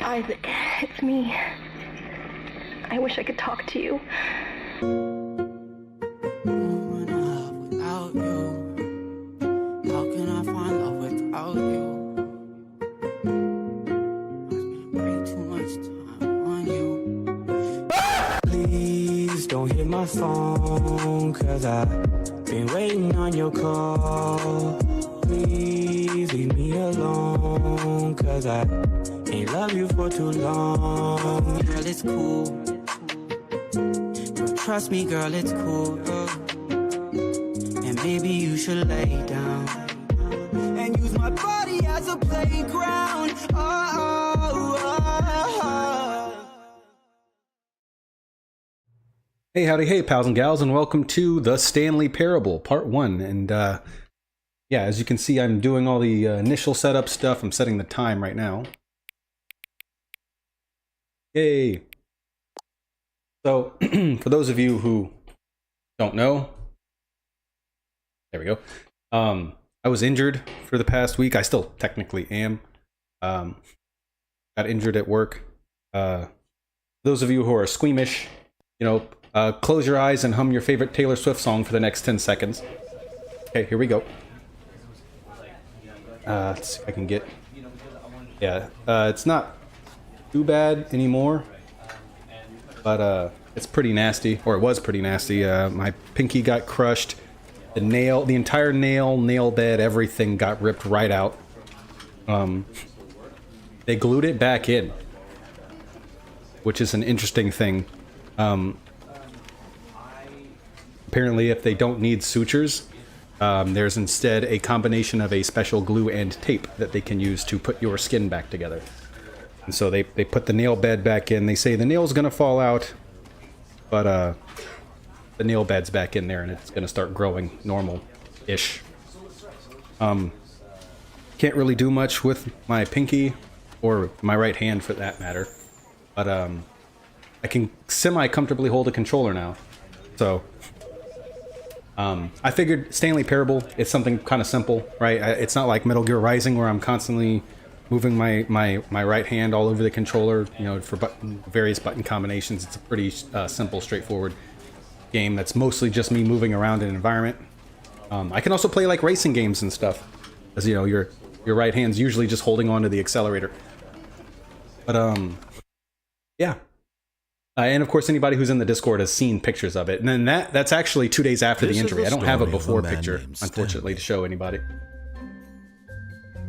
Isaac, it's me. I wish I could talk to you. Without you, how can I find love without you? I spend way too much time on you. Please don't hit my phone, 'cause I've been waiting on your call. Please leave me alone, 'cause I ain't love you for too long. Girl, it's cool. Girl, trust me, girl, it's cool. And maybe you should lay down and use my body as a playground. Hey, howdy, hey, pals and gals, and welcome to the Stanley Parable, Part 1. And, yeah, as you can see, I'm doing all the initial setup stuff. I'm setting the time right now. Yay! So, for those of you who don't know, there we go. I was injured for the past week. I still technically am. Got injured at work. Those of you who are squeamish, you know, close your eyes and hum your favorite Taylor Swift song for the next 10 seconds. Okay, here we go. Let's see if I can get... Yeah, it's not too bad anymore, but it's pretty nasty, or it was pretty nasty. My pinky got crushed. The entire nail bed, everything got ripped right out. They glued it back in, which is an interesting thing. Apparently, if they don't need sutures, there's instead a combination of a special glue and tape that they can use to put your skin back together. And so they put the nail bed back in. They say the nail's gonna fall out, but the nail bed's back in there and it's gonna start growing normal-ish. Can't really do much with my pinky, or my right hand for that matter, but I can semi-comfortably hold a controller now. So I figured Stanley Parable is something kind of simple, right? It's not like Metal Gear Rising where I'm constantly moving my right hand all over the controller, you know, for various button combinations. It's a pretty simple, straightforward game that's mostly just me moving around in an environment. I can also play like racing games and stuff, as you know, your right hand's usually just holding onto the accelerator. But yeah. And of course, anybody who's in the Discord has seen pictures of it. And then that's actually 2 days after the injury. I don't have a before picture, unfortunately, to show anybody.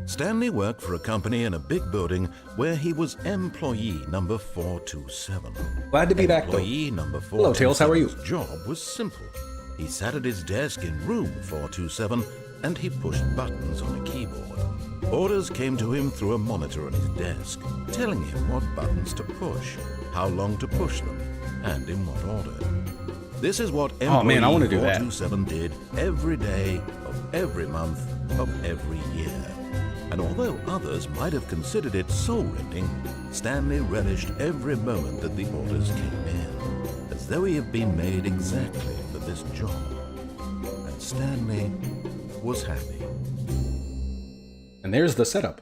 Stanley worked for a company in a big building where he was employee number 427. Glad to be back, though. Employee number 427's Hello, Tails. How are you? job was simple. He sat at his desk in room 427 and he pushed buttons on a keyboard. Orders came to him through a monitor on his desk, telling him what buttons to push, how long to push them, and in what order. This is what employee 427 did every day of every month of every year. And although others might have considered it soul-rending, Stanley relished every moment that the orders came in, as though he had been made exactly for this job. And Stanley was happy. And there's the setup.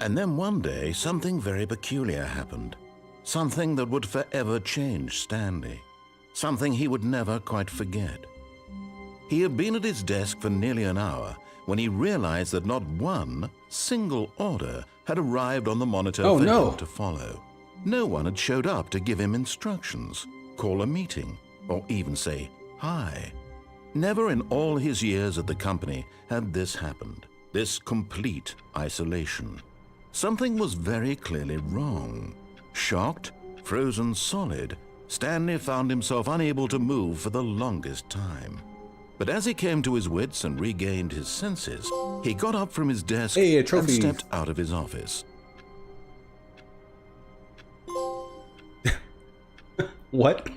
And then one day, something very peculiar happened. Something that would forever change Stanley. Something he would never quite forget. He had been at his desk for nearly an hour when he realized that not one single order had arrived on the monitor for him to follow. No one had showed up to give him instructions, call a meeting, or even say hi. Never in all his years at the company had this happened, this complete isolation. Something was very clearly wrong. Shocked, frozen solid, Stanley found himself unable to move for the longest time. But as he came to his wits and regained his senses, he got up from his desk and stepped out of his office. What?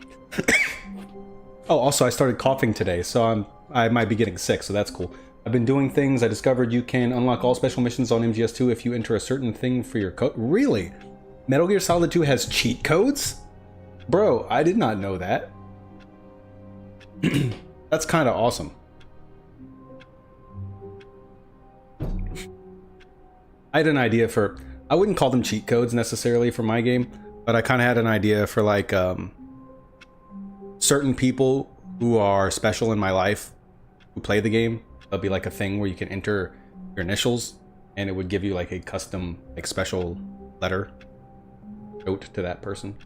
Oh, also I started coughing today, so I might be getting sick, so that's cool. I've been doing things. I discovered you can unlock all special missions on MGS2 if you enter a certain thing for your code. Really? Metal Gear Solid 2 has cheat codes? Bro, I did not know that. That's kind of awesome. I had an idea for I wouldn't call them cheat codes necessarily for my game, but I kind of had an idea for like certain people who are special in my life who play the game. There'll be like a thing where you can enter your initials and it would give you like a custom, like special letter note to that person.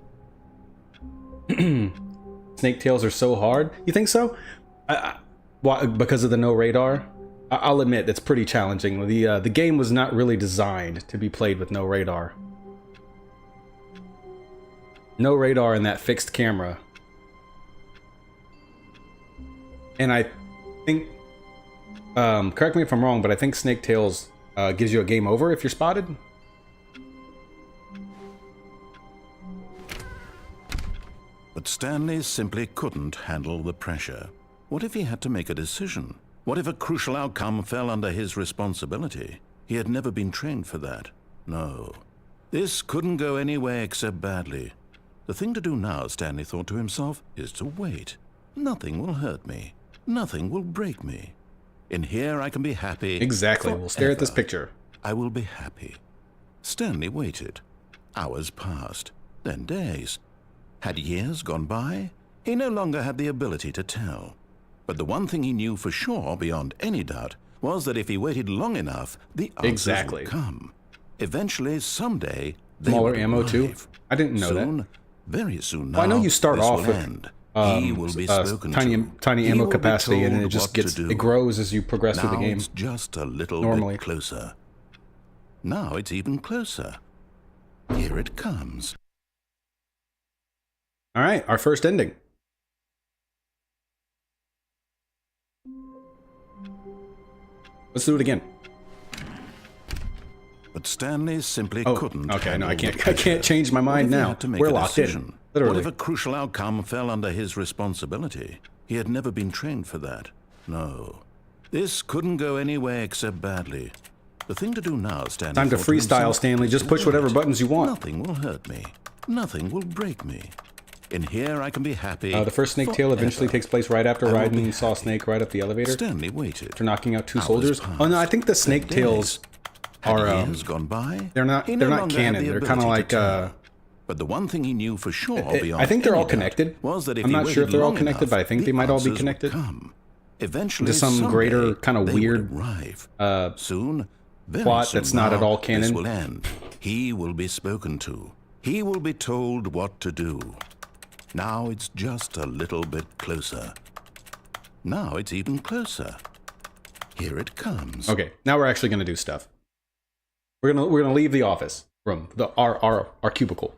Snake tails are so hard. You think so? Why? Because of the no radar? I'll admit it's pretty challenging. The game was not really designed to be played with no radar. No radar and that fixed camera. And I think, correct me if I'm wrong, but I think Snake Tails gives you a game over if you're spotted. But Stanley simply couldn't handle the pressure. What if he had to make a decision? What if a crucial outcome fell under his responsibility? He had never been trained for that. No. This couldn't go any way except badly. The thing to do now, Stanley thought to himself, is to wait. Nothing will hurt me. Nothing will break me. In here I can be happy. Exactly. Forever. We'll stare at this picture. I will be happy. Stanley waited. Hours passed, then days. Had years gone by? He no longer had the ability to tell. But the one thing he knew for sure, beyond any doubt, was that if he waited long enough, the answers would come. Eventually, someday, they Smaller would ammo arrive. too? I didn't know Soon, that. very soon now, Well, I know you start this off will with end. He will be spoken tiny to. ammo He will be capacity, and then it told just what to gets, do. it grows as you progress through the Now game. it's just a little Normally. bit closer. Now it's even closer. Here it comes. All right, our first ending. Let's do it again. But Stanley simply Oh, couldn't. okay, no, I handle the can't pressure. change my What mind if he now. had to make We're a locked decision? in. Literally. What if a crucial outcome fell under his responsibility? He had never been trained for that. No. This couldn't go any way except badly. The thing to do now, Stanley. Time to thought freestyle, himself, Stanley. is Just to push whatever wait. buttons you want. Nothing will hurt me. Nothing will break me. In here I can be happy. The first Snake Tail eventually forever. takes place right after I will Raiden be saw happy. Snake right up the elevator. Stanley waited. After knocking out two Hours soldiers. passed. Oh no, I think the Snake Then Tails days. Had are years gone by? they're not He no longer had canon. the They're kind of ability like to tell. But the one thing he knew for sure, beyond I think they're any all doubt, connected. was that if I'm he not sure if waited they're all long connected, enough, but I think the they might all be answers would connected. come. Eventually, Into some someday, greater kind of they weird would arrive. uh, Soon, very plot soon that's not at now, all This canon. will end. He will be spoken to. He will be told what to do. Now it's just a little bit closer. Now it's even closer. Here it comes. Okay, now we're actually gonna do stuff. We're gonna leave the office room, our cubicle.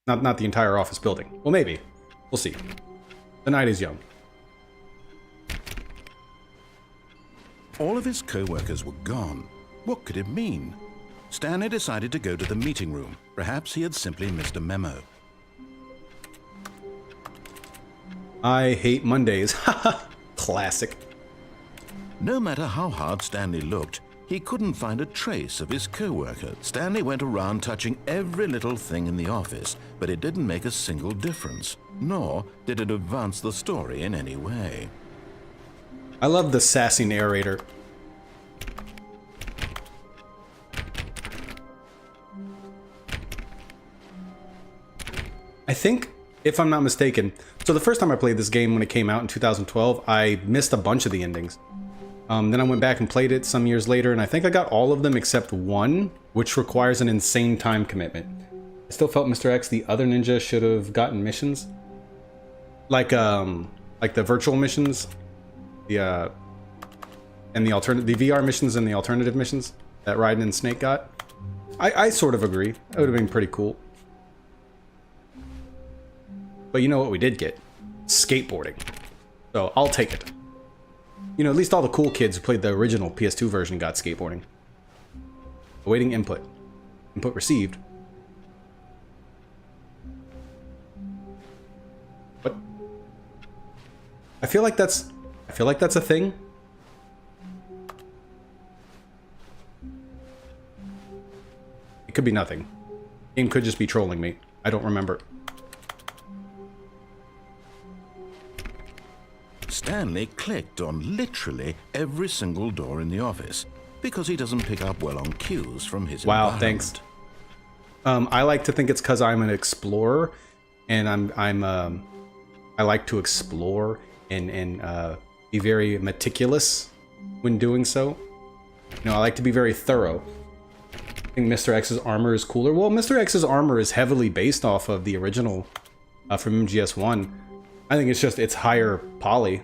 Not the entire office building. Well, maybe. We'll see. The night is young. All of his co-workers were gone. What could it mean? Stanley decided to go to the meeting room. Perhaps he had simply missed a memo. I hate Mondays. Haha. Classic. No matter how hard Stanley looked, he couldn't find a trace of his co-worker. Stanley went around touching every little thing in the office, but it didn't make a single difference, nor did it advance the story in any way. I love the sassy narrator. I think, if I'm not mistaken, so the first time I played this game when it came out in 2012, I missed a bunch of the endings. Then I went back and played it some years later, and I think I got all of them except one, which requires an insane time commitment. I still felt Mr. X, the other ninja, should have gotten missions. Like the virtual missions, and the VR missions and the alternative missions that Raiden and Snake got. I sort of agree. That would have been pretty cool. But you know what we did get? Skateboarding. So I'll take it. You know, at least all the cool kids who played the original PS2 version got skateboarding. Awaiting input. Input received. What? I feel like that's a thing. It could be nothing. Game could just be trolling me. I don't remember. Stanley clicked on literally every single door in the office. because he doesn't pick up well on cues from his Wow, environment. thanks. I like to think it's because I'm an explorer, and I like to explore and be very meticulous when doing so. You know, I like to be very thorough. I think Mr. X's armor is cooler. Well, Mr. X's armor is heavily based off of the original from MGS1. I think it's higher poly.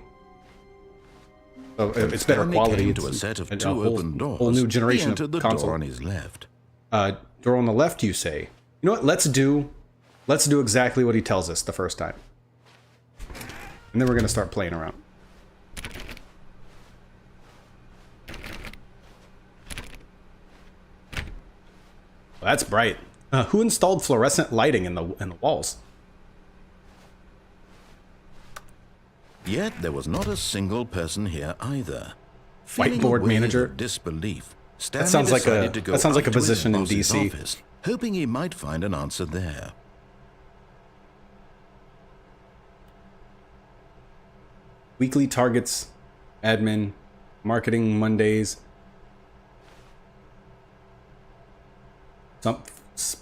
So it's better Stanley quality. came to a set of two open doors. Whole new generation He entered of the console. door on his left. Door on the left, you say? You know what? Let's do exactly what he tells us the first time, and then we're gonna start playing around. Well, that's bright. Who installed fluorescent lighting in the walls? Yet there was not a single person here either. Feeling a Whiteboard wave manager? of disbelief, Stanley sounds like decided a- to go that sounds like up a to his position in boss's DC. office, hoping he might find an answer there. Weekly targets, admin, marketing Mondays,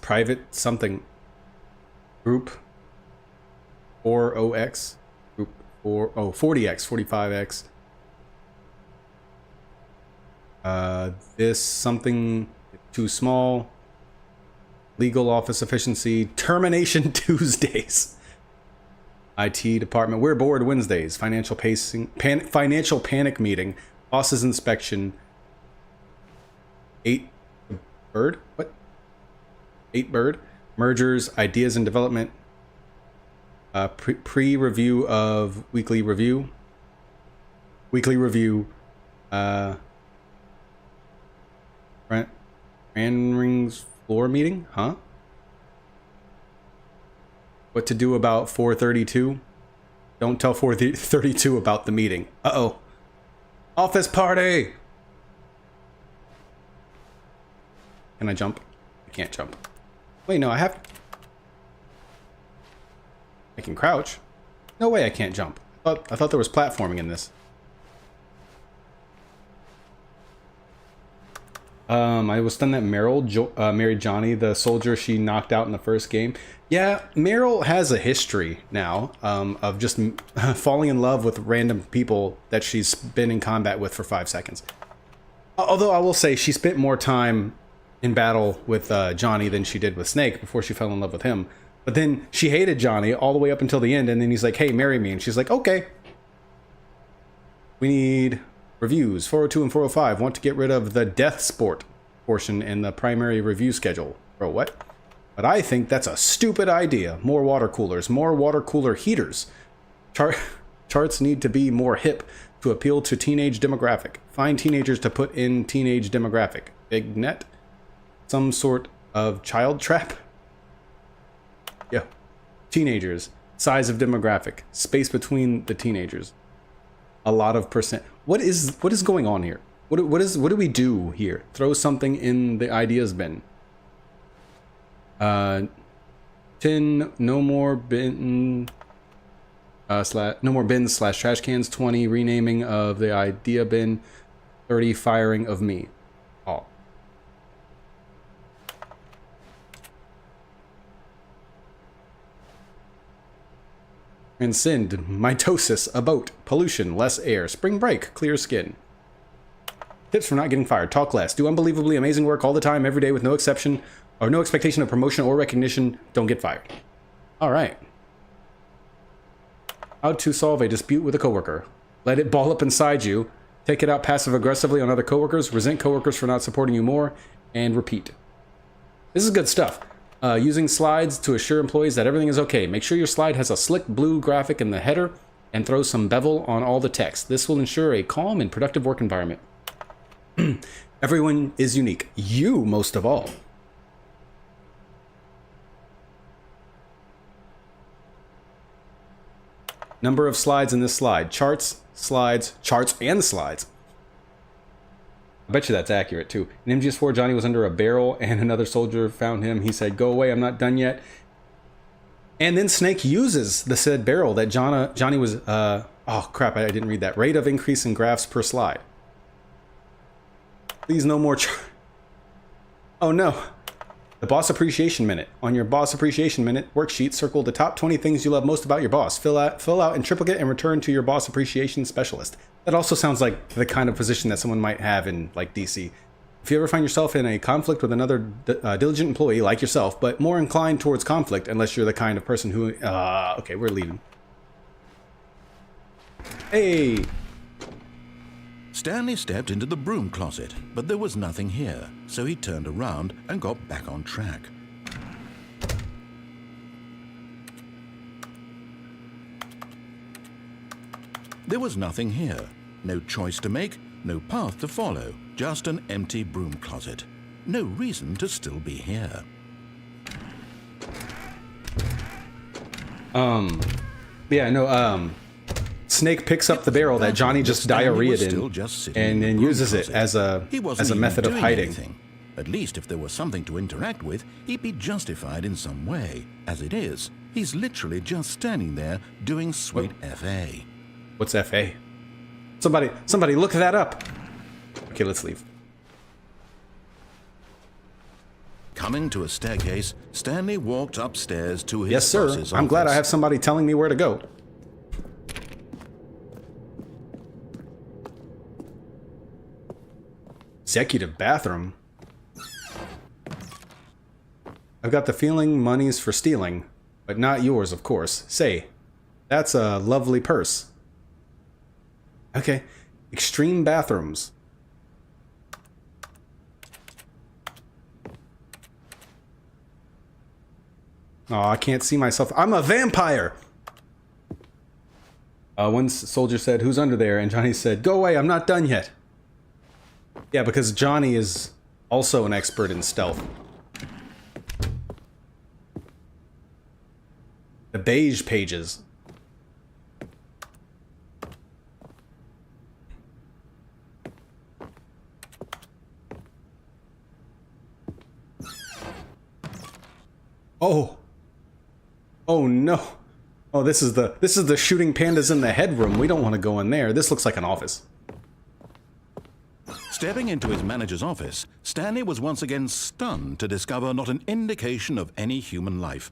private something, group 40X, group 40X, 45X. This something too small. Legal office efficiency. Termination Tuesdays. IT department. We're bored Wednesdays. Financial financial panic meeting. Bosses inspection. 8 bird. What? 8 bird. Mergers. Ideas and development. Pre-review of weekly review. Weekly review. Randring's floor meeting? Huh? What to do about 432? Don't tell 432 about the meeting. Uh-oh. Office party! Can I jump? I can't jump. Wait, no, I can crouch. No way I can't jump. I thought there was platforming in this. I was stunned that Meryl married Johnny, the soldier she knocked out in the first game. Yeah, Meryl has a history now of just falling in love with random people that she's been in combat with for 5 seconds. Although I will say she spent more time in battle with Johnny than she did with Snake before she fell in love with him. But then she hated Johnny all the way up until the end, and then he's like, hey, marry me. And she's like, okay. We need reviews. 402 and 405 want to get rid of the death sport portion in the primary review schedule. Bro, what? But I think that's a stupid idea. More water coolers, more water cooler heaters. Charts need to be more hip to appeal to teenage demographic. Find teenagers to put in teenage demographic. Big net? Some sort of child trap? Yeah. Teenagers. Size of demographic. Space between the teenagers. A lot of percent. What is going on here? What do we do here? Throw something in the ideas bin. 10 no more bin no more bins / trash cans. 20 renaming of the idea bin. 30 firing of me. Oh. Transcend, mitosis, a boat, pollution, less air, spring break, clear skin. Tips for not getting fired, talk less, do unbelievably amazing work all the time, every day with no exception, or no expectation of promotion or recognition, don't get fired. All right. How to solve a dispute with a coworker. Let it ball up inside you, take it out passive aggressively on other coworkers, resent coworkers for not supporting you more, and repeat. This is good stuff. Using slides to assure employees that everything is okay. Make sure your slide has a slick blue graphic in the header and throw some bevel on all the text. This will ensure a calm and productive work environment. Everyone is unique. You most of all. Number of slides in this slide. Charts, slides, charts, and slides. I bet you that's accurate too. In MGS4, Johnny was under a barrel and another soldier found him. He said, go away, I'm not done yet. And then Snake uses the said barrel that Johnny was, oh crap, I didn't read that. Rate of increase in graphs per slide. Please, no more. Oh no. The Boss Appreciation Minute. On your Boss Appreciation Minute worksheet, circle the top 20 things you love most about your boss. Fill out in triplicate and return to your Boss Appreciation Specialist. That also sounds like the kind of position that someone might have in, like, DC. If you ever find yourself in a conflict with another diligent employee like yourself, but more inclined towards conflict, unless you're the kind of person who... okay, we're leaving. Hey! Stanley stepped into the broom closet, but there was nothing here, so he turned around and got back on track. There was nothing here. No choice to make, no path to follow, just an empty broom closet. No reason to still be here. Yeah, no, Snake picks up the barrel that Johnny just diarrheaed in and then uses it as a method of hiding. Anything. At least if there was something to interact with, he'd be justified in some way. As it is, he's literally just standing there doing sweet FA. What's FA? Somebody look that up. Okay, let's leave. Coming to a staircase, Stanley walked upstairs to his Yes, sir. boss's I'm glad I office. have somebody telling me where to go. Executive bathroom. I've got the feeling money's for stealing, but not yours, of course. Say, that's a lovely purse. Okay. Extreme bathrooms. Oh, I can't see myself. I'm a vampire! One soldier said, "Who's under there?" And Johnny said, "Go away, I'm not done yet." Yeah, because Johnny is also an expert in stealth. The beige pages. Oh. Oh no. Oh, this is the shooting pandas in the headroom. We don't want to go in there. This looks like an office. Stepping into his manager's office, Stanley was once again stunned to discover not an indication of any human life.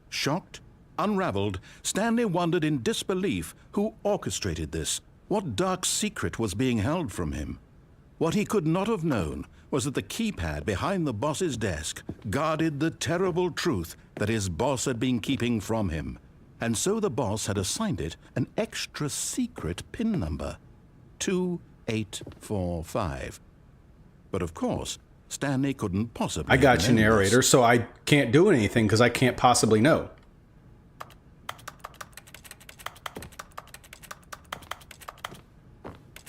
Shocked, unraveled, Stanley wondered in disbelief who orchestrated this, what dark secret was being held from him. What he could not have known was that the keypad behind the boss's desk guarded the terrible truth that his boss had been keeping from him, and so the boss had assigned it an extra secret PIN number, 2845. But of course, Stanley couldn't possibly... I got you, narrator, so I can't do anything because I can't possibly know.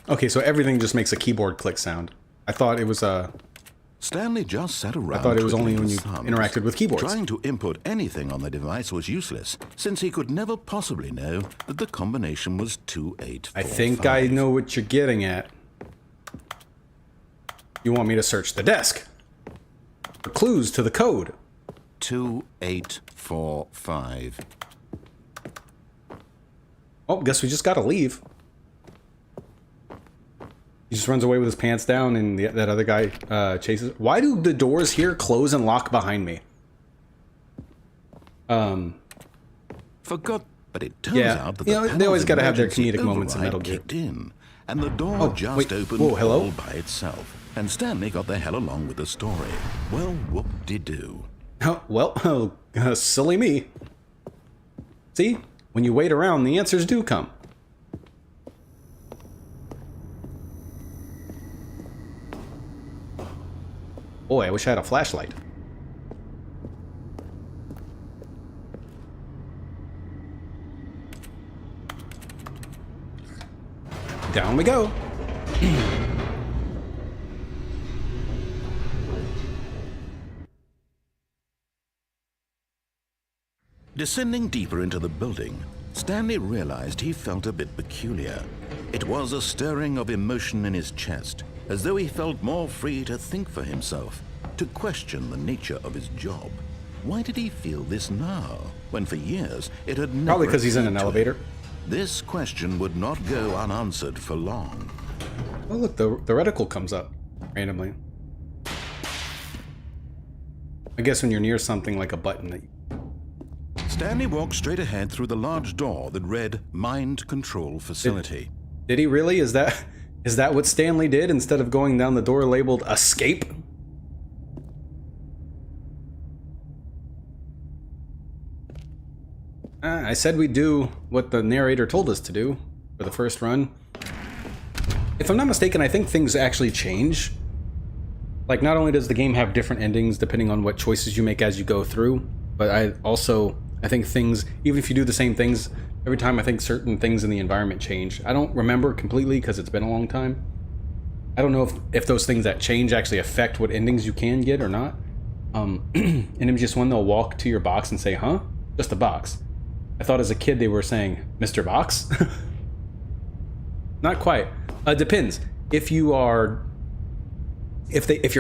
Okay, so everything just makes a keyboard click sound. I thought it was a... Stanley just sat around. I thought it was only when you thumbs. interacted with keyboards. Trying to input anything on the device was useless, since he could never possibly know that the combination was 2845. I think I know what you're getting at. You want me to search the desk for clues to the code. 2845. Oh, guess we just gotta leave. He just runs away with his pants down, and that other guy chases. Why do the doors here close and lock behind me? Forgot, but it turns out that they always got to have their comedic moments in Metal Gear. Kicked in, and the door just opened all by itself. And Stanley got the hell along with the story. Well, whoop-de-doo. Oh, well, silly me. See, when you wait around, the answers do come. Boy, I wish I had a flashlight. Down we go. Descending deeper into the building, Stanley realized he felt a bit peculiar. It was a stirring of emotion in his chest, as though he felt more free to think for himself, to question the nature of his job. Why did he feel this now, when for years it had never... Probably because he's in an elevator. This question would not go unanswered for long. Oh, look, the reticle comes up. randomly. I guess when you're near something like a button that Stanley walked straight ahead through the large door that read Mind Control Facility. Did he really? Is that what Stanley did instead of going down the door labeled Escape? I said we'd do what the narrator told us to do for the first run. If I'm not mistaken, I think things actually change. Like, not only does the game have different endings depending on what choices you make as you go through, but I think things, even if you do the same things, every time I think certain things in the environment change. I don't remember completely because it's been a long time. I don't know if those things that change actually affect what endings you can get or not. In MGS1, they'll walk to your box and say, huh? Just a box. I thought as a kid they were saying, Mr. Box? Not quite. Depends. If you're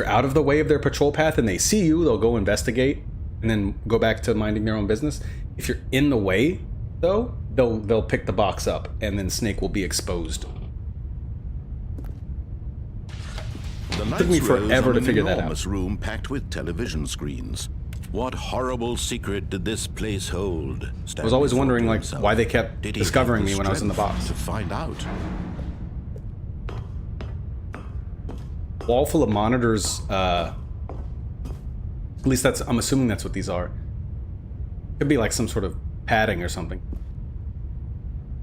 out of the way of their patrol path and they see you, they'll go investigate and then go back to minding their own business. If you're in the way, though, they'll pick the box up and then Snake will be exposed. It took me forever to figure that out. Enormous room packed with television screens. What horrible secret did this place hold? I was always wondering, like, why they kept discovering me when I was in the box. To find out. Wall full of monitors. At least I'm assuming that's what these are. Could be like some sort of padding or something.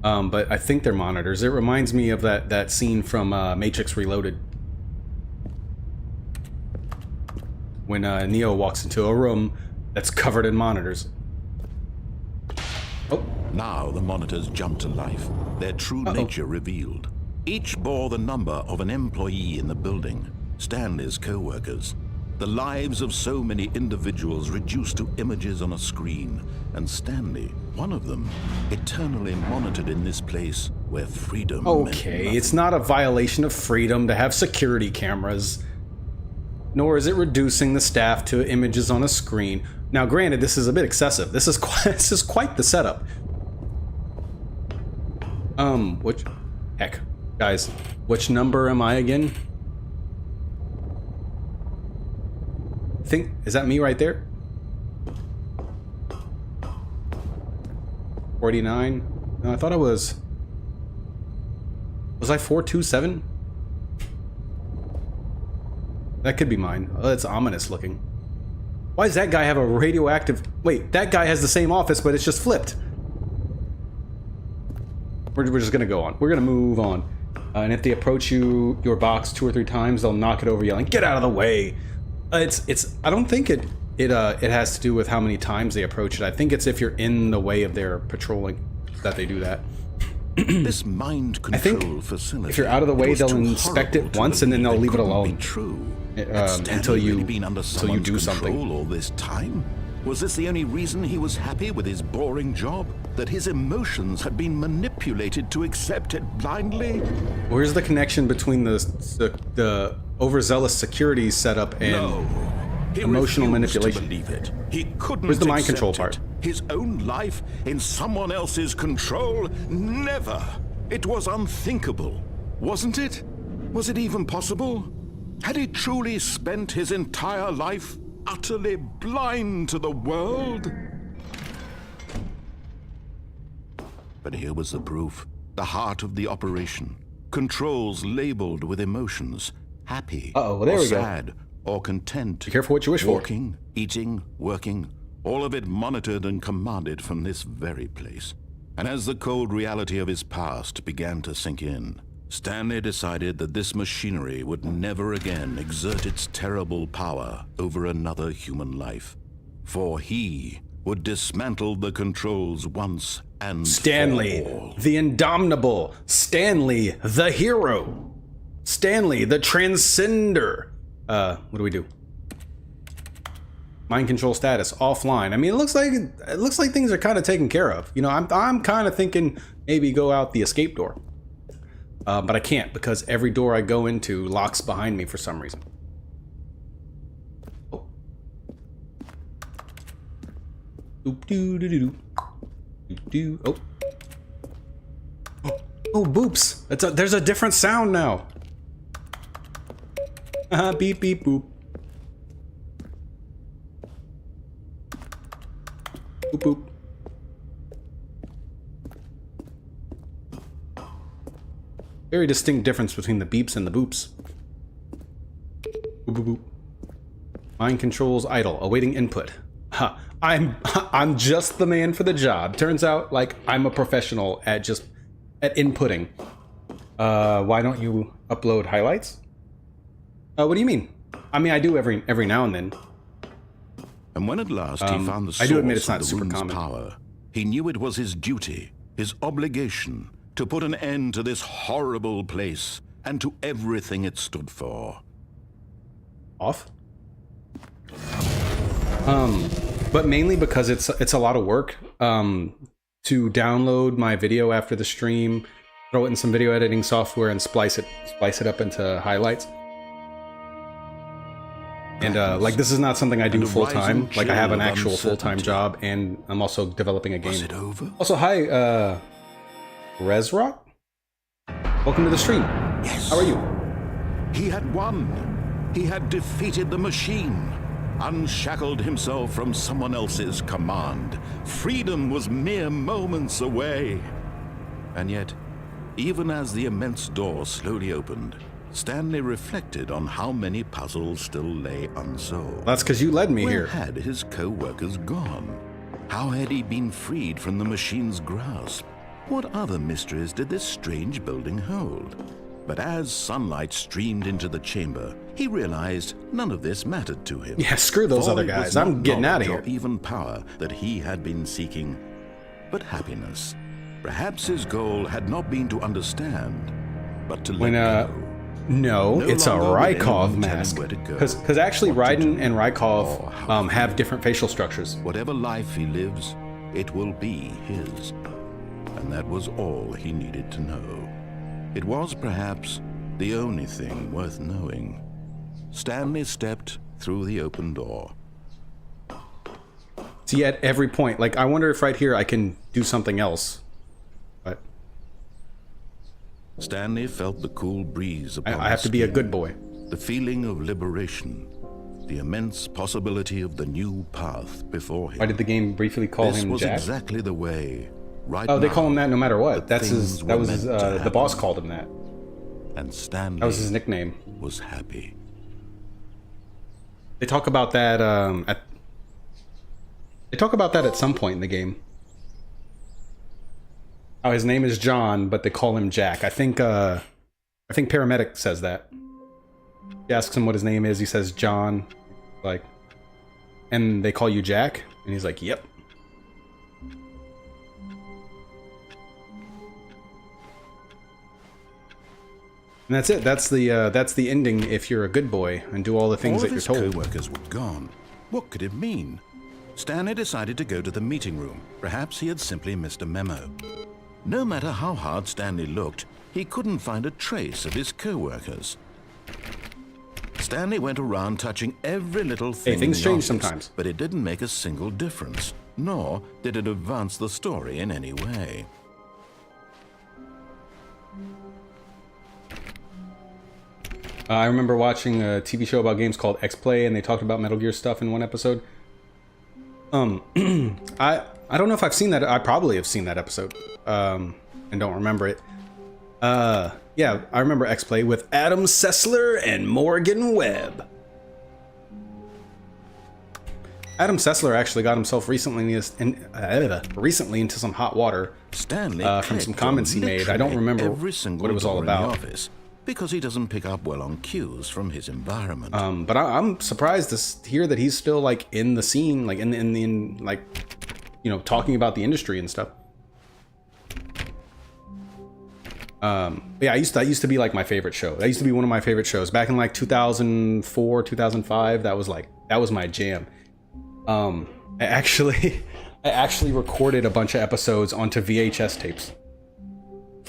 But I think they're monitors. It reminds me of that scene from Matrix Reloaded. When Neo walks into a room that's covered in monitors. Oh. Now the monitors jump to life, their true nature revealed. Each bore the number of an employee in the building, Stanley's co-workers. The lives of so many individuals reduced to images on a screen, and Stanley, one of them, eternally monitored in this place where freedom Okay, it's not a violation of freedom to have security cameras. Nor is it reducing the staff to images on a screen. Now, granted, this is a bit excessive. This is quite the setup. Guys, which number am I again? Is that me right there? 49? No, I thought I was. Was I 427? That could be mine. Oh, that's ominous looking. Why does that guy have a radioactive... Wait, that guy has the same office, but it's just flipped. We're just gonna go on. We're gonna move on. And if they approach your box 2 or 3 times, they'll knock it over yelling, "Get out of the way!" I don't think it has to do with how many times they approach it. I think it's if you're in the way of their patrolling that they do that. This mind control facility. If you're out of the way, they'll inspect it once and then they'll leave it alone. Until you do something. All this time? Was this the only reason he was happy with his boring job? That his emotions had been manipulated to accept it blindly? Where's the connection between the overzealous security setup and emotional manipulation? To believe it. He couldn't. Where's the mind control part? His own life in someone else's control? Never. It was unthinkable, wasn't it? Was it even possible? Had he truly spent his entire life utterly blind to the world? But here was the proof. The heart of the operation. Controls labeled with emotions. Happy, or sad, or content. Be careful what you wish for. Walking, eating, working. All of it monitored and commanded from this very place. And as the cold reality of his past began to sink in, Stanley decided that this machinery would never again exert its terrible power over another human life. For he would dismantle the controls once and Stanley, for all. The indomitable. Stanley, the hero. Stanley, the transcender. What do we do? Mind control status offline. I mean, it looks like things are kind of taken care of. You know, I'm kind of thinking maybe go out the escape door. But I can't because every door I go into locks behind me for some reason. Oh. Oh. Oh, boops. There's a different sound now. Beep beep boop. Boop boop. Very distinct difference between the beeps and the boops. Boop boop boop. Mind controls idle, awaiting input. Huh. I'm just the man for the job. Turns out, like, I'm a professional at inputting. Why don't you upload highlights? What do you mean? I mean, I do every now and then. And when at last he found the source I do admit it's of not the super room's common. power, he knew it was his duty, his obligation, to put an end to this horrible place and to everything it stood for. Off? But mainly because it's a lot of work to download my video after the stream, throw it in some video editing software, and splice it up into highlights. And like, this is not something I do full time. Like, I have an actual full-time job, and I'm also developing a game. Was it over? Also, hi, Resrock? Welcome to the stream. Yes. How are you? He had won. He had defeated the machine, unshackled himself from someone else's command. Freedom was mere moments away. And yet, even as the immense door slowly opened, Stanley reflected on how many puzzles still lay unsolved. That's because you led me Where here. had his co-workers gone? How had he been freed from the machine's grasp? What other mysteries did this strange building hold? But as sunlight streamed into the chamber, he realized none of this mattered to him. Yeah, screw those For other it was guys. not I'm getting out of knowledge here. or even power that he had been seeking, but happiness. Perhaps his goal had not been to understand, but to let go. No, No it's a longer would Rykov anyone tell him mask. where to go, Because actually, what to Raiden do, and or Rykov how to have feel. different facial structures. Whatever life he lives, it will be his. And that was all he needed to know. It was perhaps the only thing worth knowing. Stanley stepped through the open door. See, at every point, like, I wonder if right here I can do something else. But Stanley felt the cool breeze upon I have his to be a skin, good boy. the feeling of liberation, the immense possibility of the new path before him. Why did the game briefly call This him was Jack? exactly the way. Right Oh, they now, call him that no matter what. the That's his. things That were was his. meant to The boss happen. called him that. And Stanley That was his nickname. was happy. They talk about that. They talk about that at some point in the game. Oh, his name is John, but they call him Jack. I think Paramedic says that. He asks him what his name is. He says John, like, and they call you Jack, and he's like, "Yep." And that's it. That's the ending. If you're a good boy and do all the things All that of you're his told. co-workers were gone. What could it mean? Stanley decided to go to the meeting room. Perhaps he had simply missed a memo. No matter how hard Stanley looked, he couldn't find a trace of his co-workers. Stanley went around touching every little thing in things the change office, sometimes. but it didn't make a single difference, nor did it advance the story in any way. I remember watching a TV show about games called X-Play, and they talked about Metal Gear stuff in one episode. I don't know if I've seen that. I probably have seen that episode, and don't remember it. Yeah, I remember X-Play with Adam Sessler and Morgan Webb. Adam Sessler actually got himself recently into some hot water Stanley from clicked some comments he on made. I don't literally remember every single what it was all door in the about. office, because he doesn't pick up well on cues from his environment. But I'm surprised to hear that he's still like in the scene, like in like, you know, talking about the industry and stuff. Yeah, that used to be like my favorite show. That used to be one of my favorite shows back in like 2004, 2005. That was my jam. I actually recorded a bunch of episodes onto VHS tapes,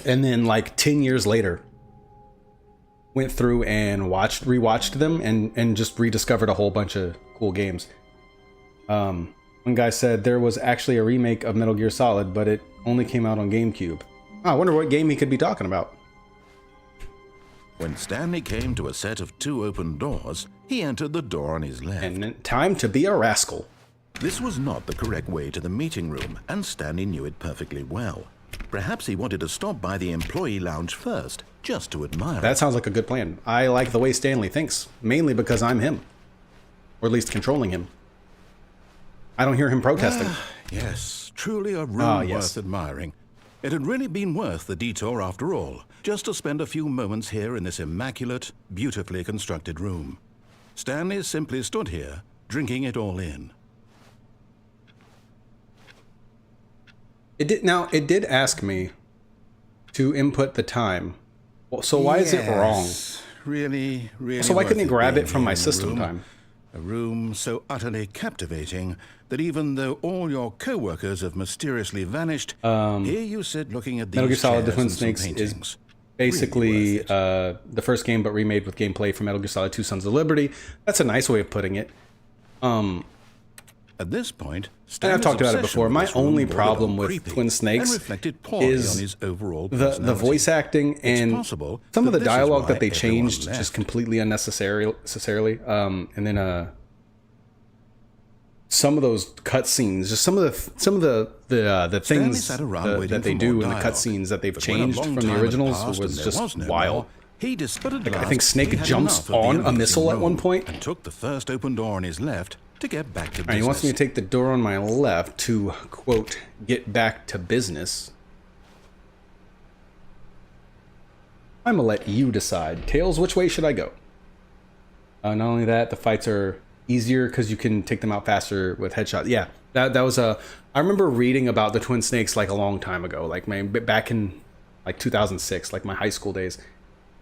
and then like 10 years later, went through and rewatched them and just rediscovered a whole bunch of cool games. One guy said there was actually a remake of Metal Gear Solid, but it only came out on GameCube. Oh, I wonder what game he could be talking about. When Stanley came to a set of 2 open doors, he entered the door on his left. And time to be a rascal. This was not the correct way to the meeting room, and Stanley knew it perfectly well. Perhaps he wanted to stop by the employee lounge first, just to admire That it. sounds like a good plan. I like the way Stanley thinks, mainly because I'm him. Or at least controlling him. I don't hear him protesting. Yes, truly a room yes. worth admiring. It had really been worth the detour after all, just to spend a few moments here in this immaculate, beautifully constructed room. Stanley simply stood here, drinking it all in. It did ask me to input the time. Well, so why is it wrong? Really, really. So why couldn't he worth grab being it from here my in the system room. time? A room so utterly captivating that even though all your co-workers have mysteriously vanished, here you sit looking at these Metal Gear Solid: The chairs Twin and some Snakes paintings. is basically Really worth the first game, but remade with gameplay from Metal Gear Solid 2: Sons of Liberty. That's a nice way of putting it. At this point, And I've talked about it obsession before. with My this room only bordered problem on with creepy Twin Snakes and reflected poorly is on his overall the personality. voice acting and possible some of that the this is dialogue why that they everyone changed left. just completely unnecessarily. And then some of those cutscenes, just some of the things sat around waiting that they for do more in the dialogue. cutscenes that they've But when a changed long from time the had originals passed was and there just was no wild. more, he decided Like, I think Snake jumps on a missile at one point. and took the first open door on his left to get back to business. And he wants me to take the door on my left to, quote, get back to business. I'm gonna let you decide. Tails, which way should I go? Not only that, the fights are easier because you can take them out faster with headshots. Yeah, that was a... I remember reading about the Twin Snakes like a long time ago, like back in like 2006, like my high school days.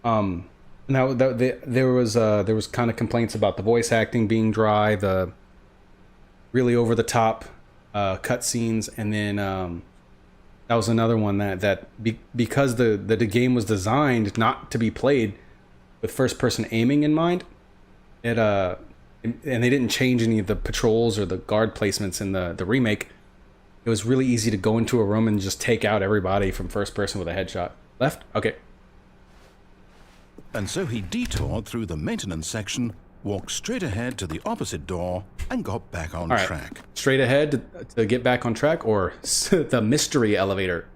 Now there was kind of complaints about the voice acting being dry, the really over the top cutscenes, and then that was another one because the game was designed not to be played with first person aiming in mind, and they didn't change any of the patrols or the guard placements in the remake. It was really easy to go into a room and just take out everybody from first person with a headshot. Left? Okay. And so he detoured through the maintenance section, walked straight ahead to the opposite door, and got back on All right. track. Straight ahead to get back on track, or the mystery elevator?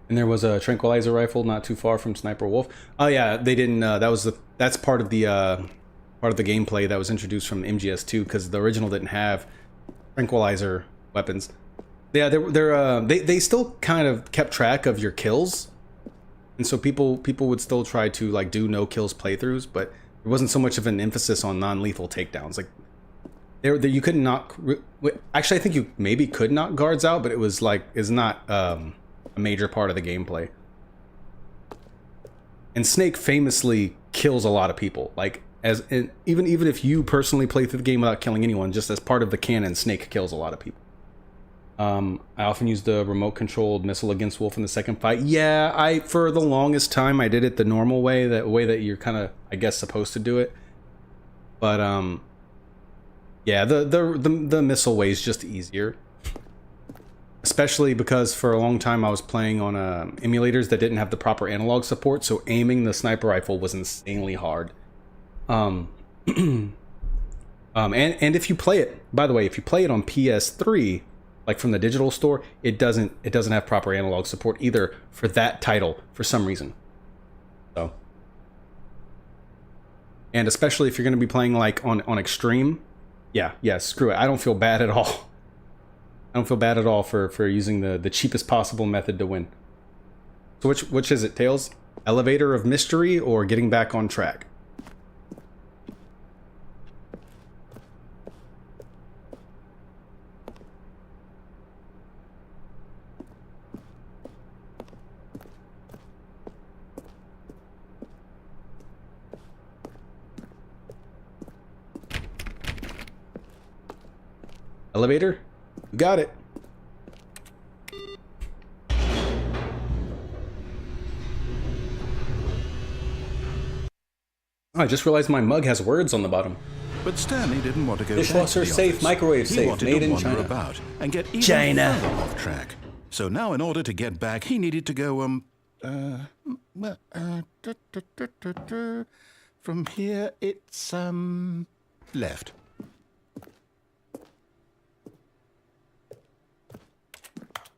And there was a tranquilizer rifle not too far from Sniper Wolf. Oh yeah, they didn't. That's part of the gameplay that was introduced from MGS2 because the original didn't have tranquilizer weapons. Yeah, they still kind of kept track of your kills, and so people would still try to like do no kills playthroughs, but there wasn't so much of an emphasis on non-lethal takedowns. Like there you couldn't knock. Actually, I think you maybe could knock guards out, but it's not a major part of the gameplay. And Snake famously kills a lot of people. Like even if you personally play through the game without killing anyone, just as part of the canon, Snake kills a lot of people. I often use the remote controlled missile against Wolf in the second fight. Yeah, for the longest time I did it the normal way, that way that you're kind of, I guess, supposed to do it. But yeah, the missile way is just easier. Especially because for a long time I was playing on emulators that didn't have the proper analog support, so aiming the sniper rifle was insanely hard. And if you play it, by the way, if you play it on PS3, like from the digital store, it doesn't have proper analog support either for that title for some reason. So, and especially if you're going to be playing like on extreme, yeah, screw it. I don't feel bad at all. I don't feel bad at all for using the cheapest possible method to win. So which is it, Tails? Elevator of mystery or getting back on track? Elevator? You got it. Oh, I just realized my mug has words on the bottom. But Stanley didn't want to go Dishwasher back to the safe, office. microwave He safe, wanted made to in wander China. about and get even China. further off track. So now, in order to get back, he needed to go from here it's left.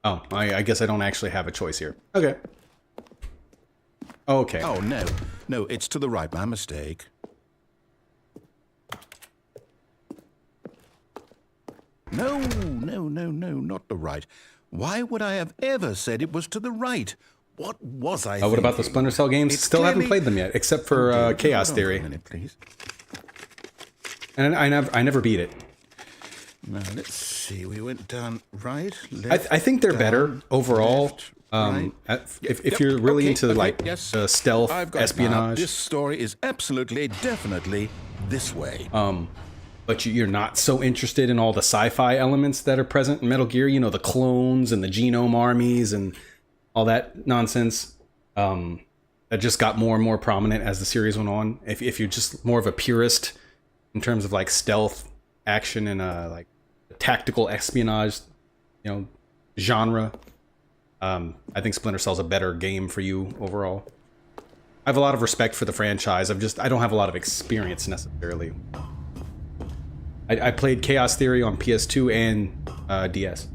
Oh, I guess I don't actually have a choice here. Okay. Okay. Oh no, it's to the right. My mistake. No, not the right. Why would I have ever said it was to the right? What was I What about the thinking? Splinter Cell games? It's Still haven't clearly- played them yet, except for Oh, dear. Chaos Hold on for a Theory. minute, please. And I never beat it. Now, let's see. We went down right, left. I think they're down, better overall. left, right. If Yep, you're really okay, into okay, like yes. stealth, I've got it now. espionage, This story is absolutely, definitely this way. but you're not so interested in all the sci-fi elements that are present in Metal Gear. You know, the clones and the genome armies and all that nonsense. That just got more and more prominent as the series went on. If you're just more of a purist in terms of like stealth, action, and like tactical espionage, you know, genre, I think Splinter Cell's a better game for you overall. I have a lot of respect for the franchise. I don't have a lot of experience necessarily. I played Chaos Theory on PS2 and DS.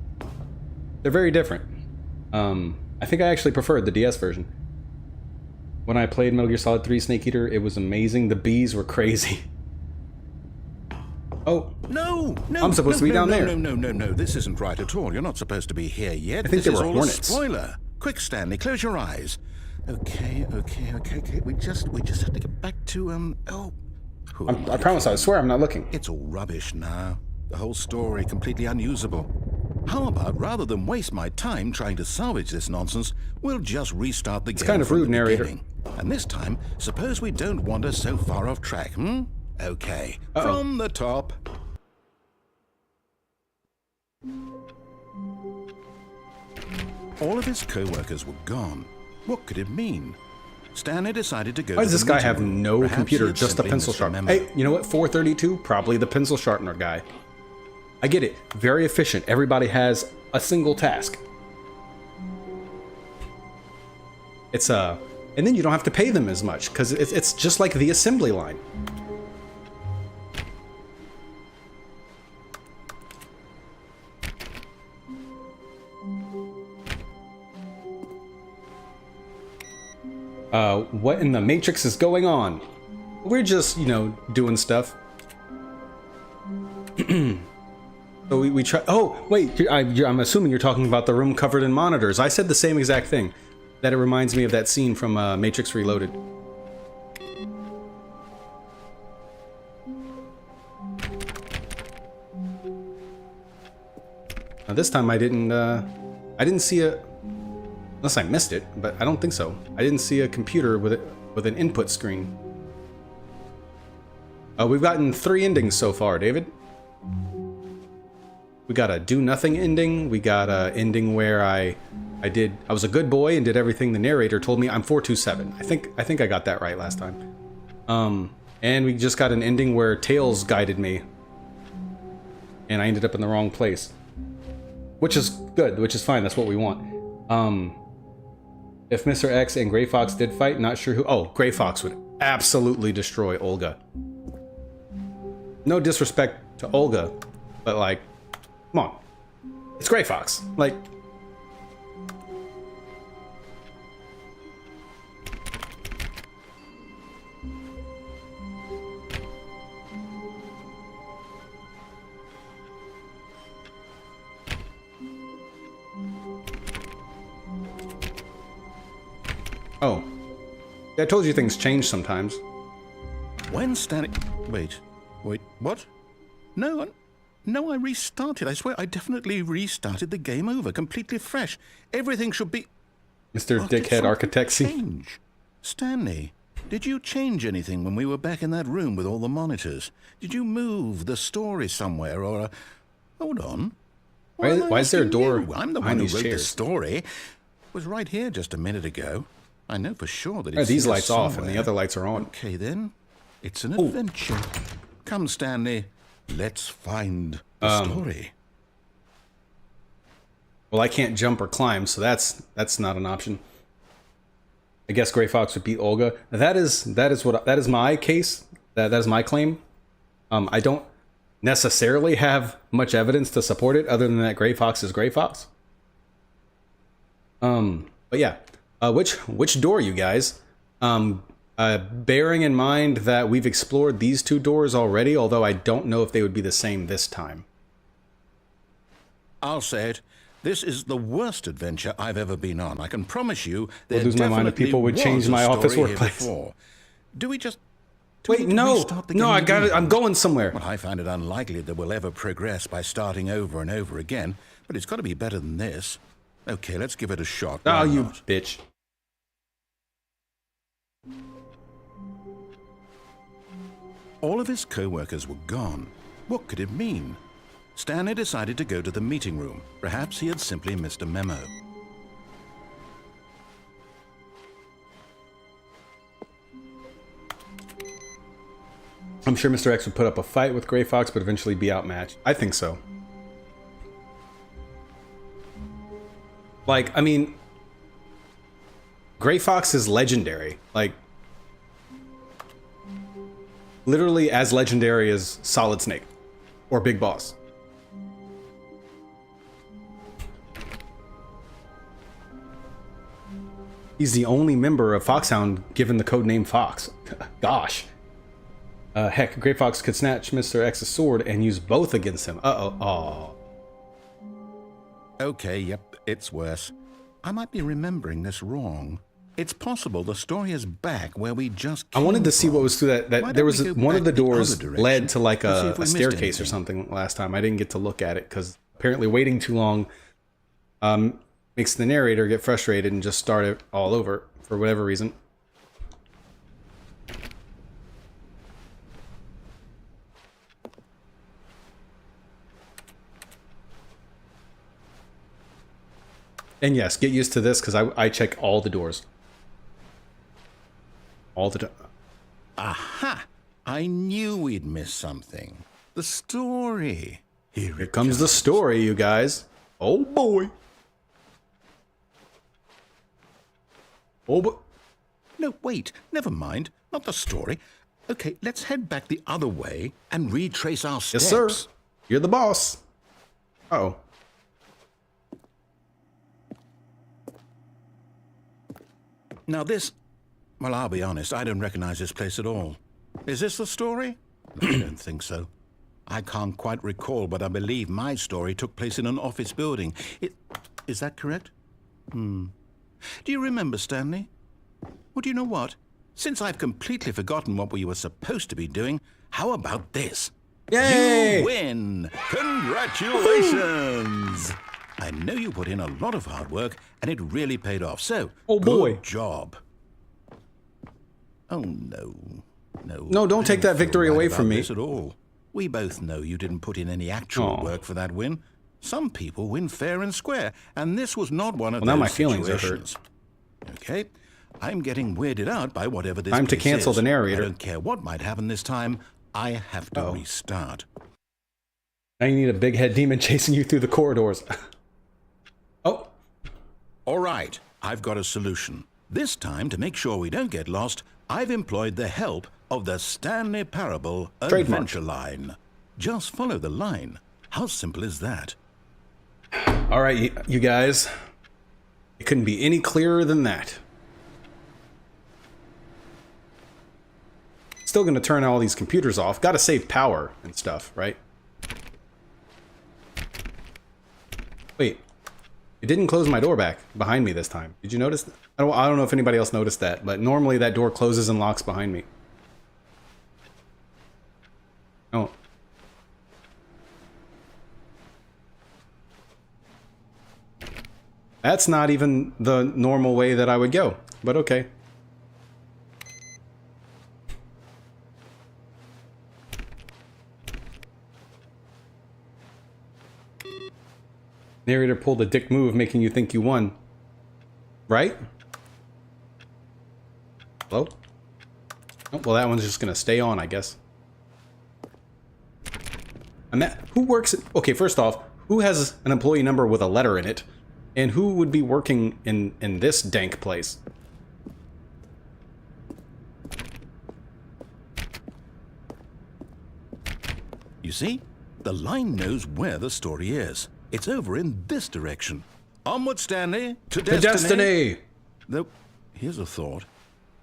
They're very different. I think I actually preferred the DS version. When I played Metal Gear Solid 3 Snake Eater, it was amazing. The bees were crazy. Oh, No, I'm supposed to be down there. No. This isn't right at all. You're not supposed to be here yet. I think this they is were all hornets. a spoiler. Quick, Stanley, close your eyes. Okay. We just have to get back to Oh, who am I promise. I swear I'm not looking. It's all rubbish now. The whole story completely unusable. How about, rather than waste my time trying to salvage this nonsense, we'll just restart the game kind of from rude, the narrator. beginning. And this time, suppose we don't wander so far off track, Okay. Uh-oh. From the top. All of his co-workers were gone. What could it mean? Stanley decided to go Why to does the this guy meeting have room. no Perhaps computer, he had just a simply pencil sharpener? misremembered. Hey, you know what? 432? Probably the pencil sharpener guy. I get it. Very efficient. Everybody has a single task. It's and then you don't have to pay them as much because it's just like the assembly line. What in the Matrix is going on? We're just, you know, doing stuff. So we try. Oh, wait. I'm assuming you're talking about the room covered in monitors. I said the same exact thing. That it reminds me of that scene from Matrix Reloaded. Now this time I didn't see a, unless I missed it, but I don't think so. I didn't see a computer with an input screen. We've gotten 3 endings so far, David. We got a do nothing ending. We got a ending where I was a good boy and did everything the narrator told me. I'm 427. I think I got that right last time. And we just got an ending where Tails guided me, and I ended up in the wrong place, which is good, which is fine. That's what we want. If Mr. X and Gray Fox did fight, not sure who. Oh, Gray Fox would absolutely destroy Olga. No disrespect to Olga, but like, come on, it's Gray Fox. Like, oh, yeah, I told you things change sometimes. When Stanley... Wait, what? No, I restarted. I swear I definitely restarted the game over, completely fresh. Everything should be... Mr. What, did Dickhead something Architectsy. change? Stanley, did you change anything when we were back in that room with all the monitors? Did you move the story somewhere or... Hold on. am I Why is there a asking door you? I'm the behind one who these wrote the chairs? story. It was right here just a minute ago. I know for sure that Are it's these here lights off and the somewhere. other lights are on? Okay, then. It's an adventure. Come, Stanley. Let's find the story. Well, I can't jump or climb, so that's not an option. I guess Gray Fox would beat Olga. That is my case. That is my claim. I don't necessarily have much evidence to support it, other than that Gray Fox is Gray Fox. But yeah, which door, you guys? Bearing in mind that we've explored these two doors already, although I don't know if they would be the same this time. I'll say it. This is the worst adventure I've ever been on. I can promise you there I'd lose my mind if people would change my office workplace. Do we just... Wait, no, I got it. I'm going somewhere. Well, I find it unlikely that we'll ever progress by starting over and over again, but it's got to be better than this. Okay, let's give it a shot. Oh, you bitch. All of his co-workers were gone. What could it mean? Stanley decided to go to the meeting room. Perhaps he had simply missed a memo. I'm sure Mr. X would put up a fight with Gray Fox, but eventually be outmatched. I think so. Like, I mean, Gray Fox is legendary. Like, literally as legendary as Solid Snake or Big Boss. He's the only member of Foxhound given the codename Fox. Gosh. Heck, Gray Fox could snatch Mr. X's sword and use both against him. Uh-oh. Aw. Okay, yep, it's worse. I might be remembering this wrong. It's possible the story is back where we just came I wanted to see from. what was through that there was one of the doors led to like Let's see if a we missed staircase or anything. something last time. I didn't get to look at it because apparently waiting too long makes the narrator get frustrated and just start it all over for whatever reason. And yes, get used to this because I check all the doors. All the time. Aha! I knew we'd miss something. The story. Here Here comes the story, you guys. Oh boy. Oh boy. No, wait. Never mind. Not the story. Okay, let's head back the other way and retrace our steps. Yes, sir. You're the boss. Uh-oh. Now this... Well, I'll be honest. I don't recognize this place at all. Is this the story? No, I don't think so. I can't quite recall, but I believe my story took place in an office building. Is that correct? Do you remember, Stanley? Well, do you know what? Since I've completely forgotten what we were supposed to be doing, how about this? Yay! You win! Congratulations! I know you put in a lot of hard work, and it really paid off. So, Oh, boy. good job. Oh, no. No, don't take that victory away from me. This at all. We both know you didn't put in any actual Aw. work for that win. Some people win fair and square, and this was not one of Well, now those my feelings are hurt. situations. Okay, I'm getting weirded out by whatever this Time to place cancel is. the narrator. I don't care what might happen this time. I have to Uh-oh. restart. Now you need a big head demon chasing you through the corridors. Oh. All right, I've got a solution. This time, to make sure we don't get lost, I've employed the help of the Stanley Parable Trademark. Adventure Line. Just follow the line. How simple is that? All right, you guys. It couldn't be any clearer than that. Still going to turn all these computers off. Got to save power and stuff, right? Wait. It didn't close my door back behind me this time. Did you notice? I don't know if anybody else noticed that, but normally that door closes and locks behind me. Oh. That's not even the normal way that I would go, but okay. Narrator pulled a dick move, making you think you won. Right? Hello? Oh, well, that one's just gonna stay on, I guess. And that, who works... Okay, first off, who has an employee number with a letter in it? And who would be working in this dank place? You see? The line knows where the story is. It's over in this direction. Onward, Stanley, to destiny! Though, here's a thought.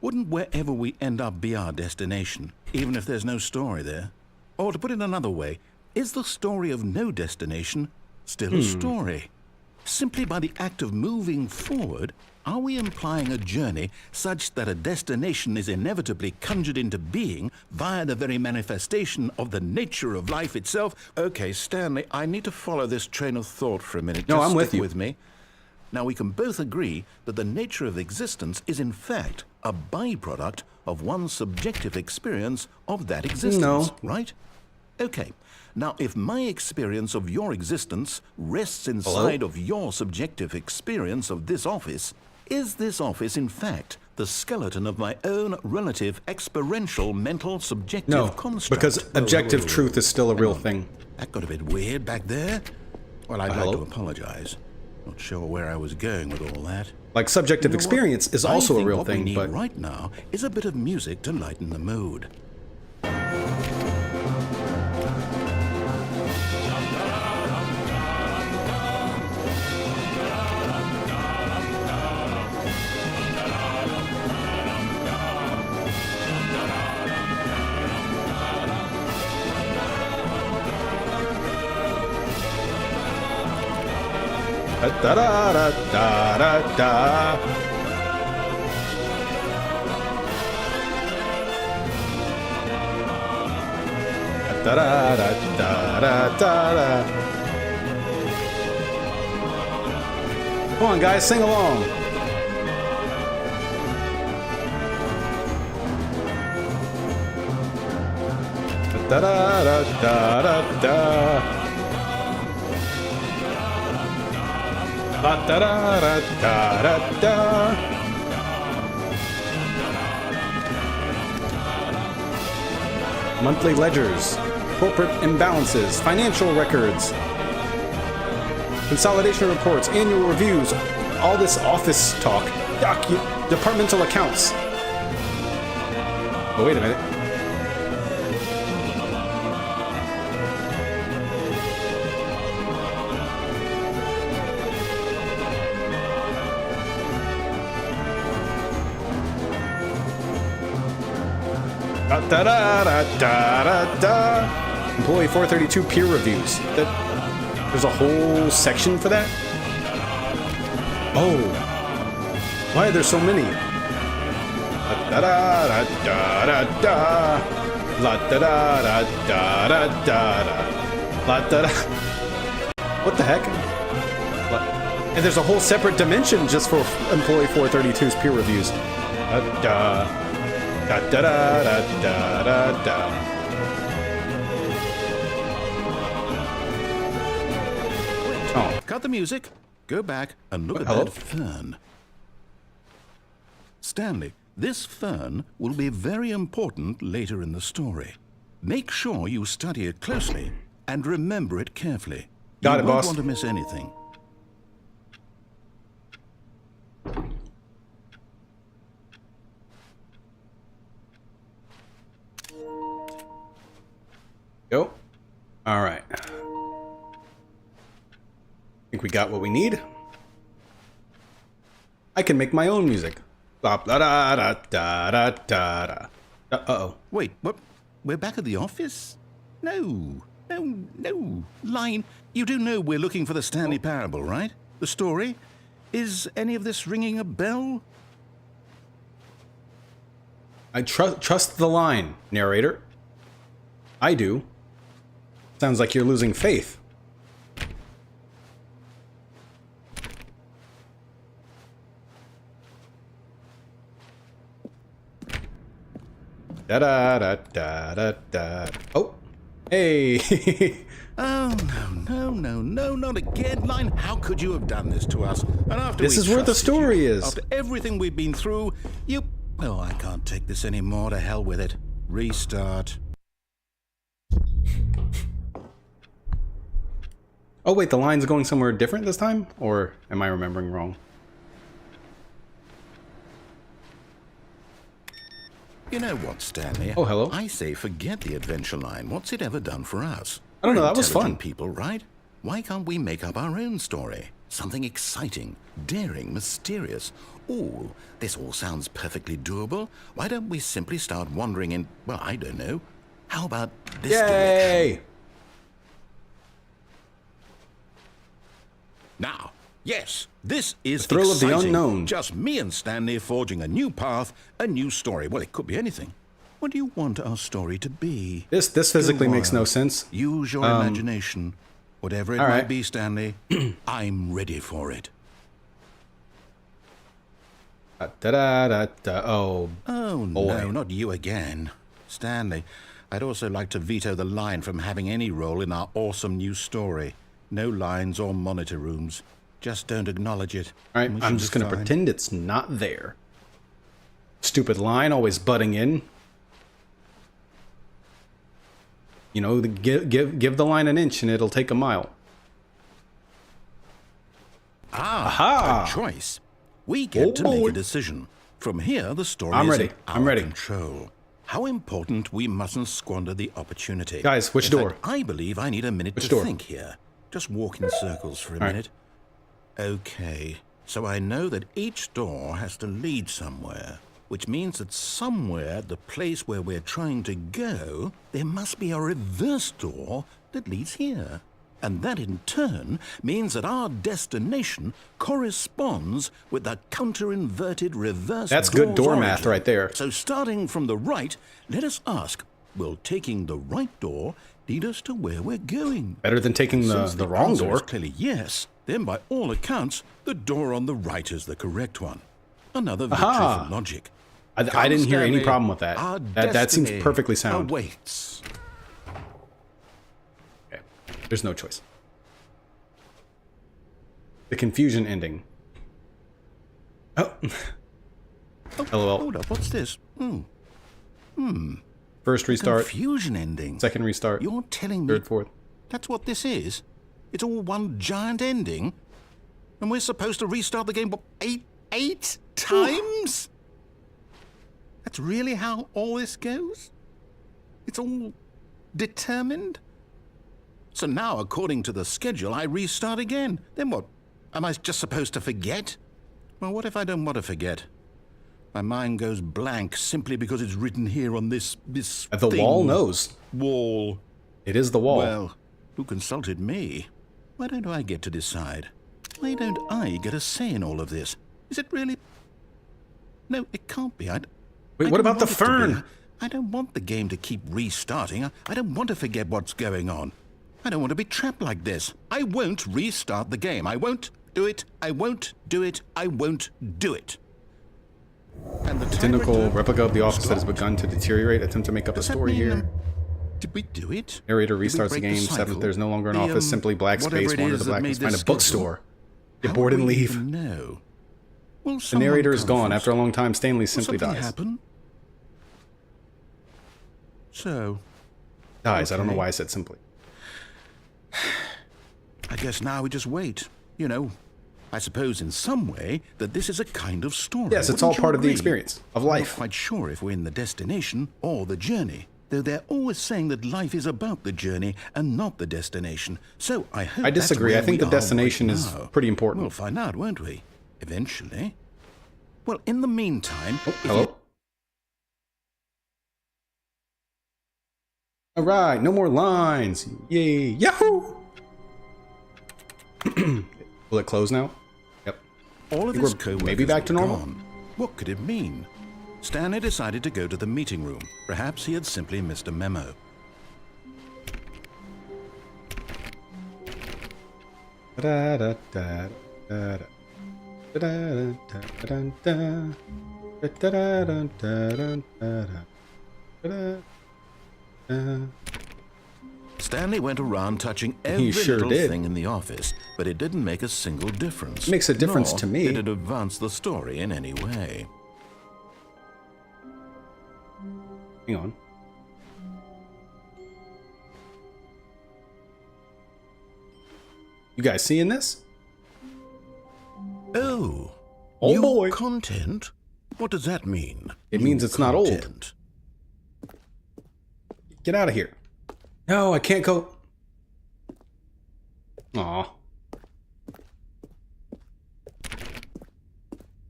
Wouldn't wherever we end up be our destination, even if there's no story there? Or to put it another way, is the story of no destination still a story? Simply by the act of moving forward, are we implying a journey such that a destination is inevitably conjured into being via the very manifestation of the nature of life itself? Okay, Stanley, I need to follow this train of thought for a minute. No, Just I'm with stick you. with me. Now, we can both agree that the nature of existence is in fact a byproduct of one's subjective experience of that existence, right? Okay. Now, if my experience of your existence rests inside of your subjective experience of this office, is this office, in fact, the skeleton of my own relative experiential mental subjective construct? Because objective truth is still a real thing. That got a bit weird back there. Well, I'd like to apologize. Not sure where I was going with all that. Like, subjective experience is also a real what we thing, need but... right now is a bit of music to lighten the mood. Da da da da da da. Da da da da da da. Come on, guys, sing along. Da da da da da da. Da da da da da da. Monthly ledgers, corporate imbalances, financial records, consolidation reports, annual reviews, all this office talk, departmental accounts. Oh, wait a minute. Da da da da da da. Employee 432 peer reviews. There's a whole section for that? Oh. Why are there so many? Da da da da da da. La da da da da da da. La da da. What the heck? What? And there's a whole separate dimension just for employee 432's peer reviews. Da da. Da da da da da da. Oh. Cut the music. Go back and look at that fern. Stanley, this fern will be very important later in the story. Make sure you study it closely and remember it carefully. Got it, boss. You won't want to miss anything. Go. All right. Think we got what we need. I can make my own music. Da da da da da da da. Uh-oh. Wait, what? We're back at the office? No. Line, you do know we're looking for the Stanley Parable, right? The story? Is any of this ringing a bell? I trust the line, narrator. I do. Sounds like you're losing faith. Da da da da da da. Oh, hey. Oh, no, not again, Line. How could you have done this to us? And after This is where the story is. After everything we've been through, you... Oh, I can't take this anymore. To hell with it. Restart. Oh wait, the line's going somewhere different this time? Or am I remembering wrong? You know what, Stanley? Oh, hello. I say forget the adventure line. What's it ever done for us? I don't know, We're that was intelligent fun. people, right? Why can't we make up our own story? Something exciting, daring, mysterious. Ooh, this all sounds perfectly doable. Why don't we simply start wandering in, well, I don't know. How about this direction? Yay! Now, yes, this is The thrill of the exciting. unknown. Just me and Stanley forging a new path, a new story. Well, it could be anything. What do you want our story to be? This physically Go makes no wild. sense. Use your imagination. Whatever it all might right. be, Stanley, I'm ready for it. Oh, Oh, boy. no, not you again. Stanley, I'd also like to veto the line from having any role in our awesome new story. No lines or monitor rooms. Just don't acknowledge it. all right. We I'm should just be gonna fine. pretend it's not there. Stupid line, always butting in. You know, give the line an inch and it'll take a mile. Aha! A choice. We get to make boy. a decision. From here, the story I'm is ready. in our I'm ready. control. How important we mustn't squander the opportunity. Guys, which In door? fact, I believe I need a minute Which to door? think here. Just walk in circles for a All right. minute. Okay, so I know that each door has to lead somewhere, which means that somewhere at the place where we're trying to go, there must be a reverse door that leads here. And that in turn means that our destination corresponds with the counter-inverted reverse That's good door's door math origin. right there. So starting from the right, let us ask, will taking the right door lead us to where we're going? Better than taking Since the wrong answer door. is clearly yes, then by all accounts, the door on the right is the correct one. Another victory Aha. for logic. I Come, didn't hear any Stanley. problem with that. Our That seems destiny perfectly sound. awaits. Okay. There's no choice. The confusion ending. Oh. LOL. Hold up, what's this? First restart. Confusion ending. Second restart. You're telling me Third, fourth. that's what this is? It's all one giant ending? And we're supposed to restart the game, what, eight times? That's really how all this goes? It's all determined? So now, according to the schedule, I restart again. Then what? Am I just supposed to forget? Well, what if I don't want to forget? My mind goes blank simply because it's written here on this The thing. wall knows. Wall. It is the wall. Well, who consulted me? Why don't I get to decide? Why don't I get a say in all of this? Is it really? No, it can't be. Wait, I what don't about the want it to be. fern? I don't want the game to keep restarting. I don't want to forget what's going on. I don't want to be trapped like this. I won't restart the game. I won't do it. I won't do it. I won't do it. And the Identical timer replica of the office that has stopped. begun to deteriorate. Attempt to make up a Does that story mean, here. Did we do it? Narrator Did we restarts the break game. cycle? Seventh, there's no longer an The, office. Simply black whatever space. it Wander is the that black made space. Find a this schedule. bookstore. Get How bored would and we leave. even know? Will The someone narrator is come gone. first? After a long time, Stanley Will simply something dies. happen? So, Dies. I don't know Okay. why I said simply. I guess now we just wait. You know, I suppose in some way that this is a kind of story. Yes, it's Wouldn't all you part of the agree? experience of I'm not life. quite sure if we're in the destination or the journey, though they're always saying that life is about the journey and not the destination. So I hope I that's disagree. I where think we the are right destination is now. pretty important. We'll find out, won't we? Eventually. Well, in the meantime, Oh, if you- hello. All right, no more lines. Yay! Yahoo! Will it close now? Yep. all of think his we're co-workers maybe back to were normal. gone. What could it mean? Stanley decided to go to the meeting room. Perhaps he had simply missed a memo. Stanley went around touching every sure little did. thing in the office, but it didn't make a single difference. Makes a difference Nor to me. did it advance the story in any way. Hang on. You guys seeing this? Oh. Oh new boy. Content? What does that mean? It New means it's not old. content. Get out of here. No, I can't go. Aw.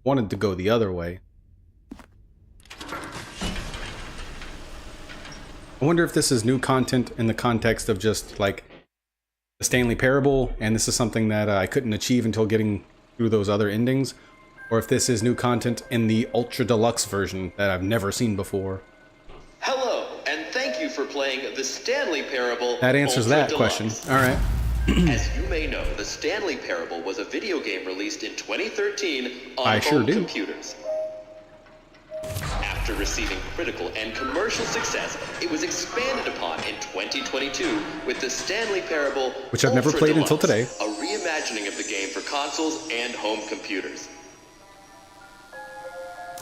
Wanted to go the other way. I wonder if this is new content in the context of just like the Stanley Parable, and this is something that I couldn't achieve until getting through those other endings, or if this is new content in the Ultra Deluxe version that I've never seen before. Hello, and thank you for playing the Stanley Parable. That answers Ultra that Deluxe. question. All right. As you may know, the Stanley Parable was a video game released in 2013 on I home sure do. computers. After receiving critical and commercial success, it was expanded upon in 2022 with the Stanley Parable, Which I've never Ultra played until Deluxe, today. a reimagining of the game for consoles and home computers.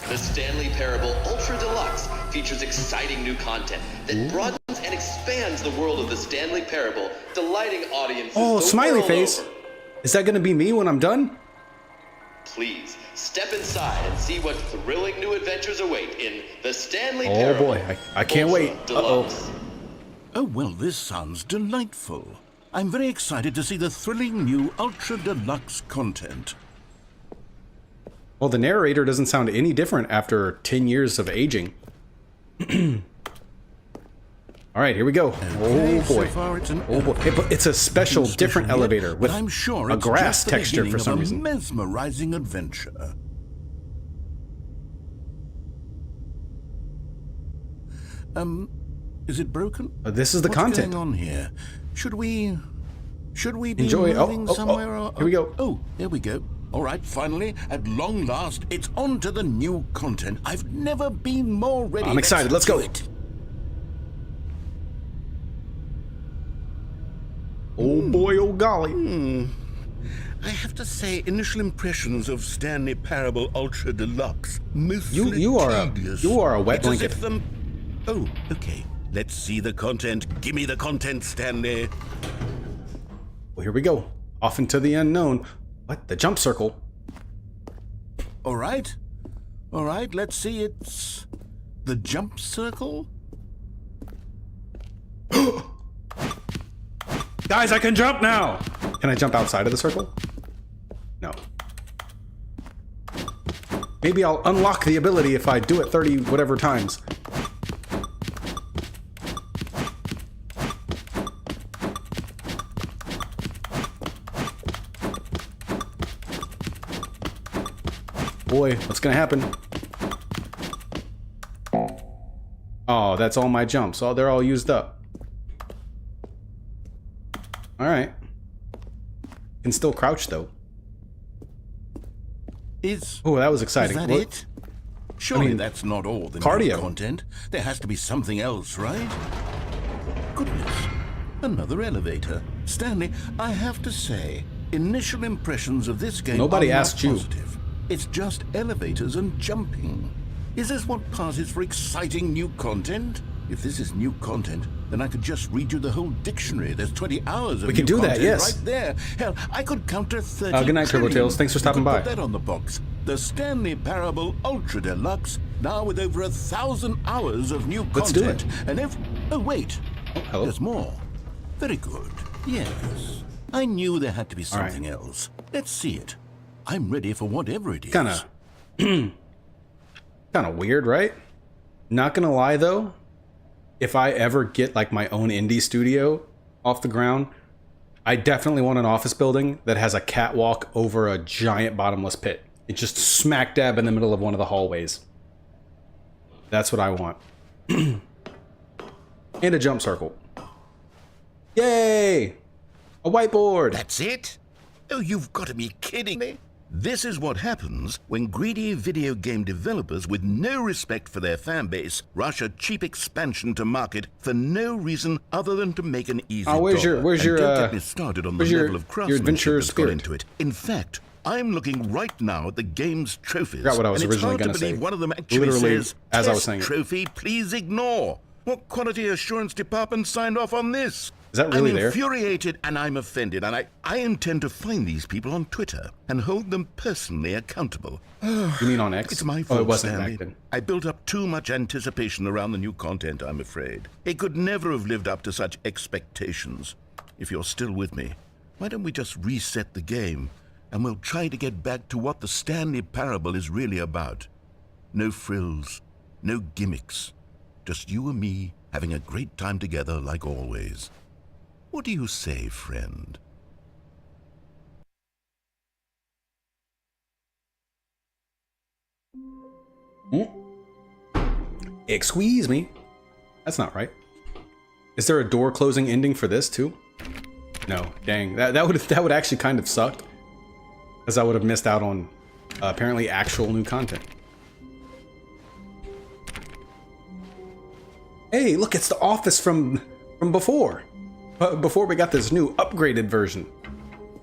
The Stanley Parable Ultra Deluxe features exciting new content that broadens and expands the world of the Stanley Parable, delighting audiences Oh, the smiley world face. over. Is that going to be me when I'm done? Please step inside and see what thrilling new adventures await in the Stanley Oh Parable. boy, I can't Ultra wait. Deluxe. Oh, well, this sounds delightful. I'm very excited to see the thrilling new Ultra Deluxe content. Well, the narrator doesn't sound any different after 10 years of aging. All right, here we go. Okay, Oh so boy. far it's an Oh boy. Hey, but it's a special, different yet, elevator but with I'm sure a it's grass just the texture beginning for of some a reason. mesmerizing adventure. Is it broken? This is the What's content. going on here? Should we be Enjoy. Oh, moving oh, oh. somewhere? Or, Here we go. Oh, there we go. All right, finally, at long last, it's on to the new content. I've never been more ready. I'm excited. Let's go. do it. Oh boy, oh golly. I have to say, initial impressions of Stanley Parable Ultra Deluxe mostly You are tedious. a wet It's as blanket. if Oh, okay. Let's see the content. Give me the content, Stanley. Well, here we go. Off into the unknown. What? The jump circle. All right. All right, let's see. It's the jump circle. Guys, I can jump now. Can I jump outside of the circle? No. Maybe I'll unlock the ability if I do it 30 whatever times. Boy, what's gonna happen? Oh, that's all my jumps. Oh, they're all used up. Alright. Can still crouch though. Oh, that was exciting. Is that What- it? Surely mean, that's not all the cardio. new content. There has to be something else, right? Goodness. Another elevator. Stanley, I have to say, initial impressions of this game Nobody are not asked you. positive. It's just elevators and jumping. Is this what passes for exciting new content? If this is new content, then I could just read you the whole dictionary. There's 20 hours of We can new do that, content yes. right there. Hell, I could count to 30 good night, Turbo trillion. Tails. Thanks for You stopping could by. Put that on the box. The Stanley Parable Ultra Deluxe, now with over 1,000 hours of new Let's do content. it. And oh wait, Oh, hello. there's more. Very good. Yes, I knew there had to be All right. something else. Let's see it. I'm ready for whatever it is. Kinda weird, right? Not gonna lie though, if I ever get like my own indie studio off the ground, I definitely want an office building that has a catwalk over a giant bottomless pit. It's just smack dab in the middle of one of the hallways. That's what I want. And a jump circle. Yay! A whiteboard! That's it? Oh, you've got to be kidding me. This is what happens when greedy video game developers with no respect for their fan base rush a cheap expansion to market for no reason other than to make an easy where's dollar. your And don't get me started on the where's your- level of your craftsmanship adventure that's gone spirit? into it. In fact, I'm looking right now at the game's trophies. Forgot what I was and it's originally hard to gonna say. believe one of them actually Literally, says, as I was "Test saying it. trophy, please ignore." What quality assurance department signed off on this? Is that really I'm there? infuriated and I'm offended, and I intend to find these people on Twitter and hold them personally accountable. You mean on X? It's my Oh, fault, it wasn't Stanley. back then. I built up too much anticipation around the new content, I'm afraid. It could never have lived up to such expectations. If you're still with me, why don't we just reset the game, and we'll try to get back to what the Stanley Parable is really about. No frills, no gimmicks. Just you and me having a great time together like always. What do you say, friend? Excuse me. That's not right. Is there a door closing ending for this too? No. Dang. That would actually kind of suck, because I would have missed out on apparently actual new content. Hey, look, it's the office from before. Before we got this new upgraded version.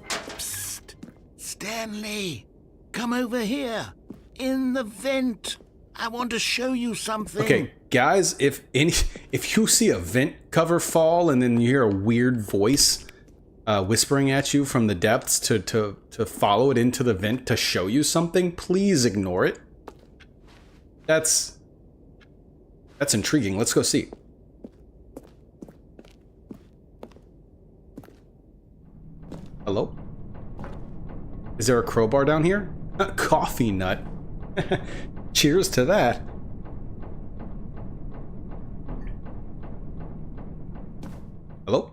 Psst. Stanley, come over here. In the vent. I want to show you something. Okay, guys, if you see a vent cover fall and then you hear a weird voice whispering at you from the depths to follow it into the vent to show you something, please ignore it. That's intriguing. Let's go see. Hello? Is there a crowbar down here? A coffee nut. Cheers to that. Hello?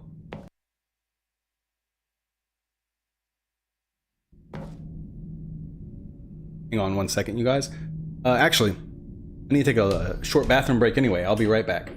Hang on one second, you guys. Actually, I need to take a short bathroom break anyway. I'll be right back.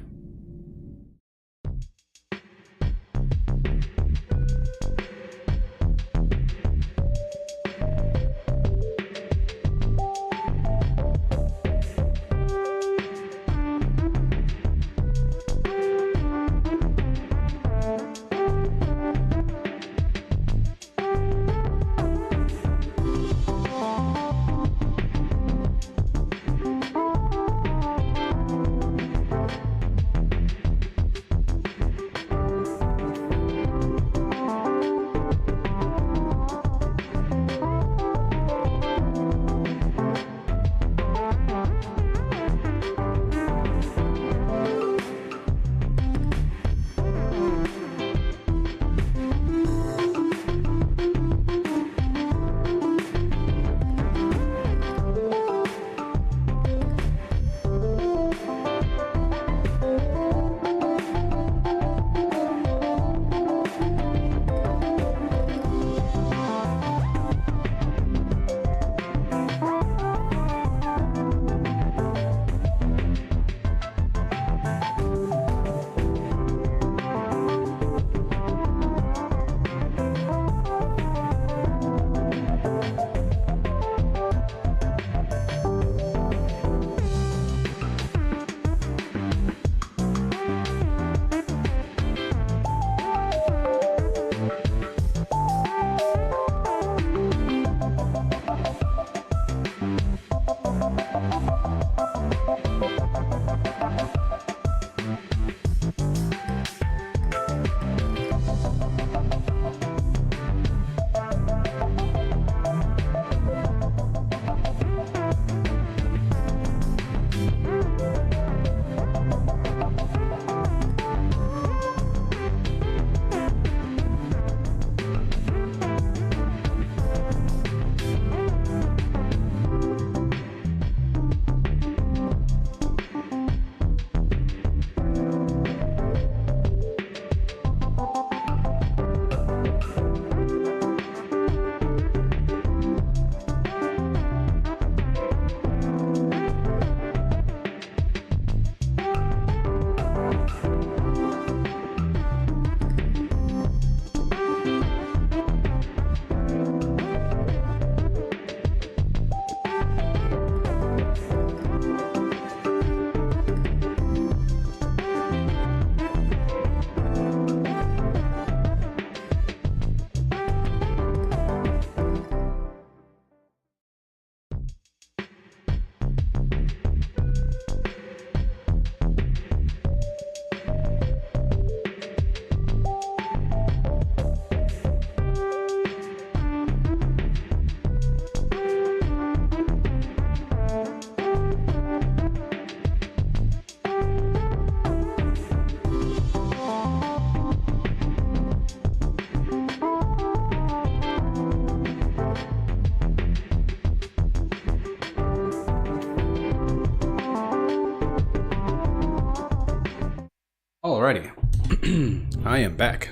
I am back.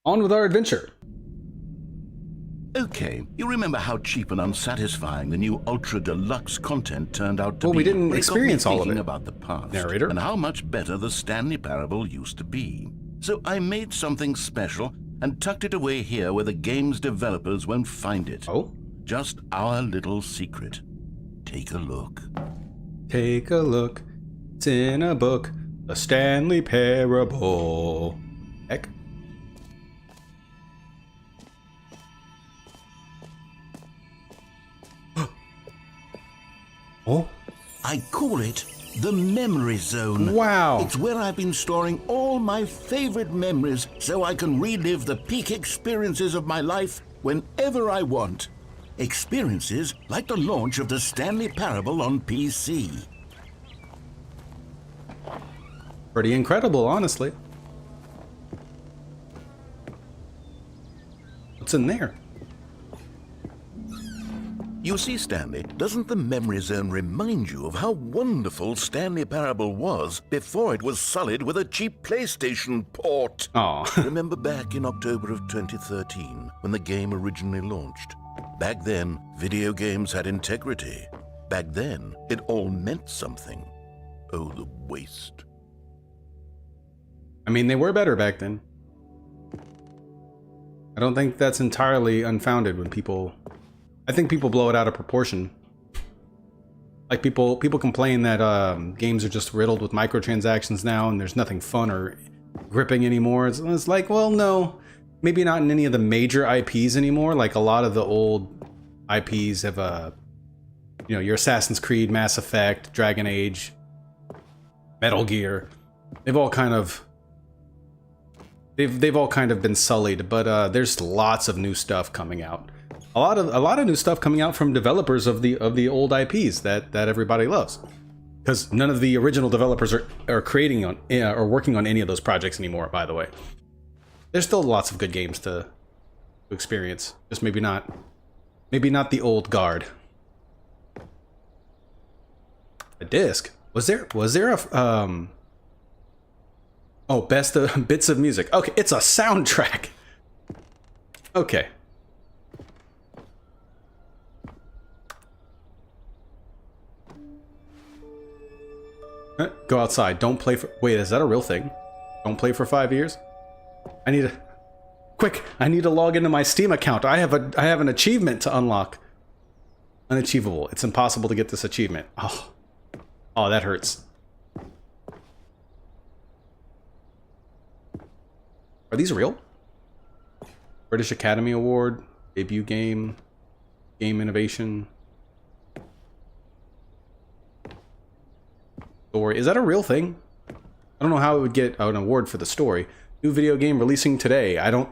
On with our adventure. Okay, you remember how cheap and unsatisfying the new Ultra Deluxe content turned out to be? Well, we didn't Well, it got me experience all of thinking it, about the past, narrator. and how much better the Stanley Parable used to be. So I made something special and tucked it away here where the game's developers won't find it. Oh? Just our little secret. Take a look. Take a look. It's in a book. The Stanley Parable. Heck. Oh? I call it the Memory Zone. Wow. It's where I've been storing all my favorite memories so I can relive the peak experiences of my life whenever I want. Experiences like the launch of the Stanley Parable on PC. Pretty incredible, honestly. What's in there? You see, Stanley, doesn't the Memory Zone remind you of how wonderful Stanley Parable was before it was sullied with a cheap PlayStation port? Aw. Remember back in October of 2013, when the game originally launched? Back then, video games had integrity. Back then, it all meant something. Oh, the waste. I mean, they were better back then. I don't think that's entirely unfounded when people... I think people blow it out of proportion. Like people complain that games are just riddled with microtransactions now and there's nothing fun or gripping anymore. It's like, well, no. Maybe not in any of the major IPs anymore. Like a lot of the old IPs have, you know, your Assassin's Creed, Mass Effect, Dragon Age, Metal Gear. They've all kind of... They've all kind of been sullied, but there's lots of new stuff coming out. A lot of new stuff coming out from developers of the old IPs that everybody loves, because none of the original developers are creating on or working on any of those projects anymore. By the way, there's still lots of good games to experience, just maybe not the old guard. A disc? Was there a oh, best of bits of music? Okay, it's a soundtrack. Okay. Go outside. Don't play for... Wait, is that a real thing? Don't play for 5 years? I need to... Quick! I need to log into my Steam account. I have an achievement to unlock. Unachievable. It's impossible to get this achievement. Oh. Oh, that hurts. Are these real? British Academy Award, debut game, game innovation. Story. Is that a real thing? I don't know how it would get an award for the story. New video game releasing today. I don't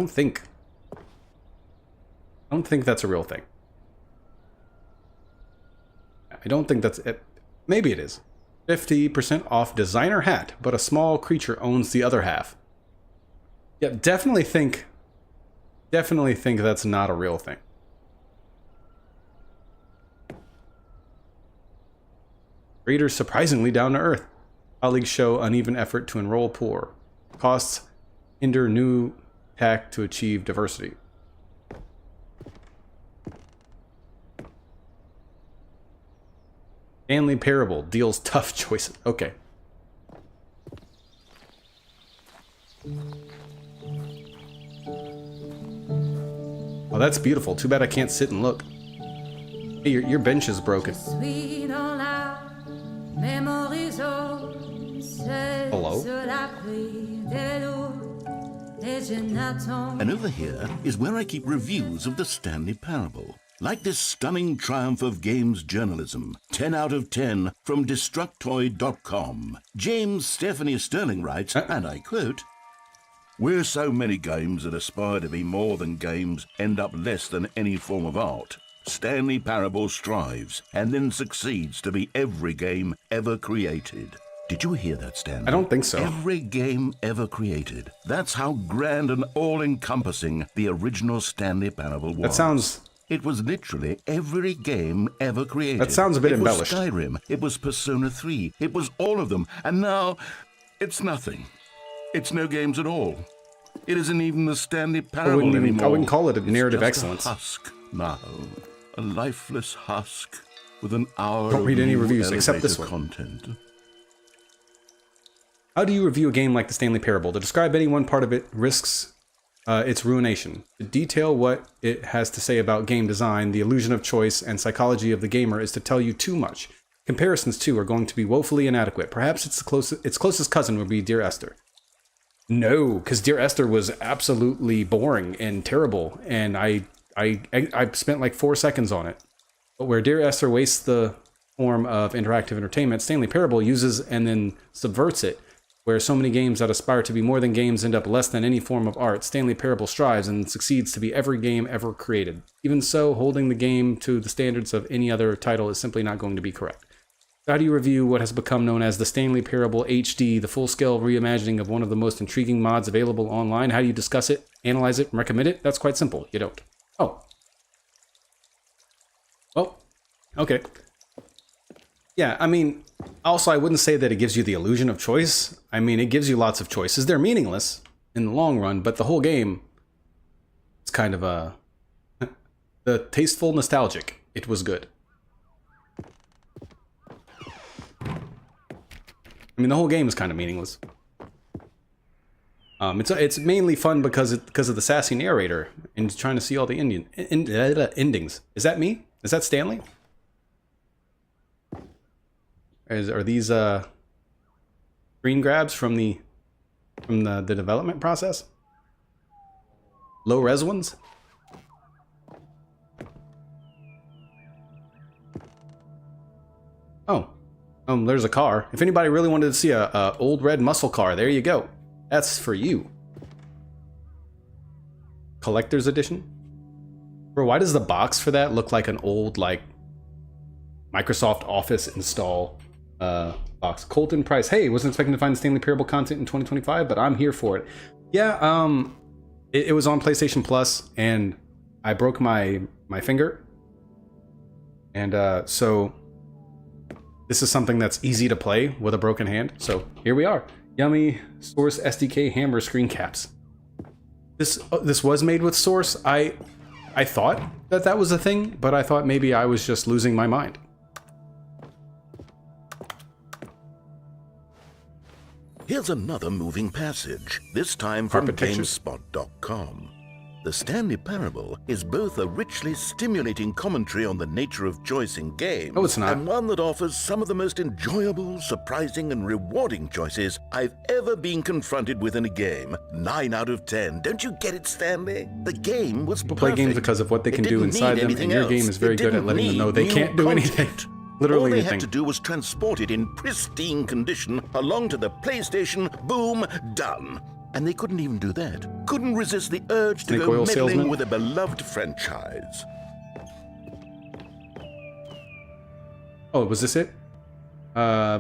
think that's a real thing. I don't think that's it. Maybe it is. 50% off designer hat, but a small creature owns the other half. Yeah, definitely think that's not a real thing. Creators surprisingly down to earth. Colleagues show uneven effort to enroll poor. Costs hinder new tech to achieve diversity. Stanley Parable deals tough choices. Okay. Oh, that's beautiful. Too bad I can't sit and look. Hey, your bench is broken. Hello? And over here is where I keep reviews of the Stanley Parable. Like this stunning triumph of games journalism, 10 out of 10 from Destructoid.com. James Stephanie Sterling writes, and I quote, "Where so many games that aspire to be more than games end up less than any form of art, Stanley Parable strives and then succeeds to be every game ever created." Did you hear that, Stanley? I don't think so. Every game ever created. That's how grand and all-encompassing the original Stanley Parable was. That sounds It was literally every game ever created. That sounds a bit embellished. It was Skyrim, it was Persona 3, it was all of them, and now it's nothing. It's no games at all. It isn't even the Stanley Parable anymore. I wouldn't call it a narrative it's just excellence. A husk now, a lifeless husk with an hour. Don't read any reviews except this one. Content. How do you review a game like the Stanley Parable? To describe any one part of it risks its ruination. To detail what it has to say about game design, the illusion of choice, and psychology of the gamer is to tell you too much. Comparisons, too, are going to be woefully inadequate. Perhaps its closest cousin would be Dear Esther. No, because Dear Esther was absolutely boring and terrible, and I spent like 4 seconds on it. But where Dear Esther wastes the form of interactive entertainment, Stanley Parable uses and then subverts it. Where so many games that aspire to be more than games end up less than any form of art, Stanley Parable strives and succeeds to be every game ever created. Even so, holding the game to the standards of any other title is simply not going to be correct. How do you review what has become known as the Stanley Parable HD, the full-scale reimagining of one of the most intriguing mods available online? How do you discuss it, analyze it, and recommend it? That's quite simple. You don't. Oh. Well, okay. Yeah, I mean, also I wouldn't say that it gives you the illusion of choice. I mean, it gives you lots of choices. They're meaningless in the long run, but the whole game is kind of the tasteful nostalgic. It was good. I mean, the whole game is kind of meaningless. It's mainly fun because of the sassy narrator and trying to see all the endings. Is that me? Is that Stanley? Are these screen grabs from the development process? Low res ones? Oh, there's a car. If anybody really wanted to see a old red muscle car, there you go. That's for you. Collector's edition? Bro, why does the box for that look like an old like Microsoft Office install box? Colton Price. Hey, wasn't expecting to find Stanley Parable content in 2025, but I'm here for it. Yeah, it was on PlayStation Plus, and I broke my finger, and so this is something that's easy to play with a broken hand. So here we are. Yummy Source SDK hammer screen caps. This was made with Source. I thought that was a thing, but I thought maybe I was just losing my mind. Here's another moving passage, this time from GameSpot.com. The Stanley Parable is both a richly stimulating commentary on the nature of choice in games, no, it's not, and one that offers some of the most enjoyable, surprising, and rewarding choices I've ever been confronted with in a game. 9 out of 10. Don't you get it, Stanley? The game was perfect. Play games because of what they can do inside them, and your game is very good at letting them know they can't do anything. Literally all they anything. had to do was transport it in pristine condition along to the PlayStation. Boom, done. And they couldn't even do that. Couldn't resist the urge to go meddling with a beloved franchise. Oh, was this it? I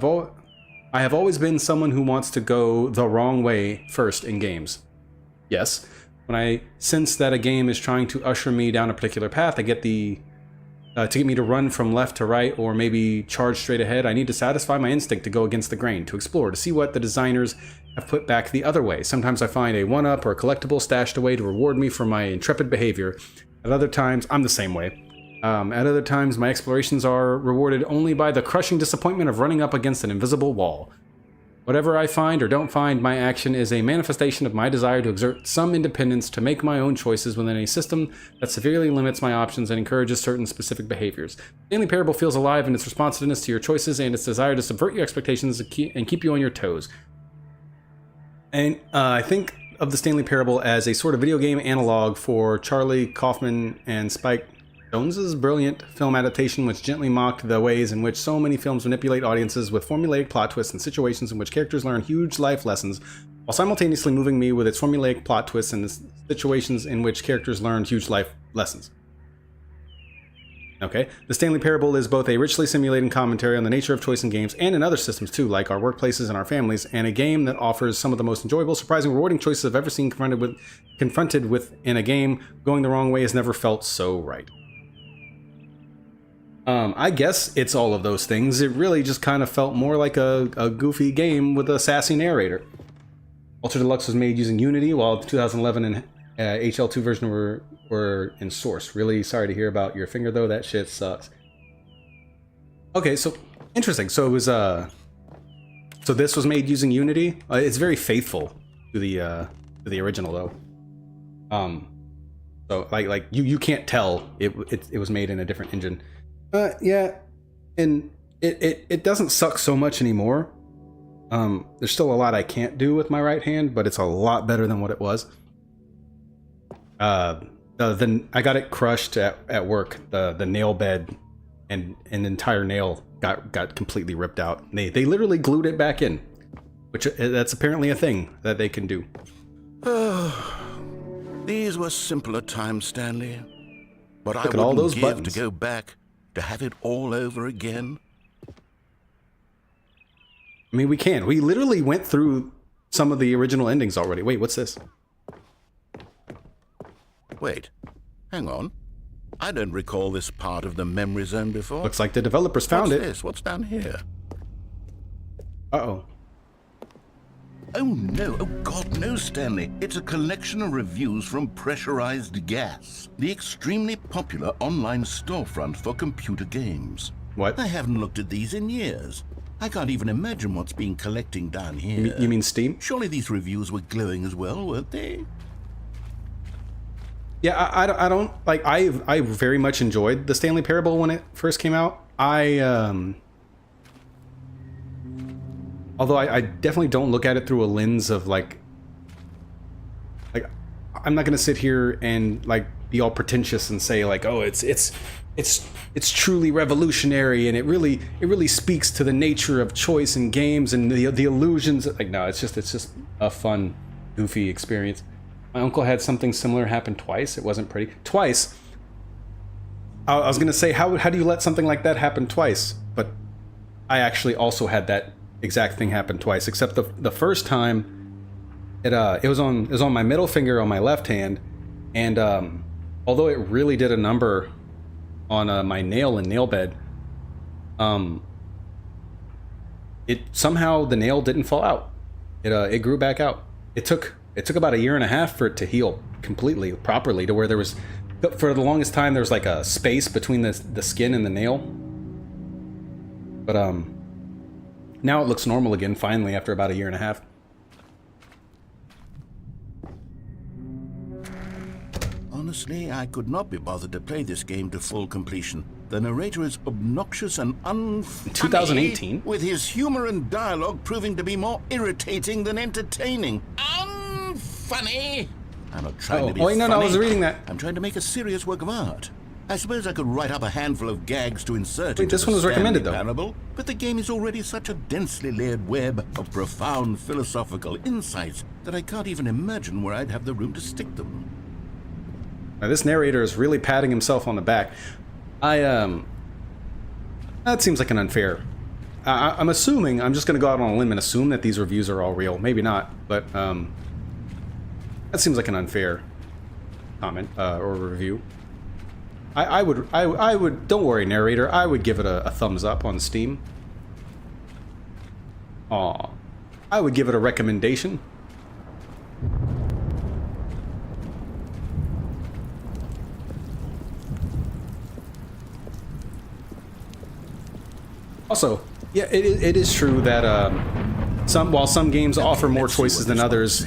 have always been someone who wants to go the wrong way first in games. Yes. When I sense that a game is trying to usher me down a particular path, I get to get me to run from left to right, or maybe charge straight ahead, I need to satisfy my instinct to go against the grain, to explore, to see what the designers have put back the other way. Sometimes I find a one-up or a collectible stashed away to reward me for my intrepid behavior. At other times, I'm the same way. At other times, my explorations are rewarded only by the crushing disappointment of running up against an invisible wall. Whatever I find or don't find, my action is a manifestation of my desire to exert some independence, to make my own choices within a system that severely limits my options and encourages certain specific behaviors. Stanley Parable feels alive in its responsiveness to your choices and its desire to subvert your expectations and keep you on your toes. And I think of the Stanley Parable as a sort of video game analog for Charlie Kaufman and Spike Jonze's brilliant film adaptation, which gently mocked the ways in which so many films manipulate audiences with formulaic plot twists and situations in which characters learn huge life lessons, while simultaneously moving me with its formulaic plot twists and the situations in which characters learn huge life lessons. Okay, the Stanley Parable is both a richly simulating commentary on the nature of choice in games and in other systems too, like our workplaces and our families, and a game that offers some of the most enjoyable, surprising, rewarding choices I've ever seen confronted with in a game. Going the wrong way has never felt so right. I guess it's all of those things. It really just kind of felt more like a goofy game with a sassy narrator. Ultra Deluxe was made using Unity, while the 2011 and HL2 version were in Source. Really sorry to hear about your finger, though. That shit sucks. Okay, so interesting. So it was so this was made using Unity. It's very faithful to the original, though. So like you can't tell it was made in a different engine. Yeah, and it doesn't suck so much anymore. There's still a lot I can't do with my right hand, but it's a lot better than what it was. Then I got it crushed at work. The nail bed and an entire nail got completely ripped out. They literally glued it back in, which that's apparently a thing that they can do. These were simpler times, Stanley. But I Look at all wouldn't those give buttons. to go back to have it all over again. I mean, we can. We literally went through some of the original endings already. Wait, what's this? Wait, hang on. I don't recall this part of the memory zone before. Looks like the developers found What's it. this? What's down here? Uh-oh. Oh no, oh God, no, Stanley. It's a collection of reviews from Pressurized Gas, the extremely popular online storefront for computer games. What? I haven't looked at these in years. I can't even imagine what's been collecting down here. You mean Steam? Surely these reviews were glowing as well, weren't they? Yeah, I don't like. I very much enjoyed the Stanley Parable when it first came out. Although I definitely don't look at it through a lens of like I'm not gonna sit here and like be all pretentious and say like, oh, it's truly revolutionary and it really speaks to the nature of choice in games and the illusions. Like, no, it's just a fun, goofy experience. My uncle had something similar happen twice. It wasn't pretty. Twice. I was gonna say, how do you let something like that happen twice? But I actually also had that exact thing happen twice, except the first time it was on my middle finger on my left hand, and although it really did a number on my nail and nail bed, it somehow the nail didn't fall out. It grew back out. It took about 1.5 years for it to heal completely properly, to where there was, for the longest time, there was like a space between the skin and the nail. But now it looks normal again, finally, after about 1.5 years. Honestly, I could not be bothered to play this game to full completion. The narrator is obnoxious and unfunny, 2018? with his humor and dialogue proving to be more irritating than entertaining. Unfunny! I'm not trying to be wait, no, funny. I was reading that. I'm trying to make a serious work of art. I suppose I could write up a handful of gags to insert Wait, into this the one was recommended, Stanley though. Parable, but the game is already such a densely layered web of profound philosophical insights that I can't even imagine where I'd have the room to stick them. Now, this narrator is really patting himself on the back. That seems like an unfair. I'm assuming, I'm just going to go out on a limb and assume that these reviews are all real. Maybe not, but that seems like an unfair comment or review. I would. Don't worry, narrator. I would give it a thumbs up on Steam. Aw, I would give it a recommendation. Also, yeah, it is true that while some games offer more choices than others,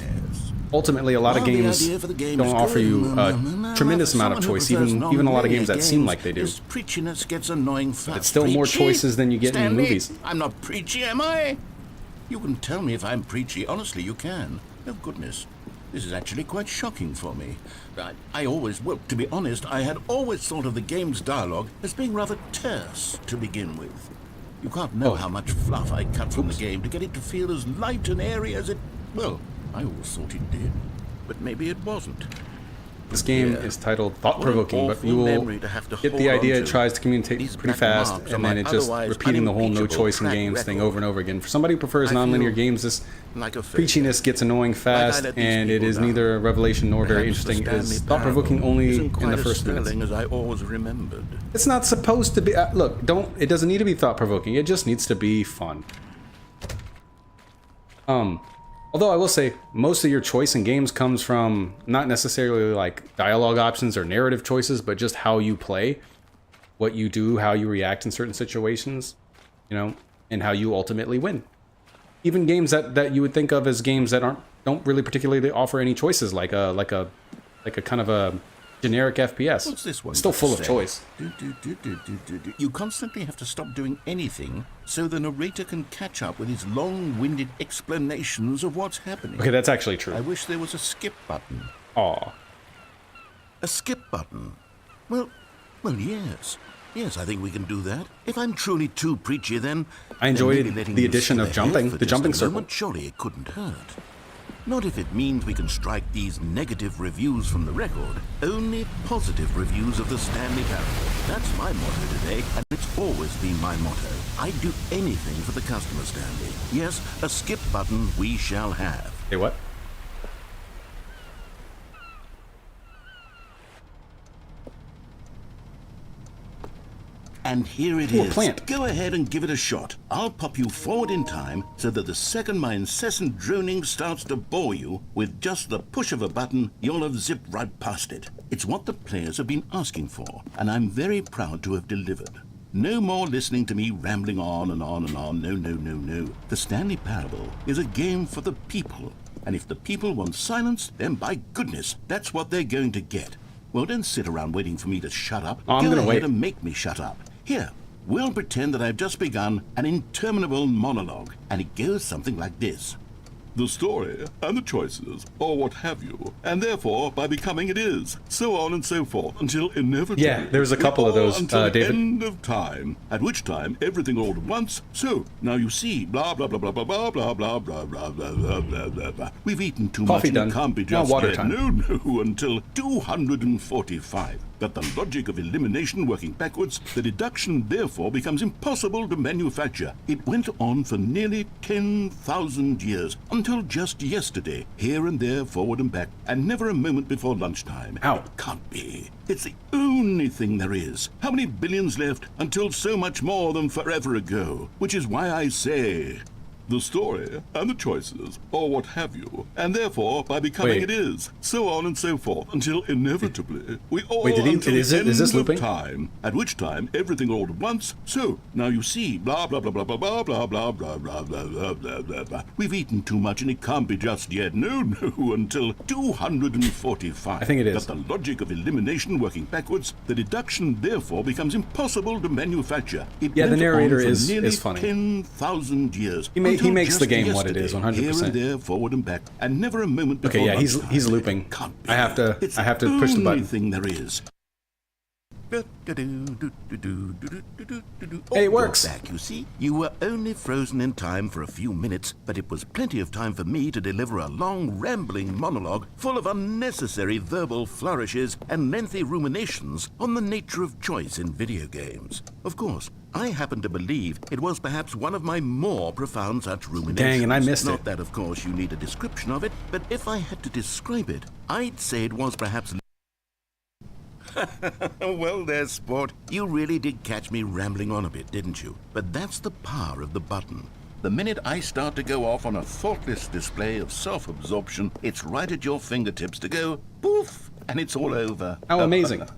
ultimately a lot of games don't offer you a tremendous amount of choice, even a lot of games that seem like they do. Preachiness gets annoying fast. It's still more choices than you get in movies. I'm not preachy, am I? You can tell me if I'm preachy. Honestly, you can. Oh, goodness. This is actually quite shocking for me. Well, to be honest, I had always thought of the game's dialogue as being rather terse to begin with. You can't know how much fluff I cut from the game to get it to feel as light and airy as it... Well, I always thought it did. But maybe it wasn't. This game is titled thought-provoking, but you will get the idea. It tries to communicate pretty fast, and then it just repeating the whole no choice in games thing over and over again. For somebody who prefers non-linear games, this preachiness gets annoying fast, and it is neither a revelation nor very interesting. It is thought-provoking only in the first minutes. As I always remembered. It's not supposed to be. Look, it doesn't need to be thought-provoking. It just needs to be fun. Although I will say, most of your choice in games comes from not necessarily like dialogue options or narrative choices, but just how you play, what you do, how you react in certain situations, you know, and how you ultimately win. Even games that you would think of as games that don't really particularly offer any choices, like a kind of a generic FPS. What's this one? It's still full of choice. You constantly have to stop doing anything so the narrator can catch up with his long-winded explanations of what's happening. Okay, that's actually true. I wish there was a skip button. Aw. A skip button? Well, yes. Yes, I think we can do that. If I'm truly too preachy, then I enjoyed maybe letting the you addition skip of ahead jumping, for the just jumping a circle. moment. Surely it couldn't hurt. Not if it means we can strike these negative reviews from the record. Only positive reviews of the Stanley Parable. That's my motto today, and it's always been my motto. I'd do anything for the customer, Stanley. Yes, a skip button we shall have. Hey, what? And here it Ooh, a is. plant. Go ahead and give it a shot. I'll pop you forward in time so that the second my incessant droning starts to bore you, with just the push of a button, you'll have zipped right past it. It's what the players have been asking for, and I'm very proud to have delivered. No more listening to me rambling on and on and on. No. The Stanley Parable is a game for the people. And if the people want silence, then by goodness, that's what they're going to get. Well, don't sit around waiting for me to shut up. I'm gonna Go ahead wait. and make me shut up. Here, we'll pretend that I've just begun an interminable monologue, and it goes something like this. The story and the choices, or what have you, and therefore, by becoming it is, so on and so forth, until inevitably... Yeah, there's a couple of those, until the David. end of time, at which time everything all at once, so, now you see, blah, blah, blah, blah, blah, blah, blah, blah, blah, blah, blah, blah, blah, blah, blah. We've eaten too Coffee much done. and it can't be Now just water yet. time. No, until 245. But the logic of elimination working backwards, the deduction therefore becomes impossible to manufacture. It went on for nearly 10,000 years, until just yesterday, here and there, forward and back, and never a moment before lunchtime. Ow. It can't be. It's the only thing there is. How many billions left until so much more than forever ago? Which is why I say... the story and the choices, or what have you, and therefore, by becoming Wait. it is, so on and so forth, until inevitably we all Wait, until is the this end looping? of time, at which time everything all at once. So now you see, blah blah blah blah blah blah blah blah blah blah blah blah blah blah blah. We've eaten too much, and it can't be just yet. No, until 245. I think it is. But the logic of elimination working backwards, the deduction therefore becomes impossible to manufacture. It Yeah, the went narrator on for is nearly funny. 10,000 years. He Until makes the just game what it is, yesterday, 100%. Here and there, forward and back, and never a moment before Okay, yeah, he's lunchtime. looping. It can't be. I have to It's push the the only button. thing there is. Hey, it works. You're back, you see. You were only frozen in time for a few minutes, but it was plenty of time for me to deliver a long, rambling monologue full of unnecessary verbal flourishes and lengthy ruminations on the nature of choice in video games. Of course, I happen to believe it was perhaps one of my more profound such ruminations. Dang, and I missed Not it. that, of course, you need a description of it, but if I had to describe it, I'd say it was perhaps... Well there, sport. You really did catch me rambling on a bit, didn't you? But that's the power of the button. The minute I start to go off on a thoughtless display of self-absorption, it's right at your fingertips to go poof, and it's all over. How amazing.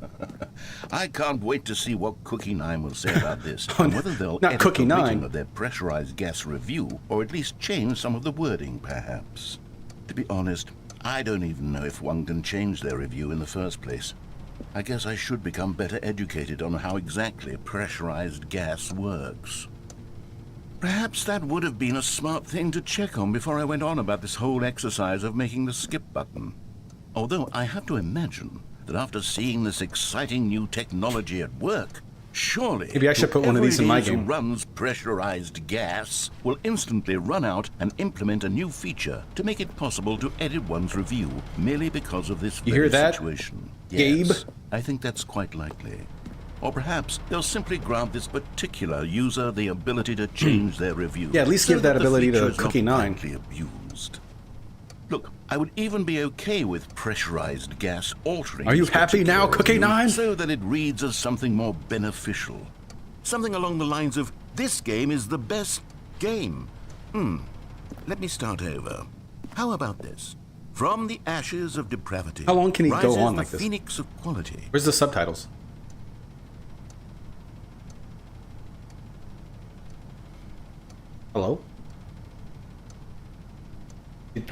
I can't wait to see what Cookie 9 will say about this, Oh, and whether they'll not edit Cookie the 9. writing of their pressurized gas review, or at least change some of the wording, perhaps. To be honest, I don't even know if one can change their review in the first place. I guess I should become better educated on how exactly pressurized gas works. Perhaps that would have been a smart thing to check on before I went on about this whole exercise of making the skip button. Although I have to imagine that after seeing this exciting new technology at work, Surely, Maybe I should put one of these in my who game. runs pressurized gas will instantly run out and implement a new feature to make it possible to edit one's review merely because of this You very hear that, situation. Gabe? Yes, I think that's quite likely. Or perhaps they'll simply grant this particular user the ability to change their review. Yeah, at least so give that the ability to feature is not Cookie 9. badly abused. Look, I would even be okay with pressurized gas altering. Are you this happy now, particular Cookie review 9? So that it reads as something more beneficial. Something along the lines of, this game is the best game. Let me start over. How about this? From the ashes of depravity. How long can he go rises on the like this? Phoenix of quality. Where's the subtitles? Hello?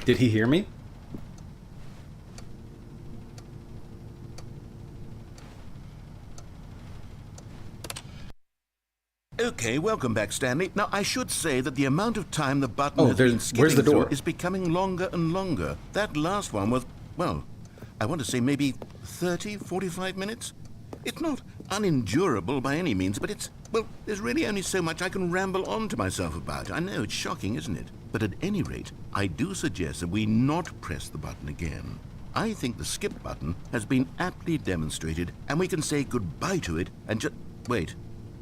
Did he hear me? Okay, welcome back, Stanley. Now, I should say that the amount of time the button has been where's the skipping door? through is becoming longer and longer. That last one was, well, I want to say maybe 30, 45 minutes? It's not unendurable by any means, but it's, well, there's really only so much I can ramble on to myself about. I know, it's shocking, isn't it? But at any rate, I do suggest that we not press the button again. I think the skip button has been aptly demonstrated, and we can say goodbye to it and just... Wait,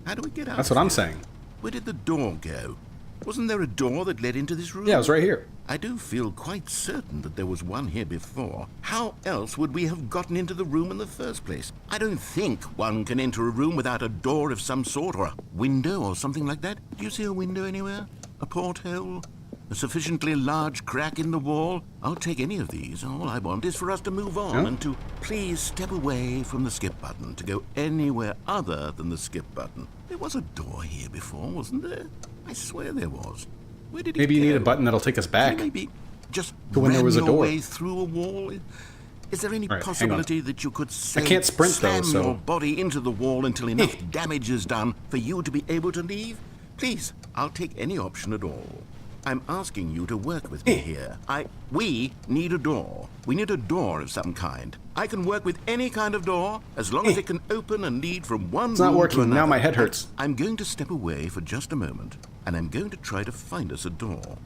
how do we get out? That's what I'm saying. Where did the door go? Wasn't there a door that led into this room? Yeah, it was right here. I do feel quite certain that there was one here before. How else would we have gotten into the room in the first place? I don't think one can enter a room without a door of some sort, or a window or something like that. Do you see a window anywhere? A porthole? A sufficiently large crack in the wall? I'll take any of these. All I want is for us to move on and to please step away from the skip button, to go anywhere other than the skip button. There was a door here before, wasn't there? I swear there was. Where did it Maybe you go? need a button that'll take us back. Can you maybe just to when there was a ram your door. way through a wall? Is there any Right, hang on. possibility that you could say, can't sprint, though, slam so- your body into the wall until enough damage is done for you to be able to leave? Please, I'll take any option at all. I'm asking you to work with me here. We need a door. We need a door of some kind. I can work with any kind of door as long as it can open and lead from one It's not room to working. Now another. my head hurts. I'm going to step away for just a moment, and I'm going to try to find us a door.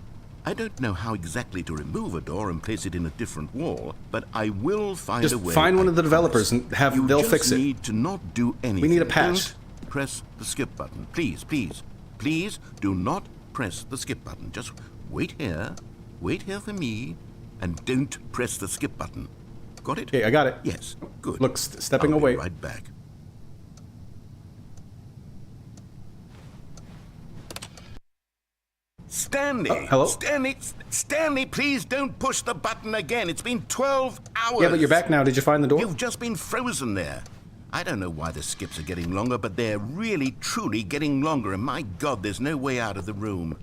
I don't know how exactly to remove a door and place it in a different wall, but I will find Just a way. find one I of the developers promise. and have You they'll just fix it. need to not do anything. We need a patch. Don't press the skip button. Please, please, please do not press the skip button. Just wait here for me, and don't press the skip button. Got it? Okay, I got it. Yes, good. Look, stepping I'll away. Be right back. Stanley! hello? Stanley, please don't push the button again. It's been 12 hours. Yeah, but you're back now. Did you find the door? You've just been frozen there. I don't know why the skips are getting longer, but they're really, truly getting longer, and my God, there's no way out of the room.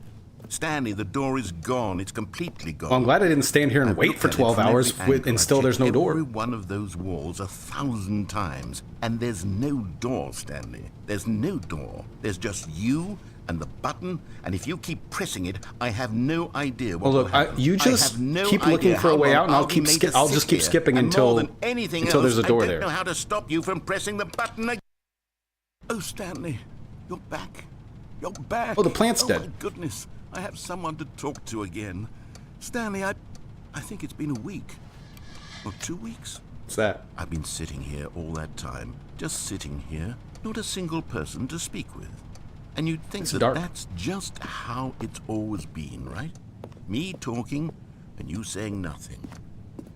Stanley, the door is gone. It's completely gone. Well, I'm glad I didn't stand here and I've wait looked for at it 12 from hours every angle. and still I've there's no checked door. every one of those walls 1,000 times, and there's no door, Stanley. There's no door. There's just you and the button, and if you keep pressing it, I have no idea what Well, will look, happen. you I just have no keep looking idea for a how way long out, and I'll be made to just sit keep here. skipping And until more than anything until else, there's a door I there. don't know how to stop you from pressing the button again. Oh, Stanley, you're back. You're back. Oh, the plant's Oh, dead. my goodness, I have someone to talk to again. Stanley, I think it's been a week. Or 2 weeks. What's that? I've been sitting here all that time. Just sitting here. Not a single person to speak with. And you'd think It's that dark. that's just how it's always been, right? Me talking and you saying nothing.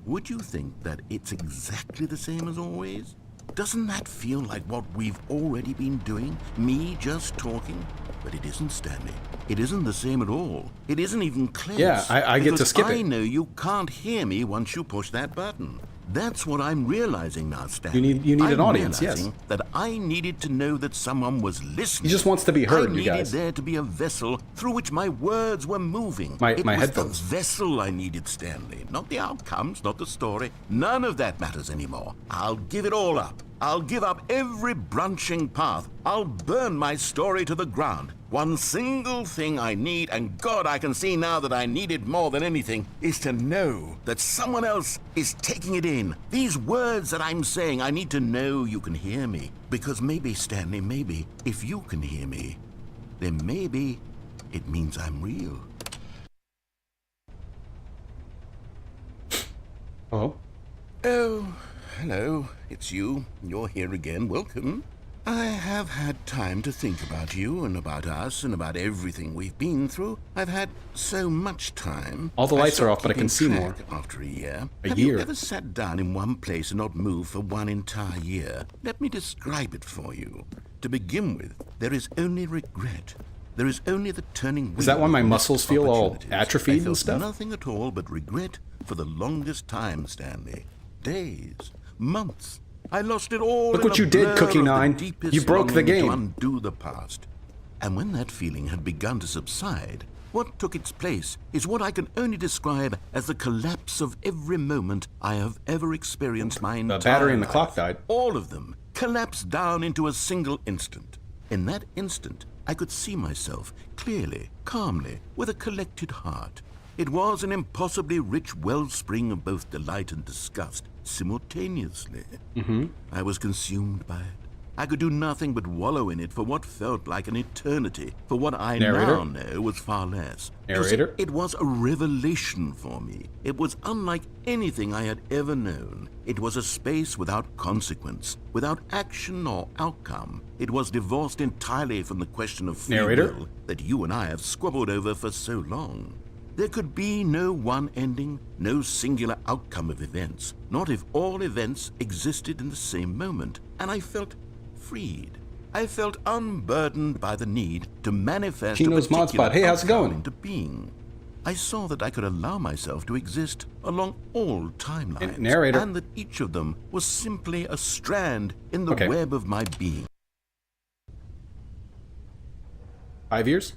Would you think that it's exactly the same as always? Doesn't that feel like what we've already been doing? Me just talking? But it isn't, Stanley. It isn't the same at all. It isn't even close. Yeah, I get to Because skip I it. know you can't hear me once you push that button. That's what I'm realizing now, Stanley. You need an I'm audience, yes. realizing that I needed to know that someone was listening. He just wants to be heard, I you needed guys. there to be a vessel through which my words were moving. My it was headphones. the vessel I needed, Stanley. Not the outcomes, not the story. None of that matters anymore. I'll give it all up. I'll give up every branching path. I'll burn my story to the ground. One single thing I need, and God, I can see now that I need it more than anything, is to know that someone else is taking it in. These words that I'm saying, I need to know you can hear me. Because maybe, Stanley, maybe, if you can hear me, then maybe it means I'm real. Oh. Oh, hello. It's you. You're here again. Welcome. I have had time to think about you and about us and about everything we've been through. I've had so much time. All the lights are off, but I can see more. After a year. Have you ever sat down in one place and not moved for one entire year? Let me describe it for you. To begin with, there is only regret. There is only the turning wheel. Is that why my muscles feel all atrophied I felt and stuff? Nothing at all but regret for the longest time, Stanley. Days, months. I lost it all. Look what you did, Cookie Nine. You broke the game. To undo the past. And when that feeling had begun to subside, what took its place is what I can only describe as the collapse of every moment I have ever experienced my entire life. The battery in the clock died. All of them collapsed down into a single instant. In that instant, I could see myself clearly, calmly, with a collected heart. It was an impossibly rich wellspring of both delight and disgust simultaneously. I was consumed by it. I could do nothing but wallow in it for what felt like an eternity, for what I now know was far less. Narrator? It was a revelation for me. It was unlike anything I had ever known. It was a space without consequence, without action or outcome. It was divorced entirely from the question of free will that you and I have squabbled over for so long. There could be no one ending, no singular outcome of events, not if all events existed in the same moment. And I felt freed. I felt unburdened by the need to manifest a particular Hey, how's it going? into being. I saw that I could allow myself to exist along all timelines, Narrator. and that each of them was simply a strand in the web of my being. 5 years?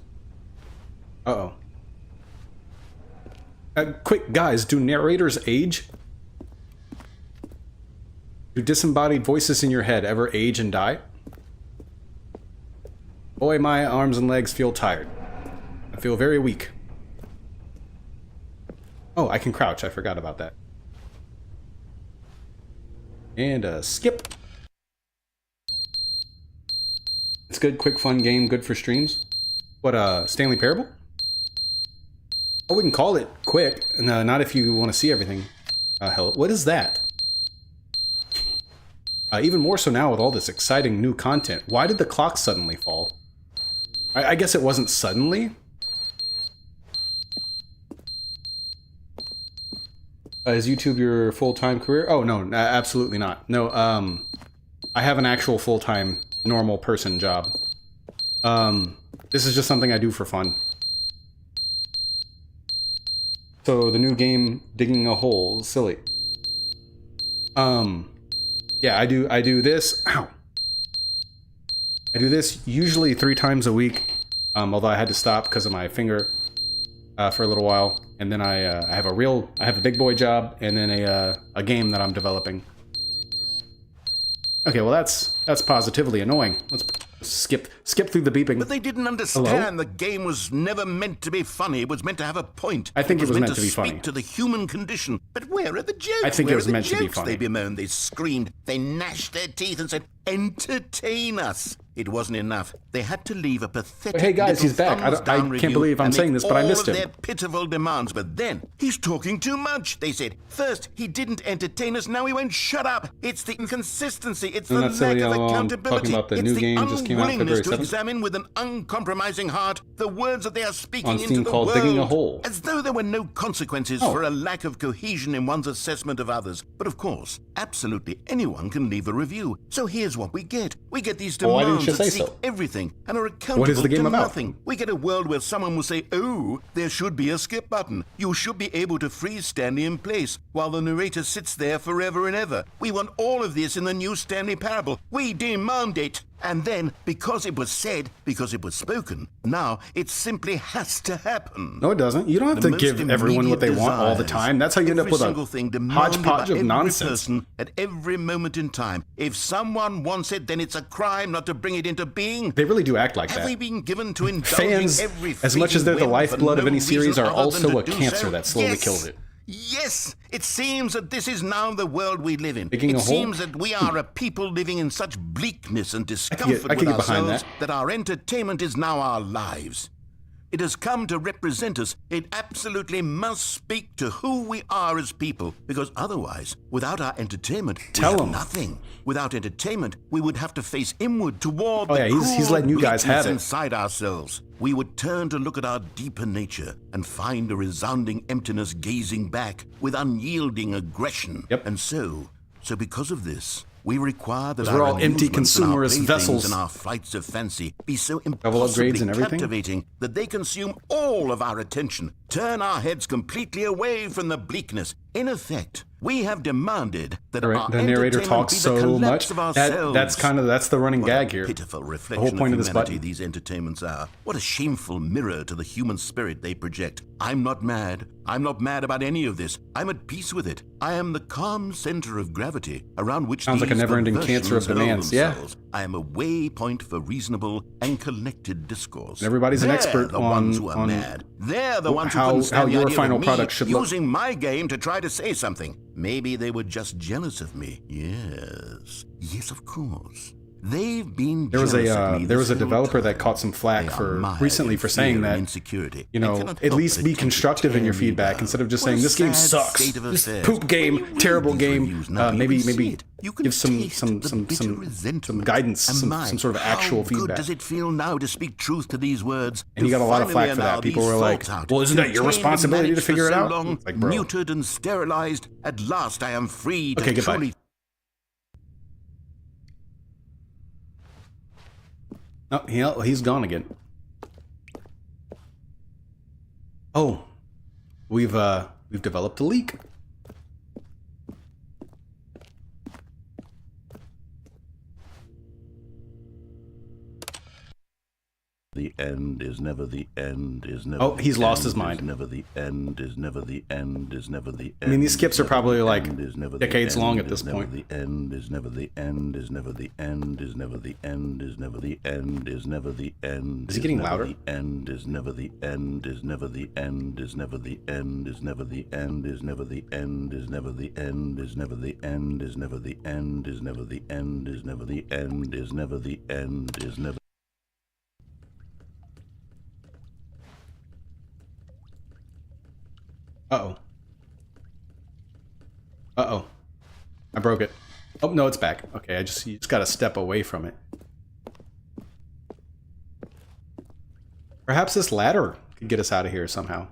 Uh-oh. Quick, guys, do narrators age? Do disembodied voices in your head ever age and die? Boy, my arms and legs feel tired. I feel very weak. Oh, I can crouch. I forgot about that. And skip. It's good, quick, fun game, good for streams. What, Stanley Parable? I wouldn't call it quick. No, not if you want to see everything. Hell, what is that? Even more so now with all this exciting new content. Why did the clock suddenly fall? I guess it wasn't suddenly. Is YouTube your full-time career? Oh, no, absolutely not. No, I have an actual full-time, normal person job. This is just something I do for fun. So the new game, digging a hole, silly. Yeah, I do this. Ow. I do this usually 3 times a week. Although I had to stop because of my finger for a little while, and then I have a big boy job, and then a game that I'm developing. Okay, well that's positively annoying. Let's skip through the beeping. But they didn't understand the game was never meant to be funny. It was meant to have a point. I think it was meant to be speak funny. To the human condition. But where are the jokes? I think it was meant to be funny. They bemoaned, they screamed, they gnashed their teeth and said, "Entertain us." It wasn't enough. They had to leave a pathetic. Hey guys, he's back. I can't believe I'm saying this, but I missed him. All of their pitiful demands, but then he's talking too much. They said first he didn't entertain us, now he won't shut up. It's the inconsistency. It's the lack of accountability. Talking about the new game just came out February 7th. To examine with an uncompromising heart the words that they are speaking on into Steam the called world, Digging a Hole. as though there were no consequences for a lack of cohesion in one's assessment of others. But of course, absolutely anyone can leave a review. So here's what we get. We get these demands that seek everything and are accountable what is the game to about? Nothing. We get a world where someone will say, "Oh, there should be a skip button. You should be able to freeze Stanley in place while the narrator sits there forever and ever. We want all of this in the new Stanley Parable. We demand it." And then, because it was said, because it was spoken, now it simply has to happen. No, it doesn't. You don't have to give everyone what they want all the time. That's how you end up with a hodgepodge of nonsense. Person at every moment in time. If someone wants it, then it's a crime not to bring it into being. They really do act like Have that. we been given to indulge Fans, every as much as they're the whim for lifeblood of no any series, reason are other than also to a do cancer so? that slowly Yes. kills it. Yes, it seems that this is now the world we live in. Digging It a hole? seems that we are a people living in such bleakness and discomfort I can with get behind ourselves that. our entertainment is now our lives. It has come to represent us. It absolutely must speak to who we are as people, because otherwise, without our entertainment, Tell we have 'em. nothing. Without entertainment, we would have to face inward toward Oh, the yeah, he's cruel letting you guys have bleakness it. inside ourselves. We would turn to look at our deeper nature and find a resounding emptiness gazing back with unyielding aggression. Yep. And so because of this, we require that Because we're our all empty amusements and our consumerist playthings vessels. and our flights of fancy be so Level impossibly upgrades and everything? captivating that they consume all of our attention, turn our heads completely away from the bleakness. In effect, we have demanded that All right, our the narrator entertainment talks be the so collapse much. of ourselves. That's the running What gag a here. pitiful The reflection whole point of of this humanity button. these entertainments are. What a shameful mirror to the human spirit they project. I'm not mad. I'm not mad about any of this. I'm at peace with it. I am the calm center of gravity around which Sounds like a these never-ending cancer of perversions hurl demands. Yeah. themselves. I am a waypoint for reasonable and collected discourse. And everybody's an They're expert the on- ones who are on mad. They're the ones who how couldn't stand the your idea final of me product should look. using my game to try to say something. Maybe they were just jealous of me. Yes, of course. They've been There was jealous of me there was a this whole developer that time. caught some flack They are for mired recently in for saying fear that, and insecurity, you and know, cannot at help least but be attempt to constructive in your tear me feedback down. instead of just What a saying this game sad sucks, state of this affairs. poop game, When you read terrible these game. reviews now, you Maybe can see maybe it. You can give some taste the bitter resentment. guidance, And some my, sort of actual how feedback. good does it feel now to speak truth to these words? And he To got a lot of finally flack for that. allow People these were like, faults out, well, isn't that your contained and responsibility to managed for figure it so out? long, It's like, bro. muted and sterilized. At last, I am free to Okay, goodbye. truly. Oh, he's gone again. Oh, we've developed a leak. The end is never the end is never. Oh, the he's lost end his is mind. Never the end is never the end is never the end. I mean, these skips are is never probably the like end is never the decades end long at is this never point. The end is never the end is never the end is never the end is never the end is never the end. Is he getting never louder? The end is never the end is never the end is never the end is never the end is never the end is never the end is never the end is never the end is never the end is never the end is never the end is never. Uh-oh. Uh-oh. I broke it. Oh, no, it's back. Okay, you just gotta step away from it. Perhaps this ladder could get us out of here somehow.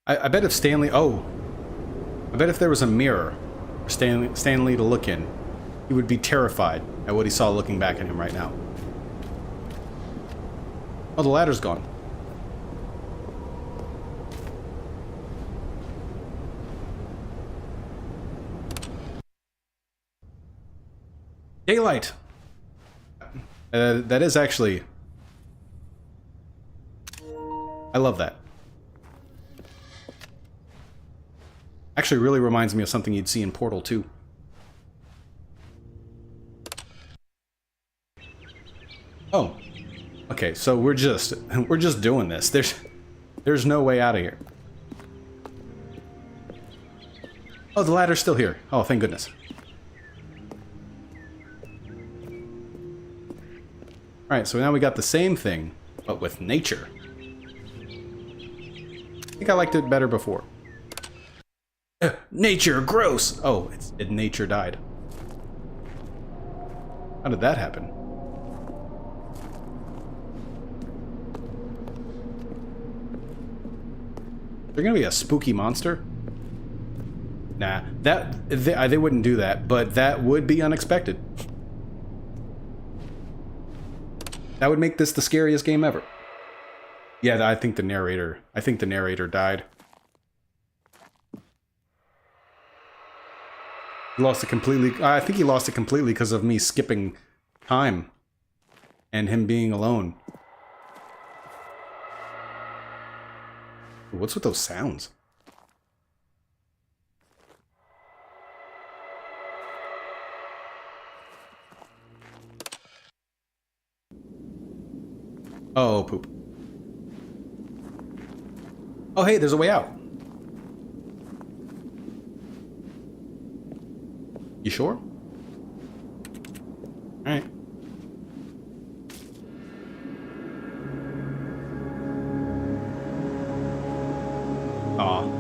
I bet if Stanley... Oh. I bet if there was a mirror for Stanley to look in, he would be terrified at what he saw looking back at him right now. Oh, the ladder's gone. Daylight! That is actually... I love that. Actually really reminds me of something you'd see in Portal 2. Oh. Okay, so we're just doing this. There's no way out of here. Oh, the ladder's still here. Oh, thank goodness. Alright, so now we got the same thing, but with nature. I think I liked it better before. Nature, gross! Oh, nature died. How did that happen? Is there gonna be a spooky monster? Nah, they wouldn't do that, but that would be unexpected. That would make this the scariest game ever. Yeah, I think the narrator died. He lost it completely. I think he lost it completely because of me skipping time and him being alone. What's with those sounds? Oh, poop. Oh, hey, there's a way out. You sure? Alright. Aw.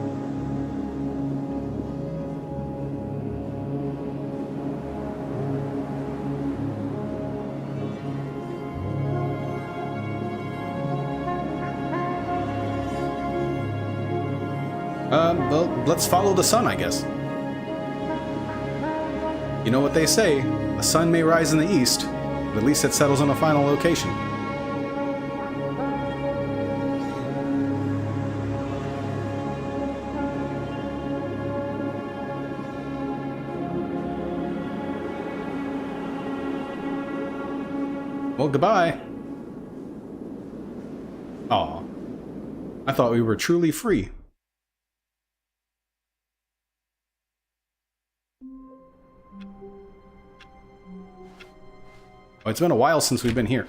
Well, let's follow the sun, I guess. You know what they say, the sun may rise in the east, but at least it settles on a final location. Well, goodbye. Aw. I thought we were truly free. Oh, it's been a while since we've been here.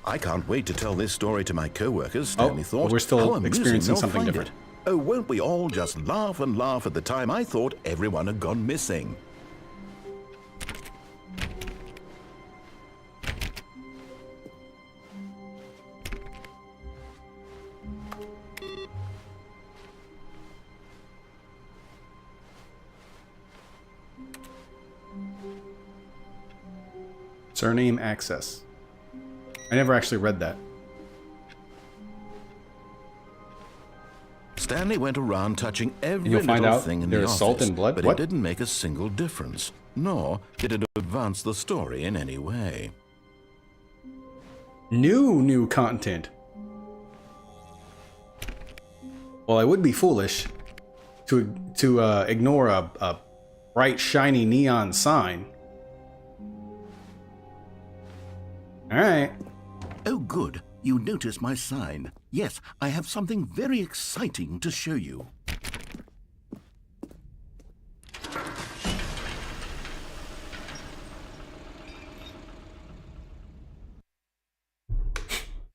I can't wait to tell this story to my co-workers, Stanley thought. Well, we're still How amusing experiencing they'll something find different. it. Oh, won't we all just laugh and laugh at the time I thought everyone had gone missing? Surname access. I never actually read that. Stanley went around touching every you'll find little out thing in the there's office, salt and blood? but What? it didn't make a single difference, nor did it advance the story in any way. New content. Well, I would be foolish to ignore a bright, shiny neon sign. All right. Oh, good. You notice my sign. Yes, I have something very exciting to show you.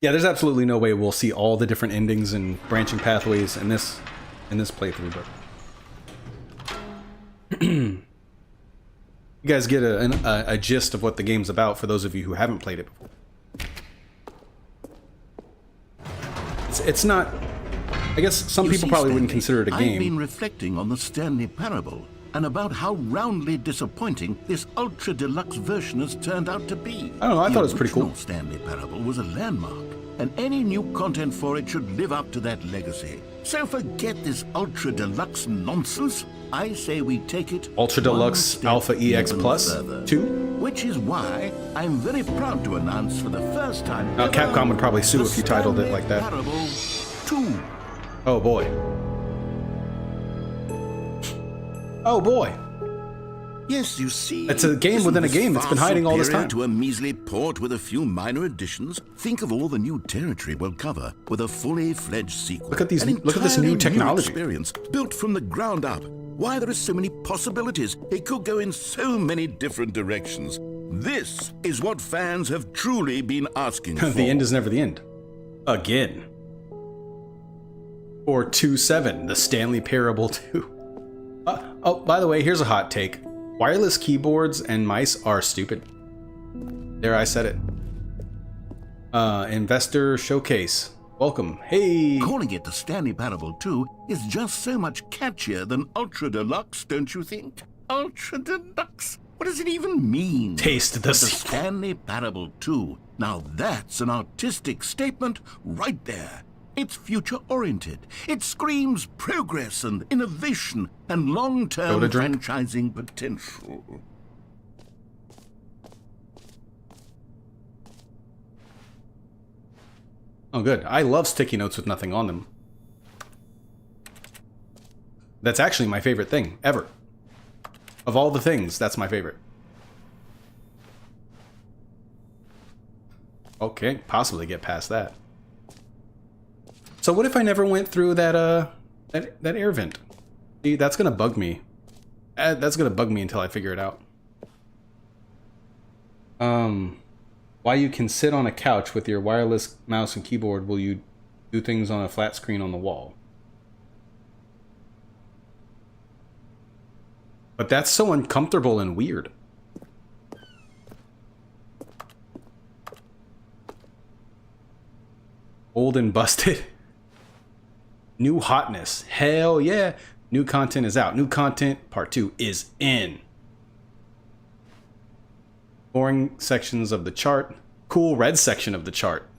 Yeah, there's absolutely no way we'll see all the different endings and branching pathways in this playthrough, but you guys get a gist of what the game's about for those of you who haven't played it before. It's not. I guess some people probably wouldn't consider it a game. I've been reflecting on the Stanley Parable and about how roundly disappointing this ultra deluxe version has turned out to be. I don't know. I thought it was pretty cool. The original Stanley Parable was a landmark, and any new content for it should live up to that legacy. So forget this ultra deluxe nonsense. I say we take it Ultra Deluxe Alpha EX Plus 2? Which is why I'm very proud to announce for the first time ever, Capcom would probably sue the if you titled it Stanley like that. Parable 2. Oh boy. Oh boy. Yes, you see. It's a game within a game. It's been hiding all this time. To a measly port with a few minor additions. Think of all the new territory we'll cover with a fully fledged sequel. Look at these. An Look at this new entirely technology. Experience built from the ground up. Why, there are so many possibilities. It could go in so many different directions. This is what fans have truly been asking for. The end is never the end. Again. Or 2-7, the Stanley Parable 2. Oh, by the way, here's a hot take. Wireless keyboards and mice are stupid. There, I said it. Investor Showcase. Welcome. Hey! Calling it the Stanley Parable 2 is just so much catchier than Ultra Deluxe, don't you think? Ultra Deluxe? What does it even mean? Taste the The sequel. Stanley Parable 2. Now that's an artistic statement right there. It's future-oriented. It screams progress and innovation and long-term Soda drink? franchising potential. Oh, good. I love sticky notes with nothing on them. That's actually my favorite thing, ever. Of all the things, that's my favorite. Okay, possibly get past that. So what if I never went through that that air vent? See, that's gonna bug me. That's gonna bug me until I figure it out. Why you can sit on a couch with your wireless mouse and keyboard while you do things on a flat screen on the wall. But that's so uncomfortable and weird. Old and busted. New hotness. Hell yeah. New content is out. New content part 2 is in. Boring sections of the chart. Cool red section of the chart.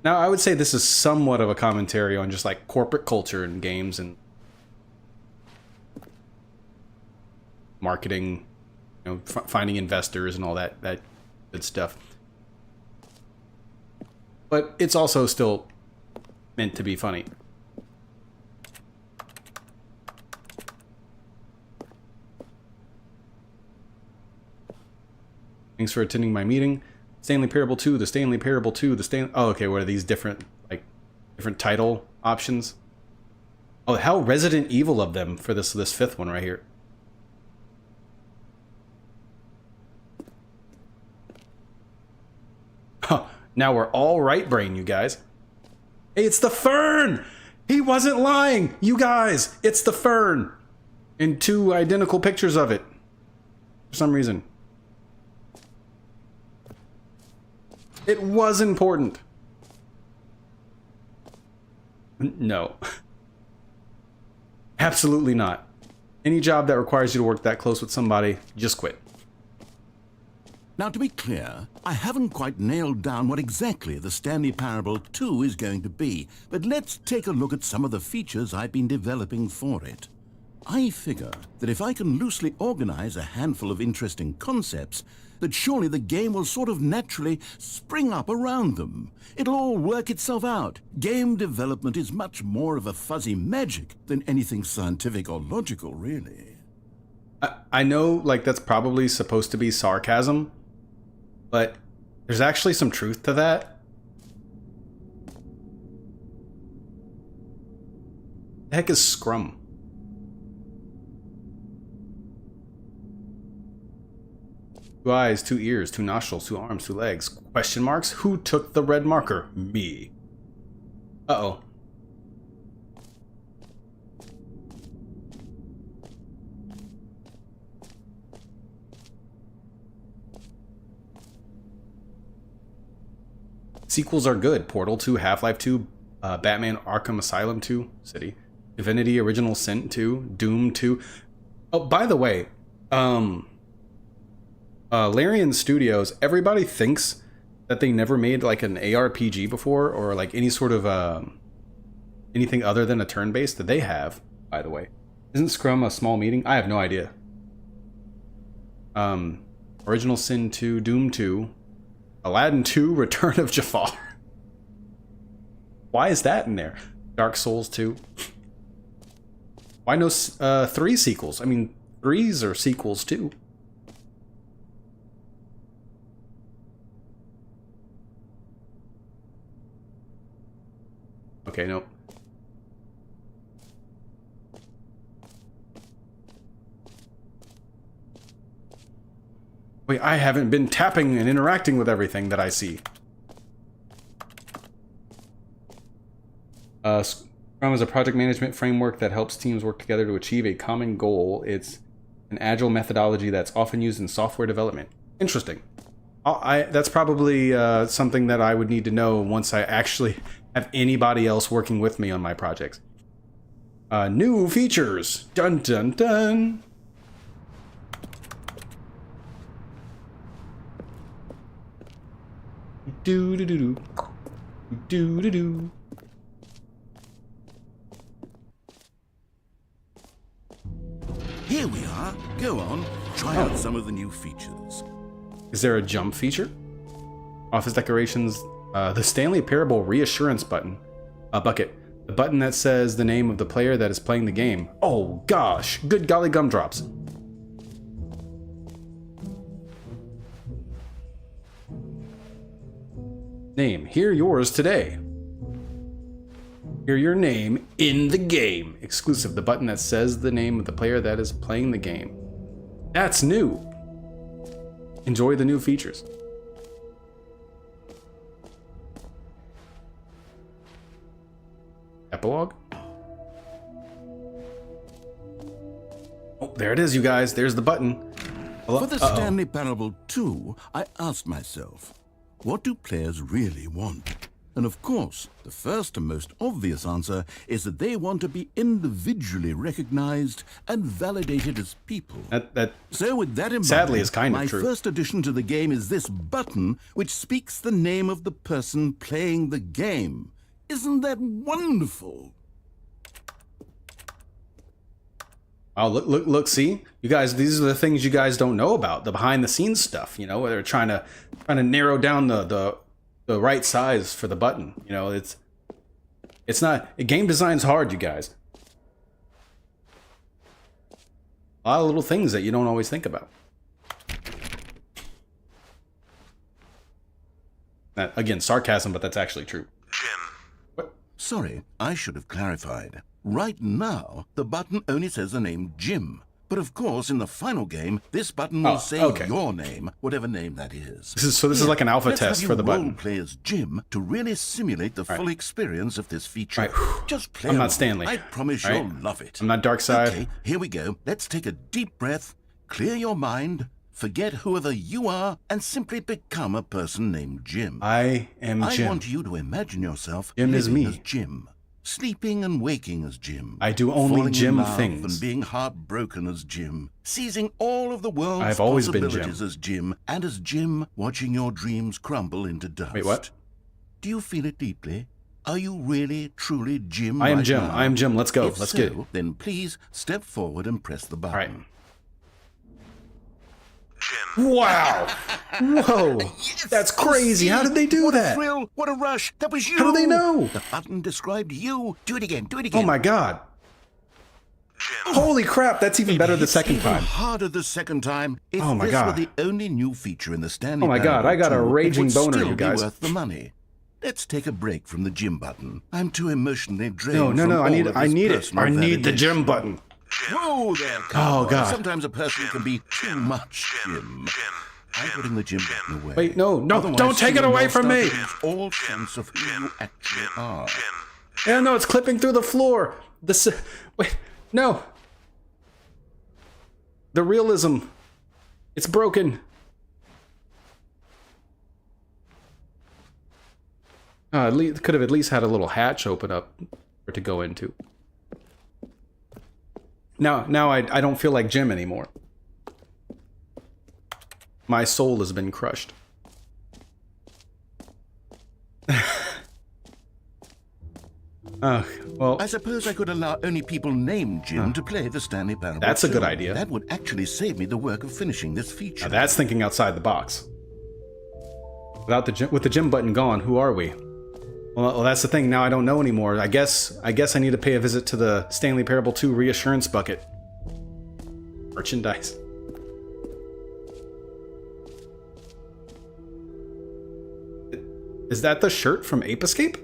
Now, I would say this is somewhat of a commentary on just like corporate culture in games and marketing, you know, finding investors and all that good stuff. But it's also still meant to be funny. Thanks for attending my meeting. Stanley Parable 2, the Stanley Parable 2, the Stanley... Oh, okay, what are these different title options? Oh, how Resident Evil of them for this fifth one right here. Huh, now we're all right brain, you guys. Hey, it's the Fern! He wasn't lying! You guys, it's the Fern! In 2 identical pictures of it. For some reason. It was important. No. Absolutely not. Any job that requires you to work that close with somebody, just quit. Now, to be clear, I haven't quite nailed down what exactly the Stanley Parable 2 is going to be, but let's take a look at some of the features I've been developing for it. I figure that if I can loosely organize a handful of interesting concepts, that surely the game will sort of naturally spring up around them. It'll all work itself out. Game development is much more of a fuzzy magic than anything scientific or logical, really. I know, like, that's probably supposed to be sarcasm, but there's actually some truth to that. The heck is Scrum? 2 eyes, 2 ears, 2 nostrils, 2 arms, 2 legs. Question marks? Who took the red marker? Me. Uh-oh. Sequels are good. Portal 2, Half-Life 2, Batman Arkham Asylum 2, City, Divinity Original Sin 2, Doom 2. Oh, by the way, Larian Studios, everybody thinks that they never made like an ARPG before, or like any sort of anything other than a turn-based. That they have, by the way. Isn't Scrum a small meeting? I have no idea. Original Sin 2, Doom 2, Aladdin 2, Return of Jafar. Why is that in there? Dark Souls 2. Why no 3 sequels? I mean, 3s are sequels too. Okay, no. Wait, I haven't been tapping and interacting with everything that I see. Scrum is a project management framework that helps teams work together to achieve a common goal. It's an agile methodology that's often used in software development. Interesting. That's probably something that I would need to know once I actually have anybody else working with me on my projects. New features. Dun dun dun. Do do do do. Do do do. Here we are. Go on, try out some of the new features. Is there a jump feature? Office decorations. The Stanley Parable reassurance bucket. The button that says the name of the player that is playing the game. Oh gosh, good golly gumdrops. Name, hear yours today. Hear your name in the game. Exclusive, the button that says the name of the player that is playing the game. That's new. Enjoy the new features. Epilogue? Oh, there it is, you guys. There's the button. For the Stanley Parable 2, I asked myself, what do players really want? And of course, the first and most obvious answer is that they want to be individually recognized and validated as people. So with that in mind, sadly is kind of my true. first addition to the game is this button, which speaks the name of the person playing the game. Isn't that wonderful? Oh, look, see? You guys, these are the things you guys don't know about, the behind the scenes stuff, you know, where they're trying to narrow down the right size for the button. You know, it's not, game design's hard, you guys. A lot of little things that you don't always think about. That, again, sarcasm, but that's actually true. What? Sorry, I should have clarified. Right now, the button only says the name Jim. But of course, in the final game, this button will say your name, whatever name that is. This is like an alpha test for the button. Let's play as Jim to really simulate the full experience of this feature. Just play I'm along. not Stanley. I promise you'll love it. I'm not Darkseid. Okay, here we go. Let's take a deep breath, clear your mind, forget whoever you are, and simply become a person named Jim. I am Jim. I want you to imagine yourself Jim is living me. as Jim. Sleeping and waking as Jim. I do only falling Jim in love things. And being heartbroken as Jim. Seizing all of the world's I've always been possibilities Jim. as Jim. And as Jim, watching your dreams crumble into dust. Wait, what? Do you feel it deeply? Are you really, truly Jim? I am right Jim. now? I am Jim. Let's go. If Let's so, get it. Then please step forward and press the button. All right. Wow! Whoa! That's crazy. How did they do what that? A thrill! What a rush! That was you! How do they know? The button described you. Do it again. Do it again. Oh my god! Holy crap! That's even better the second even time. Harder the second time. If Oh my this God. were the only new feature in the Stanley Oh my God, Parable I got a 2, raging it would boner, still you guys. Be worth the money. Let's take a break from the Jim button. I'm too emotionally drained. No! I need it. I need the validation. Jim button. Whoa there! Oh cowboy. god! Sometimes a person can be too much Jim. I'm putting the Jim button away. Wait, no! Otherwise, Don't take it you will away from start me! to lose all sense of who you actually are. Yeah, no, it's clipping through the floor. Wait, no. The realism. It's broken. Could have at least had a little hatch open up for it to go into. Now I don't feel like Jim anymore. My soul has been crushed. Well, I suppose I could allow only people named Jim to play the Stanley Parable. That's a good 2. idea. That would actually save me the work of finishing this feature. now that's thinking outside the box. With the Jim button gone, who are we? Well, that's the thing. Now I don't know anymore. I guess I need to pay a visit to the Stanley Parable 2 reassurance bucket. Merchandise. Is that the shirt from Ape Escape?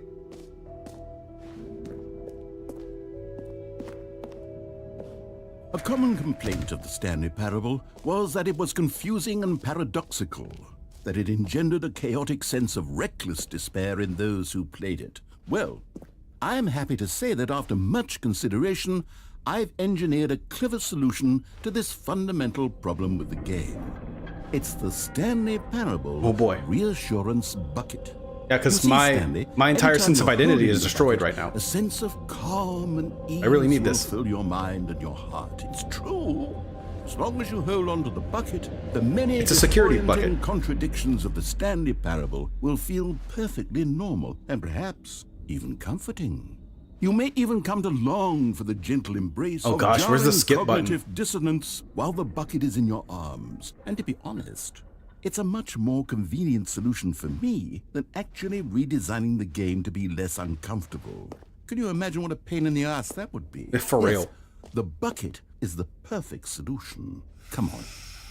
A common complaint of the Stanley Parable was that it was confusing and paradoxical, that it engendered a chaotic sense of reckless despair in those who played it. Well, I am happy to say that after much consideration, I've engineered a clever solution to this fundamental problem with the game. It's the Stanley Parable reassurance bucket. Yeah, because You see, my Stanley, entire every time sense of you're identity holding is the destroyed bucket, right now. A sense of calm and ease I really need will this. fill your mind and your heart. It's true. As long as you hold on to the bucket, the many It's a security disorienting bucket. contradictions of the Stanley Parable will feel perfectly normal and perhaps even comforting. You may even come to long for the gentle embrace Oh of gosh, where's the jarring skip button? cognitive dissonance while the bucket is in your arms. And to be honest, it's a much more convenient solution for me than actually redesigning the game to be less uncomfortable. Can you imagine what a pain in the ass that would be? For real. The bucket is the perfect solution. Come on,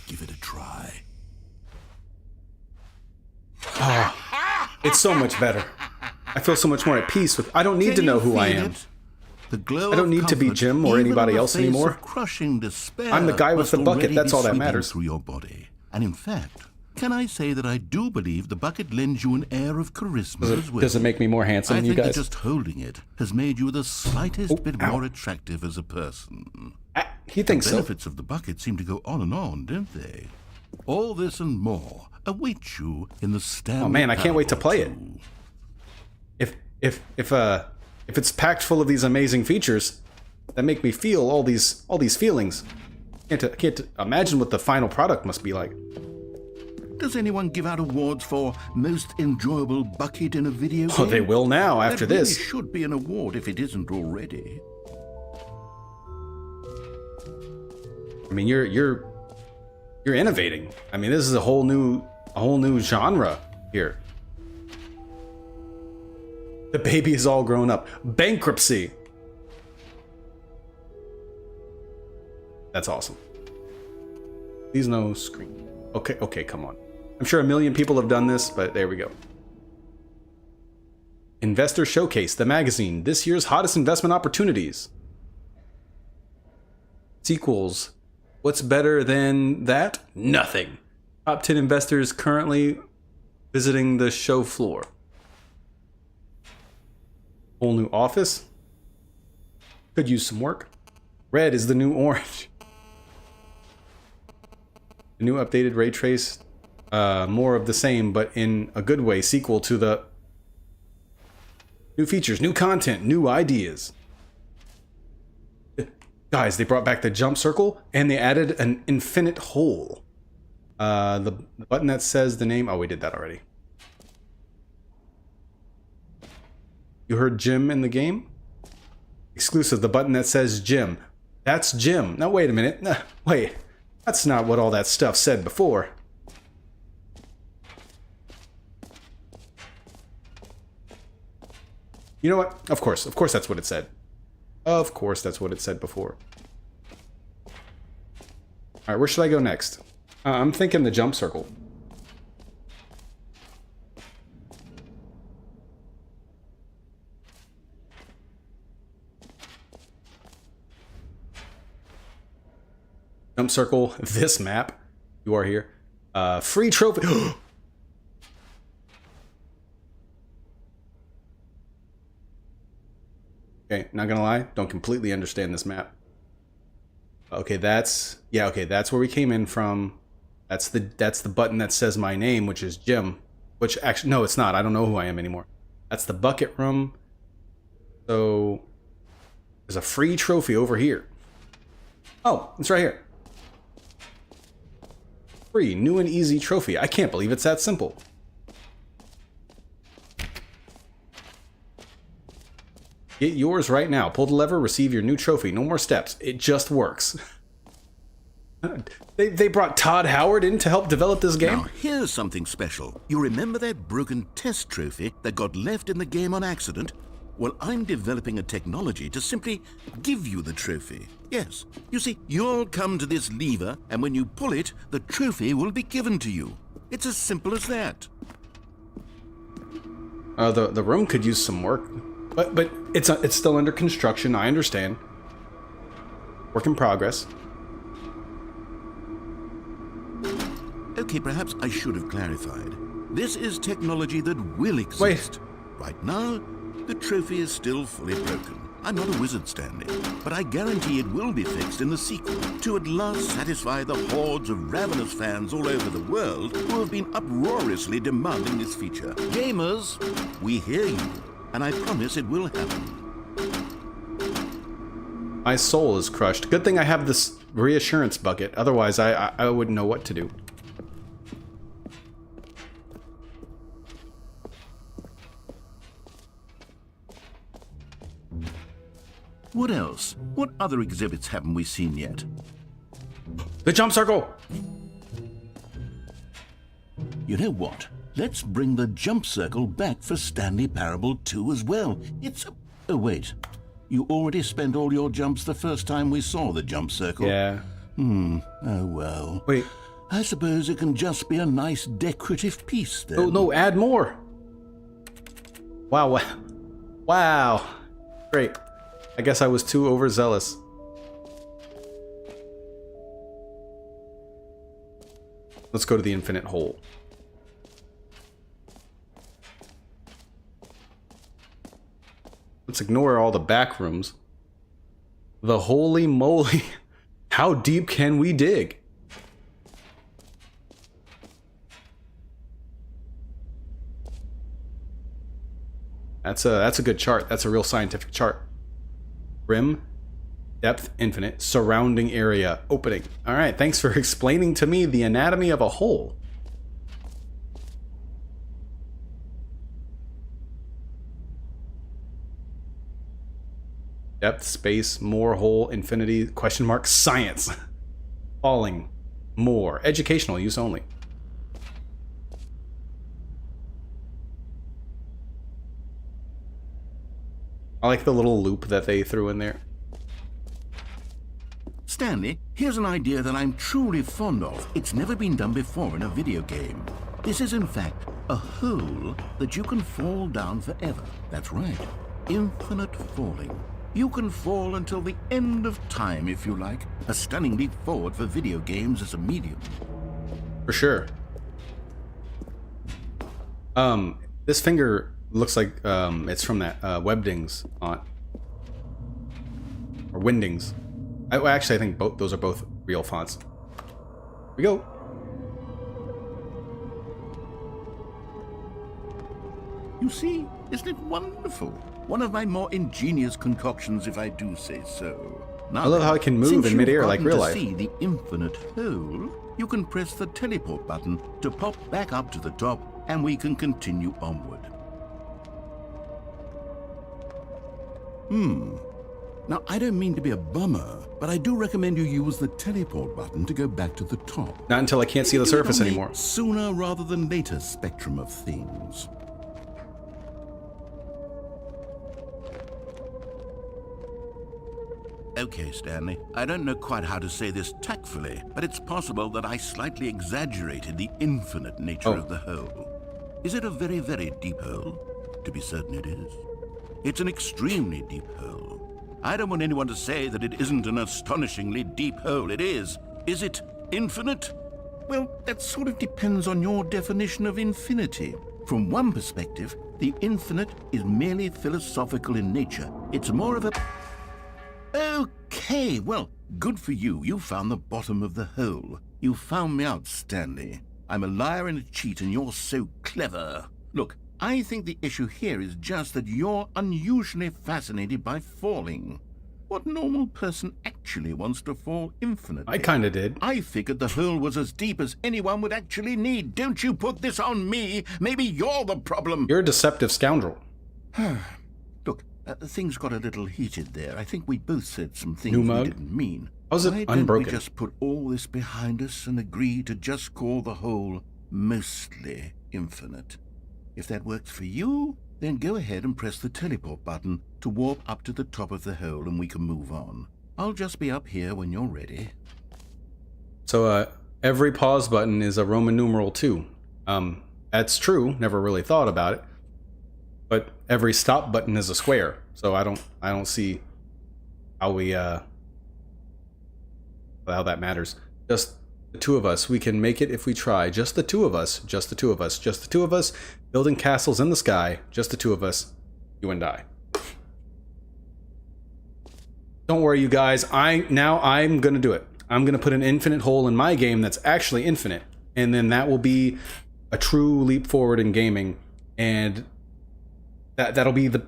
give it a try. It's so much better. I feel so much more at peace with. I don't need to know who I am. The glow I don't of need to be comfort, Jim or even anybody in the else face anymore. of crushing despair, I'm the guy with must the bucket. already That's be all that sweeping matters. through your body. And in fact, can I say that I do believe the bucket lends you an air of charisma as well? Does it make me more handsome I than you think guys? that just holding it has made you the slightest bit ow. more attractive as a person. He thinks The so. benefits of the bucket seem to go on and on, don't they? All this and more await you in the Stanley. Oh man, I can't wait to play it. 2. If it's packed full of these amazing features that make me feel all these feelings, I can't imagine what the final product must be like. Does anyone give out awards for most enjoyable bucket in a video game? Oh, they will now after That really this. should be an award if it isn't already. I mean, you're innovating. I mean, this is a whole new genre here. The baby is all grown up. Bankruptcy. That's awesome. Please no screen. Okay, come on. I'm sure a million people have done this, but there we go. Investor Showcase, the magazine. This year's hottest investment opportunities. Sequels. What's better than that? Nothing. Top 10 investors currently visiting the show floor. Whole new office. Could use some work. Red is the new orange. The new updated ray trace. More of the same, but in a good way. Sequel to the new features, new content, new ideas. Guys, they brought back the jump circle and they added an infinite hole. The button that says the name. Oh, we did that already. You heard Jim in the game? Exclusive, the button that says Jim. That's Jim. Now, wait a minute. Wait, that's not what all that stuff said before. You know what? Of course that's what it said. Of course that's what it said before. Alright, where should I go next? I'm thinking the jump circle. Jump circle, this map. You are here. Free trophy. Okay, not gonna lie, don't completely understand this map. Okay, that's where we came in from. That's the button that says my name, which is Jim. Which actually, no, it's not. I don't know who I am anymore. That's the bucket room. So there's a free trophy over here. Oh, it's right here. Free, new and easy trophy. I can't believe it's that simple. Get yours right now. Pull the lever, receive your new trophy. No more steps. It just works. They brought Todd Howard in to help develop this game? Now, here's something special. You remember that broken test trophy that got left in the game on accident? Well, I'm developing a technology to simply give you the trophy. Yes. You see, you'll come to this lever, and when you pull it, the trophy will be given to you. It's as simple as that. The room could use some work. But it's still under construction, I understand. Work in progress. Okay, perhaps I should have clarified. This is technology that will exist. Right now, the trophy is still fully broken. I'm not a wizard, Stanley, but I guarantee it will be fixed in the sequel to at last satisfy the hordes of ravenous fans all over the world who have been uproariously demanding this feature. Gamers, we hear you, and I promise it will happen. My soul is crushed. Good thing I have this reassurance bucket. Otherwise, I wouldn't know what to do. What else? What other exhibits haven't we seen yet? The jump circle! You know what? Let's bring the jump circle back for Stanley Parable 2 as well. It's a Oh, wait. You already spent all your jumps the first time we saw the jump circle. Yeah. Oh, well. Wait. I suppose it can just be a nice decorative piece, then. Oh, no, add more. Wow. Wow. Great. I guess I was too overzealous. Let's go to the infinite hole. Let's ignore all the back rooms. The holy moly. How deep can we dig? That's a good chart. That's a real scientific chart. Rim, depth, infinite, surrounding area, opening. All right, thanks for explaining to me the anatomy of a hole. Depth, space, more, hole, infinity, question mark, science. Falling, more, educational use only. I like the little loop that they threw in there. Stanley, here's an idea that I'm truly fond of. It's never been done before in a video game. This is, in fact, a hole that you can fall down forever. That's right. Infinite falling. You can fall until the end of time, if you like. A stunning leap forward for video games as a medium. For sure. This finger looks like it's from that Webdings font. Or Windings. Actually, I think those are both real fonts. Here we go. You see, isn't it wonderful? One of my more ingenious concoctions, if I do say so. Now, I love how I can move in midair like real life. To see the infinite hole, you can press the teleport button to pop back up to the top, and we can continue onward. Now, I don't mean to be a bummer, but I do recommend you use the teleport button to go back to the top. Not until I can't see the surface On the anymore. Sooner rather than later spectrum of things. Okay, Stanley, I don't know quite how to say this tactfully, but it's possible that I slightly exaggerated the infinite nature of the hole. Is it a very, very deep hole? To be certain it is. It's an extremely deep hole. I don't want anyone to say that it isn't an astonishingly deep hole. It is. Is it infinite? Well, that sort of depends on your definition of infinity. From one perspective, the infinite is merely philosophical in nature. It's more of a... Okay, well, good for you. You found the bottom of the hole. You found me out, Stanley. I'm a liar and a cheat, and you're so clever. Look, I think the issue here is just that you're unusually fascinated by falling. What normal person actually wants to fall infinitely? I kinda did. I figured the hole was as deep as anyone would actually need. Don't you put this on me. Maybe you're the problem. You're a deceptive scoundrel. Look, things got a little heated there. I think we both said some things New we mug? didn't mean. How's it Why don't unbroken? we just put all this behind us and agree to just call the hole mostly infinite? If that works for you, then go ahead and press the teleport button to warp up to the top of the hole and we can move on. I'll just be up here when you're ready. So, every pause button is a Roman numeral 2. That's true. Never really thought about it. But every stop button is a square. So I don't see how we how that matters. Just the two of us. We can make it if we try. Just the two of us. Just the two of us. Just the two of us. Building castles in the sky. Just the two of us. You and I. Don't worry, you guys. I'm gonna do it. I'm gonna put an infinite hole in my game that's actually infinite, and then that will be a true leap forward in gaming, and that'll be the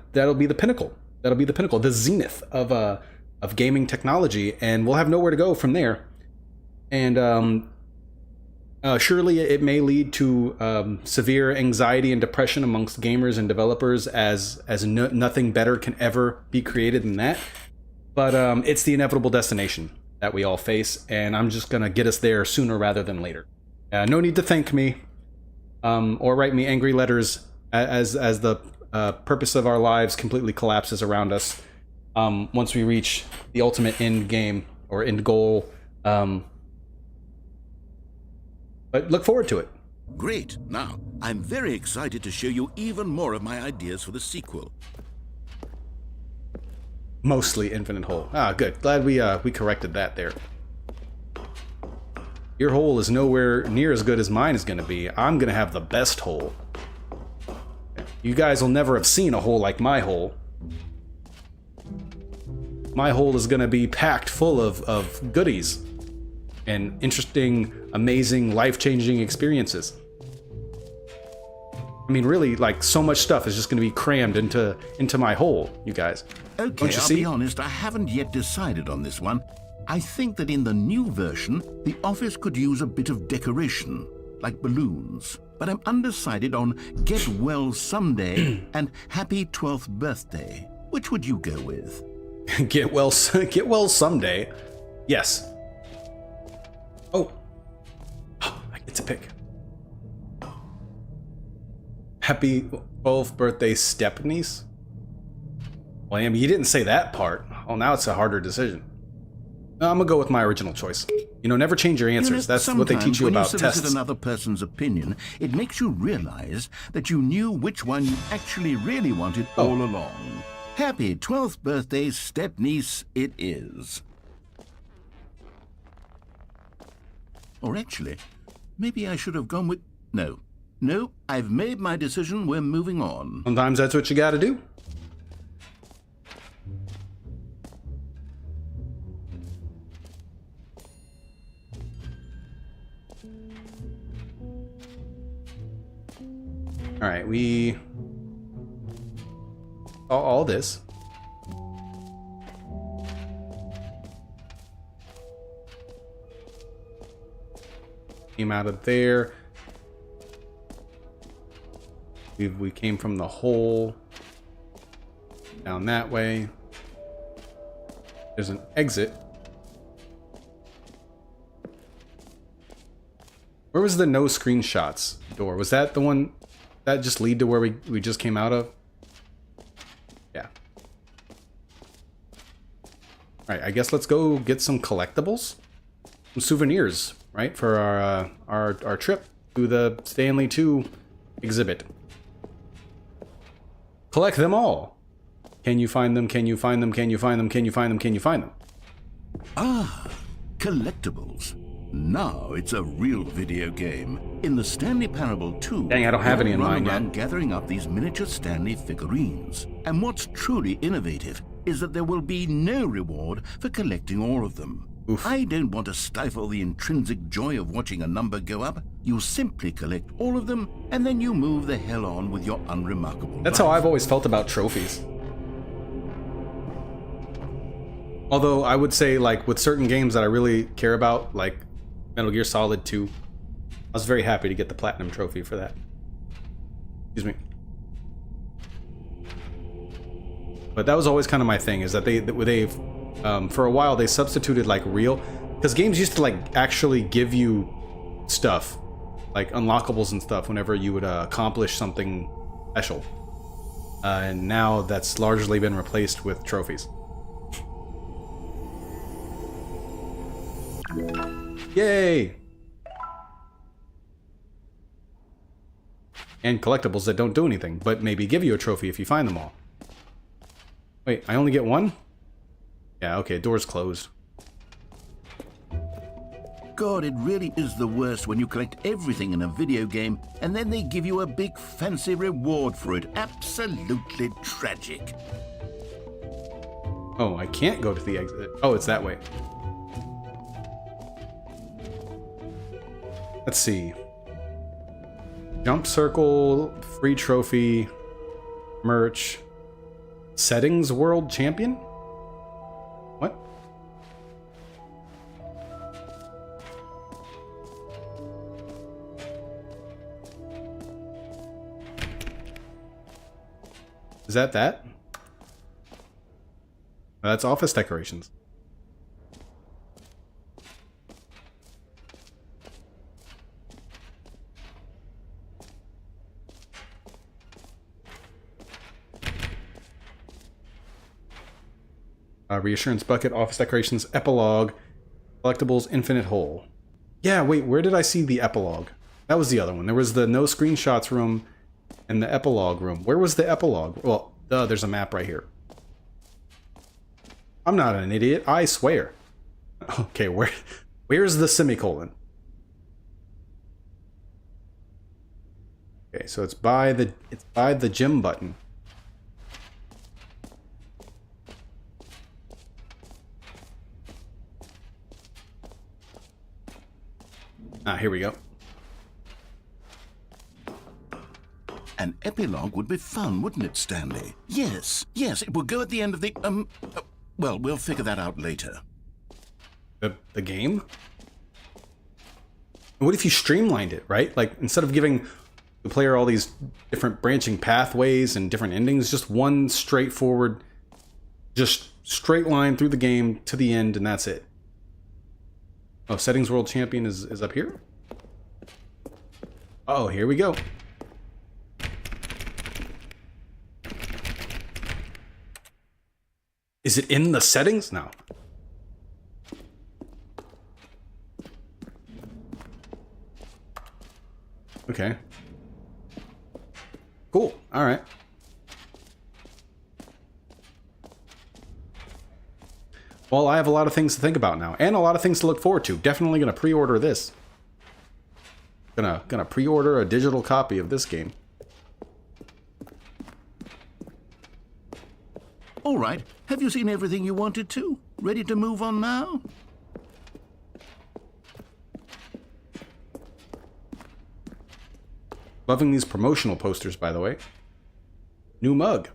pinnacle. That'll be the pinnacle, the zenith of gaming technology, and we'll have nowhere to go from there. And surely it may lead to severe anxiety and depression amongst gamers and developers, as nothing better can ever be created than that. But it's the inevitable destination that we all face, and I'm just gonna get us there sooner rather than later. No need to thank me or write me angry letters as the purpose of our lives completely collapses around us once we reach the ultimate end game or end goal. But look forward to it. Great. Now, I'm very excited to show you even more of my ideas for the sequel. Mostly infinite hole. Ah, good. Glad we corrected that there. Your hole is nowhere near as good as mine is going to be. I'm going to have the best hole. You guys will never have seen a hole like my hole. My hole is going to be packed full of goodies and interesting, amazing, life-changing experiences. I mean, really, like, so much stuff is just going to be crammed into my hole, you guys. Okay, Don't you I'll see? be honest, I haven't yet decided on this one. I think that in the new version, the office could use a bit of decoration, like balloons. But I'm undecided on Get Well Someday and Happy 12th Birthday. Which would you go with? Get well someday. Yes. Oh. I get to pick. Happy 12th birthday, step-niece? Well, I mean, you didn't say that part. Oh, now it's a harder decision. No, I'm gonna go with my original choice. You know, never change your answers. That's what they teach you about tests. When you solicit tests. another person's opinion, it makes you realize that you knew which one you actually really wanted all along. Happy 12th birthday, step-niece it is. Or actually, maybe I should have gone with... No, I've made my decision. We're moving on. Sometimes that's what you gotta do. All right, we saw all this. Came out of there. We came from the hole down that way. There's an exit. Where was the no screenshots door? Was that the one that just lead to where we just came out of? Yeah. All right, I guess let's go get some collectibles, some souvenirs, right, for our trip to the Stanley 2 exhibit. Collect them all. Can you find them? Can you find them? Can you find them? Can you find them? Can you find them? Ah, collectibles. Now it's a real video game. In the Stanley Parable 2, Dang, I don't have any in run mind yet. around gathering up these miniature Stanley figurines. And what's truly innovative is that there will be no reward for collecting all of them. Oof. I don't want to stifle the intrinsic joy of watching a number go up. You simply collect all of them, and then you move the hell on with your unremarkable That's life. how I've always felt about trophies. Although I would say, like, with certain games that I really care about, like Metal Gear Solid 2, I was very happy to get the Platinum Trophy for that. Excuse me. But that was always kind of my thing, is that they've for a while they substituted like real, because games used to like actually give you stuff, like unlockables and stuff, whenever you would accomplish something special. And now that's largely been replaced with trophies. Yay! And collectibles that don't do anything, but maybe give you a trophy if you find them all. Wait, I only get one? Yeah, okay, door's closed. God, it really is the worst when you collect everything in a video game and then they give you a big fancy reward for it. Absolutely tragic. Oh, I can't go to the exit. Oh, it's that way. Let's see. Jump circle, free trophy, merch, settings world champion? What? Is that? That's office decorations. Reassurance bucket, office decorations, epilogue, collectibles, infinite hole. Yeah, wait, where did I see the epilogue? That was the other one. There was the no screenshots room and the epilogue room. Where was the epilogue? Well, there's a map right here. I'm not an idiot, I swear. Okay, where's the semicolon? Okay, so it's by the gym button. Ah, here we go. An epilogue would be fun, wouldn't it, Stanley? Yes, it will go at the end of the, well, we'll figure that out later. The game? What if you streamlined it, right? Like, instead of giving the player all these different branching pathways and different endings, just one straightforward, just straight line through the game to the end, and that's it. Oh, settings world champion is up here? Oh, here we go. Is it in the settings? No. Okay. Cool. All right. Well, I have a lot of things to think about now, and a lot of things to look forward to. Definitely gonna pre-order this. Gonna pre-order a digital copy of this game. All right, have you seen everything you wanted to? Ready to move on now? Loving these promotional posters, by the way. New mug.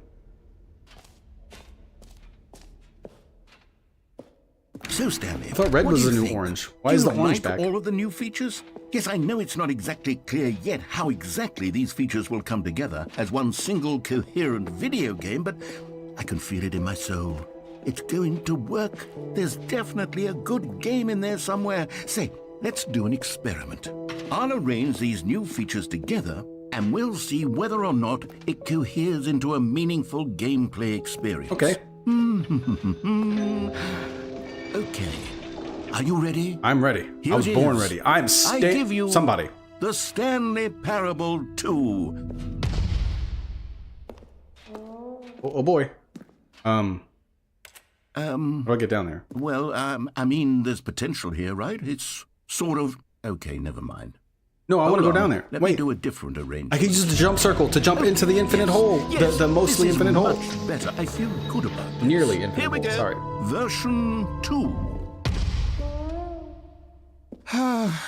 So, Stanley, I thought red what was do the you new think? orange. Why Do is you the orange like back? all of the new features? Yes, I know it's not exactly clear yet how exactly these features will come together as one single coherent video game, but I can feel it in my soul. It's going to work. There's definitely a good game in there somewhere. Say, let's do an experiment. I'll arrange these new features together, and we'll see whether or not it coheres into a meaningful gameplay experience. Okay. Okay. Are you ready? I'm ready. Here I was it born is. ready. I'm I give you somebody. The Stanley Parable 2. Oh boy. How do I get down there? Well, I mean, there's potential here, right? It's sort of... Okay, never mind. No, I want to go Hold on. down there. Let me Wait. do a different arrangement. I can use the jump circle to jump into the infinite hole. Yes, The mostly this is infinite hole. much better. I feel good about this. Nearly infinite Here we hole, go. sorry. Version 2. Oh,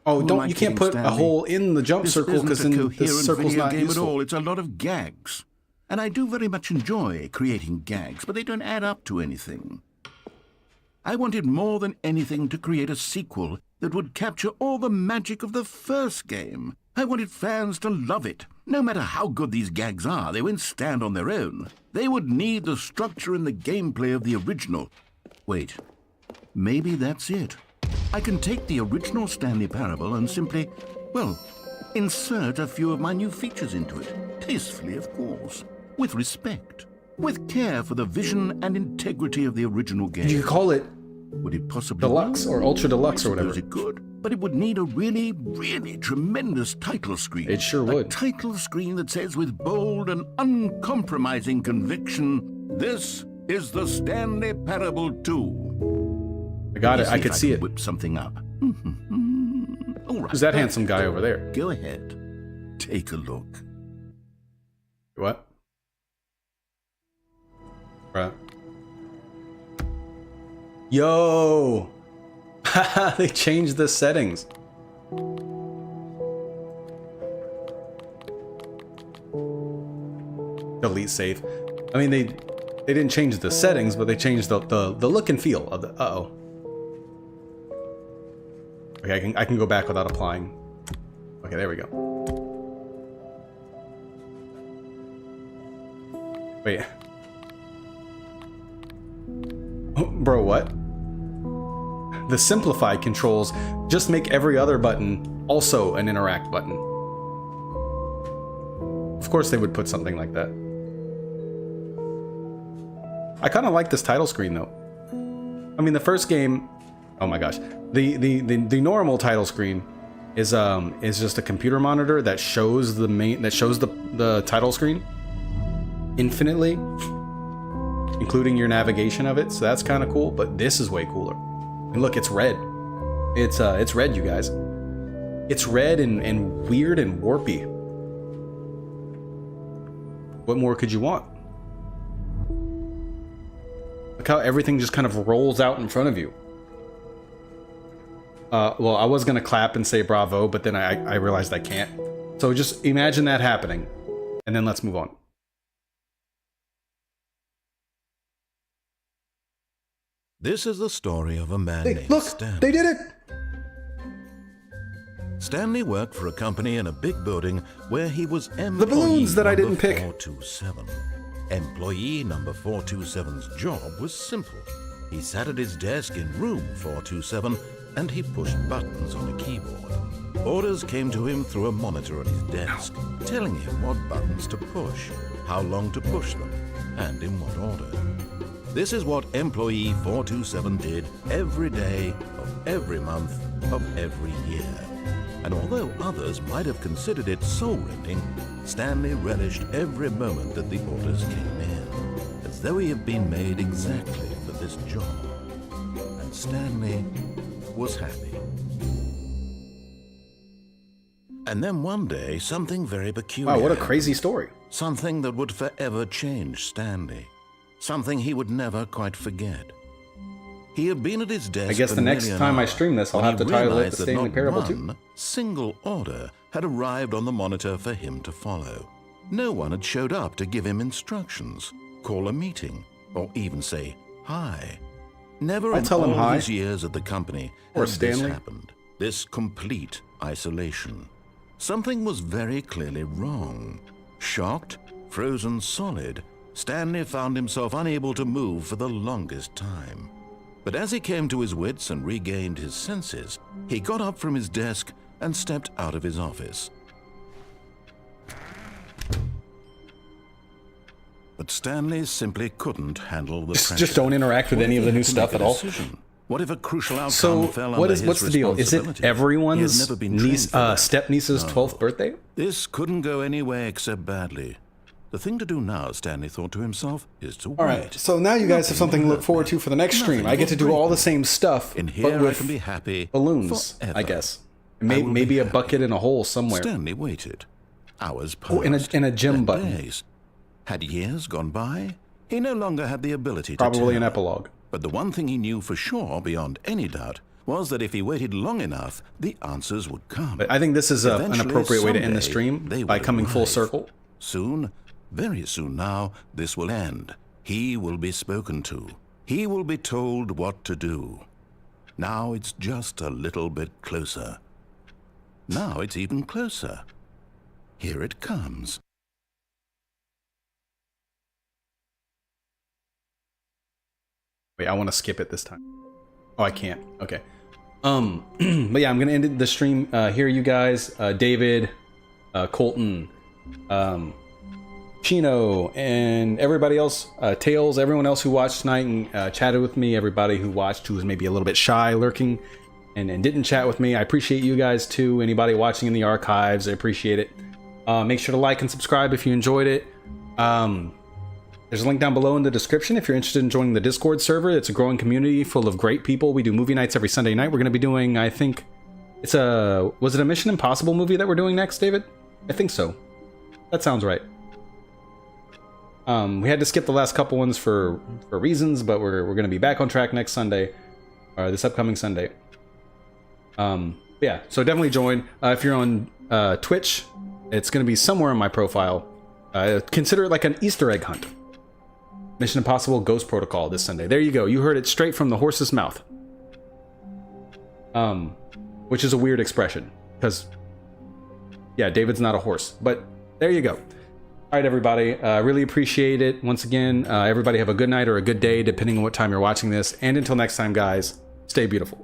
Who am don't I you can't kidding, put a Stanley? hole in the jump This circle because isn't a then the coherent circle's video not game useful. at all. It's a lot of gags. And I do very much enjoy creating gags, but they don't add up to anything. I wanted more than anything to create a sequel that would capture all the magic of the first game. I wanted fans to love it. No matter how good these gags are, they won't stand on their own. They would need the structure and the gameplay of the original. Wait, maybe that's it. I can take the original Stanley Parable and simply, well, insert a few of my new features into it. Tastefully, of course. With respect. With care for the vision and integrity of the original game. You could call it Would it possibly Deluxe or Ultra Deluxe or whatever. Suppose it could, but it would need a really, really tremendous title screen. It sure would. A title screen that says with bold and uncompromising conviction, "This is the Stanley Parable 2." I got Let it. me I could if see can it. Whip something up. All right. Who's that handsome guy over there? Go ahead. Take a look. What? Right. Yo! They changed the settings. Delete save. I mean, they didn't change the settings, but they changed the look and feel of the. Uh-oh. Okay, I can go back without applying. Okay, there we go. Wait. Oh, bro, what? The simplified controls just make every other button also an interact button. Of course they would put something like that. I kind of like this title screen though. I mean, the first game, oh my gosh, the normal title screen is just a computer monitor that shows the title screen infinitely, including your navigation of it. So that's kind of cool. But this is way cooler. And look, it's red. It's red, you guys. It's red and weird and warpy. What more could you want? Look how everything just kind of rolls out in front of you. Well, I was gonna clap and say bravo, but then I realized I can't. So just imagine that happening, and then let's move on. This is the story of a man named Look, Stanley. they did it! Stanley worked for a company in a big building where he was employee The balloons that I didn't pick. 427. Employee number 427's job was simple. He sat at his desk in room 427 and he pushed buttons on a keyboard. Orders came to him through a monitor on his desk, telling him what buttons to push, how long to push them, and in what order. This is what employee 427 did every day of every month of every year. And although others might have considered it soul-rending, Stanley relished every moment that the orders came in, as though he had been made exactly for this job. And Stanley was happy. And then one day, something very peculiar. Wow, what a crazy story. Something that would forever change Stanley. Something he would never quite forget. He had been at his desk. I guess the next time I stream this, I'll have to title it The Stanley Parable 2. One single order had arrived on the monitor for him to follow. No one had showed up to give him instructions, call a meeting, or even say hi. Never I'll in tell him all hi. his years at the company Or had Stanley. this happened. This complete isolation. Something was very clearly wrong. Shocked, frozen solid, Stanley found himself unable to move for the longest time. But as he came to his wits and regained his senses, he got up from his desk and stepped out of his office. But Stanley simply couldn't handle the pressure. Just don't interact with What any if of he the new had to stuff make at a all. decision? What if a crucial outcome So fell what under is his what's the deal? Is it responsibility? He had everyone's never been trained niece, for that. step niece's 12th birthday? This couldn't go any way except badly. The thing to do now, Stanley thought to himself, is to wait. All right, so now you guys have something to look forward to for the next stream. Nothing I get to do will all the break same stuff, In but here I with can be happy balloons, forever. I guess. I will be Maybe a happy. bucket in a hole somewhere. Stanley waited. Hours passed. Oh, in a gym then button. Days. Had years gone by? He no longer had the ability to Probably tell. an epilogue. But the one thing he knew for sure, beyond any doubt, was that if he waited long enough, the answers would come. But I think this is an Eventually, appropriate way to end the someday, stream they by would coming full arrive. circle. Soon, very soon now, this will end. He will be spoken to. He will be told what to do. Now it's just a little bit closer. Now it's even closer. Here it comes. Wait, I want to skip it this time. Oh, I can't. Okay. But yeah, I'm gonna end the stream here, you guys. David, Colton, Chino, and everybody else, Tails, everyone else who watched tonight and chatted with me, everybody who watched who was maybe a little bit shy, lurking, and didn't chat with me. I appreciate you guys too. Anybody watching in the archives, I appreciate it. Make sure to like and subscribe if you enjoyed it. There's a link down below in the description if you're interested in joining the Discord server. It's a growing community full of great people. We do movie nights every Sunday night. We're going to be doing, I think, was it a Mission Impossible movie that we're doing next, David? I think so. That sounds right. We had to skip the last couple ones for reasons, but we're going to be back on track next Sunday, or this upcoming Sunday. Yeah, so definitely join. If you're on Twitch, it's going to be somewhere in my profile. Consider it like an Easter egg hunt. Mission Impossible Ghost Protocol this Sunday. There you go. You heard it straight from the horse's mouth. Which is a weird expression, because, yeah, David's not a horse. But there you go. All right, everybody. Really appreciate it. Once again, everybody have a good night or a good day, depending on what time you're watching this. And until next time, guys, stay beautiful.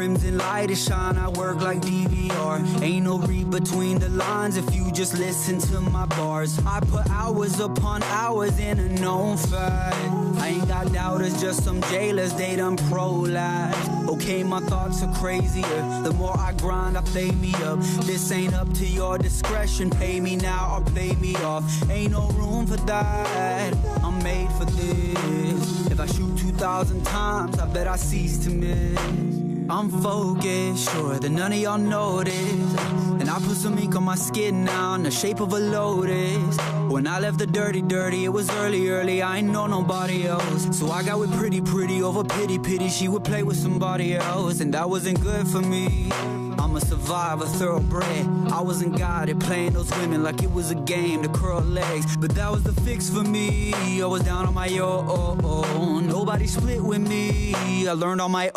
crimson light is shine, I work like DVR. Ain't no read between the lines if you just listen to my bars. I put hours upon hours in a known fact. I ain't got doubters, just some jailers, they done pro-life. Okay, my thoughts are crazier. The more I grind, I play me up. This ain't up to your discretion. Pay me now or play me off. Ain't no room for that. I'm made for this. If I shoot 2,000 times, I bet I cease to miss. I'm focused, sure that none of y'all notice. And I put some ink on my skin now in the shape of a lotus. When I left the dirty, it was early, I ain't know nobody else. So I got with pretty over pity. She would play with somebody else, and that wasn't good for me. I'm a survivor, thoroughbred. I wasn't guided, playing those women like it was a game to curl legs. But that was the fix for me. I was down on my own. Nobody split with me. I learned on my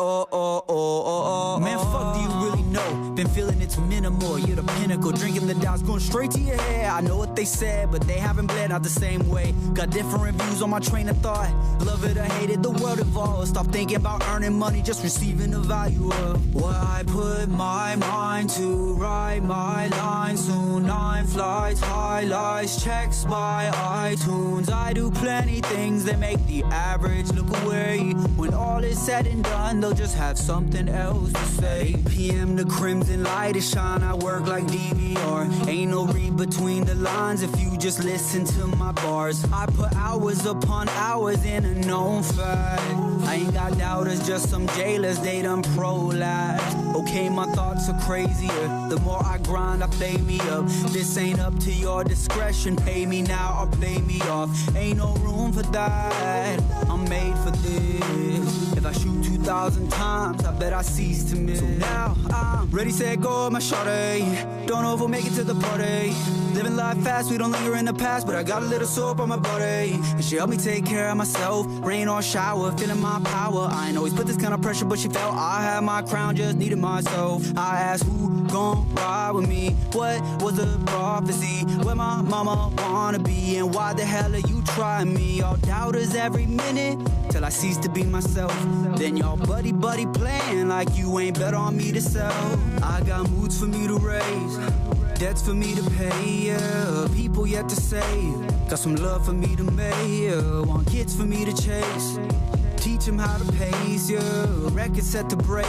Man, fuck, do you really know? Been feeling it's minimal. You're the pinnacle, drinking the doubts, going straight to your head. I know what they said, but they haven't bled out the same way. Got different views on my train of thought. Love it or hate it, the world evolves. Stop thinking about earning money, just receiving the value of what I put my mind to. Write my lines soon. 9 flights, highlights, checks by iTunes. I do plenty things that make the average look away. When all is said and done, they'll just have something else to say. 8 p.m. the crimson light is shine, I work like DVR. Ain't no read between the lines if you just listen to my bars. I put hours upon hours in a known fact. I ain't got doubters, just some jailers, they done pro-life. Okay, my thoughts are crazier. The more I grind, I play me up. This ain't up to your discretion. Pay me now or play me off. Ain't no room for that. I'm made for this. If I shoot 2,000 times, I bet I cease to miss. So now I'm ready, set, go, my shorty. Don't know if we'll make it to the party. Living life fast, we don't linger in the past, but I got a little soap on my body. And she helped me take care of myself. Rain or shower, feeling my power. I ain't always put this kind of pressure, but she felt I had my crown, just needed myself. I asked who gon' ride with me. What was the prophecy? Where my mama wanna be, and why the hell are you trying me? Y'all doubters every minute till I cease to be myself. Then y'all buddy playing like you ain't bet on me to sell. I got moods for me to raise, debts for me to pay, yeah. People yet to save, got some love for me to make, yeah. Want kids for me to chase, teach them how to pace, yeah. Record set to break,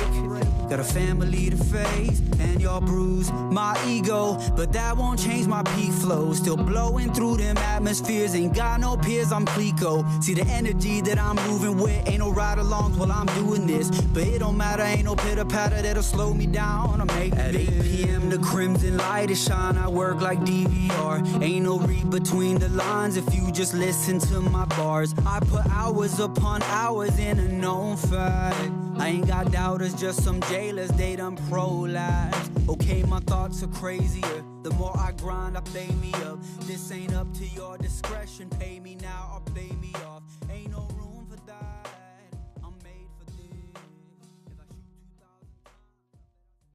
got a family to face. And y'all bruise my ego, but that won't change my peak flow. Still blowing through them atmospheres, ain't got no peers, I'm Plico. See the energy that I'm moving with, ain't no ride-alongs while I'm doing this. But it don't matter, ain't no pitter-patter that'll slow me down or make me. At 8 p.m. the crimson light is shine, I work like DVR. Ain't no read between the lines if you just listen to my bars. I put hours upon hours in a known fact. I ain't got doubters, just some jailers, they done pro-life. Okay, my thoughts are crazier. The more I grind, I play me up. This ain't up to your discretion. Pay me now or play me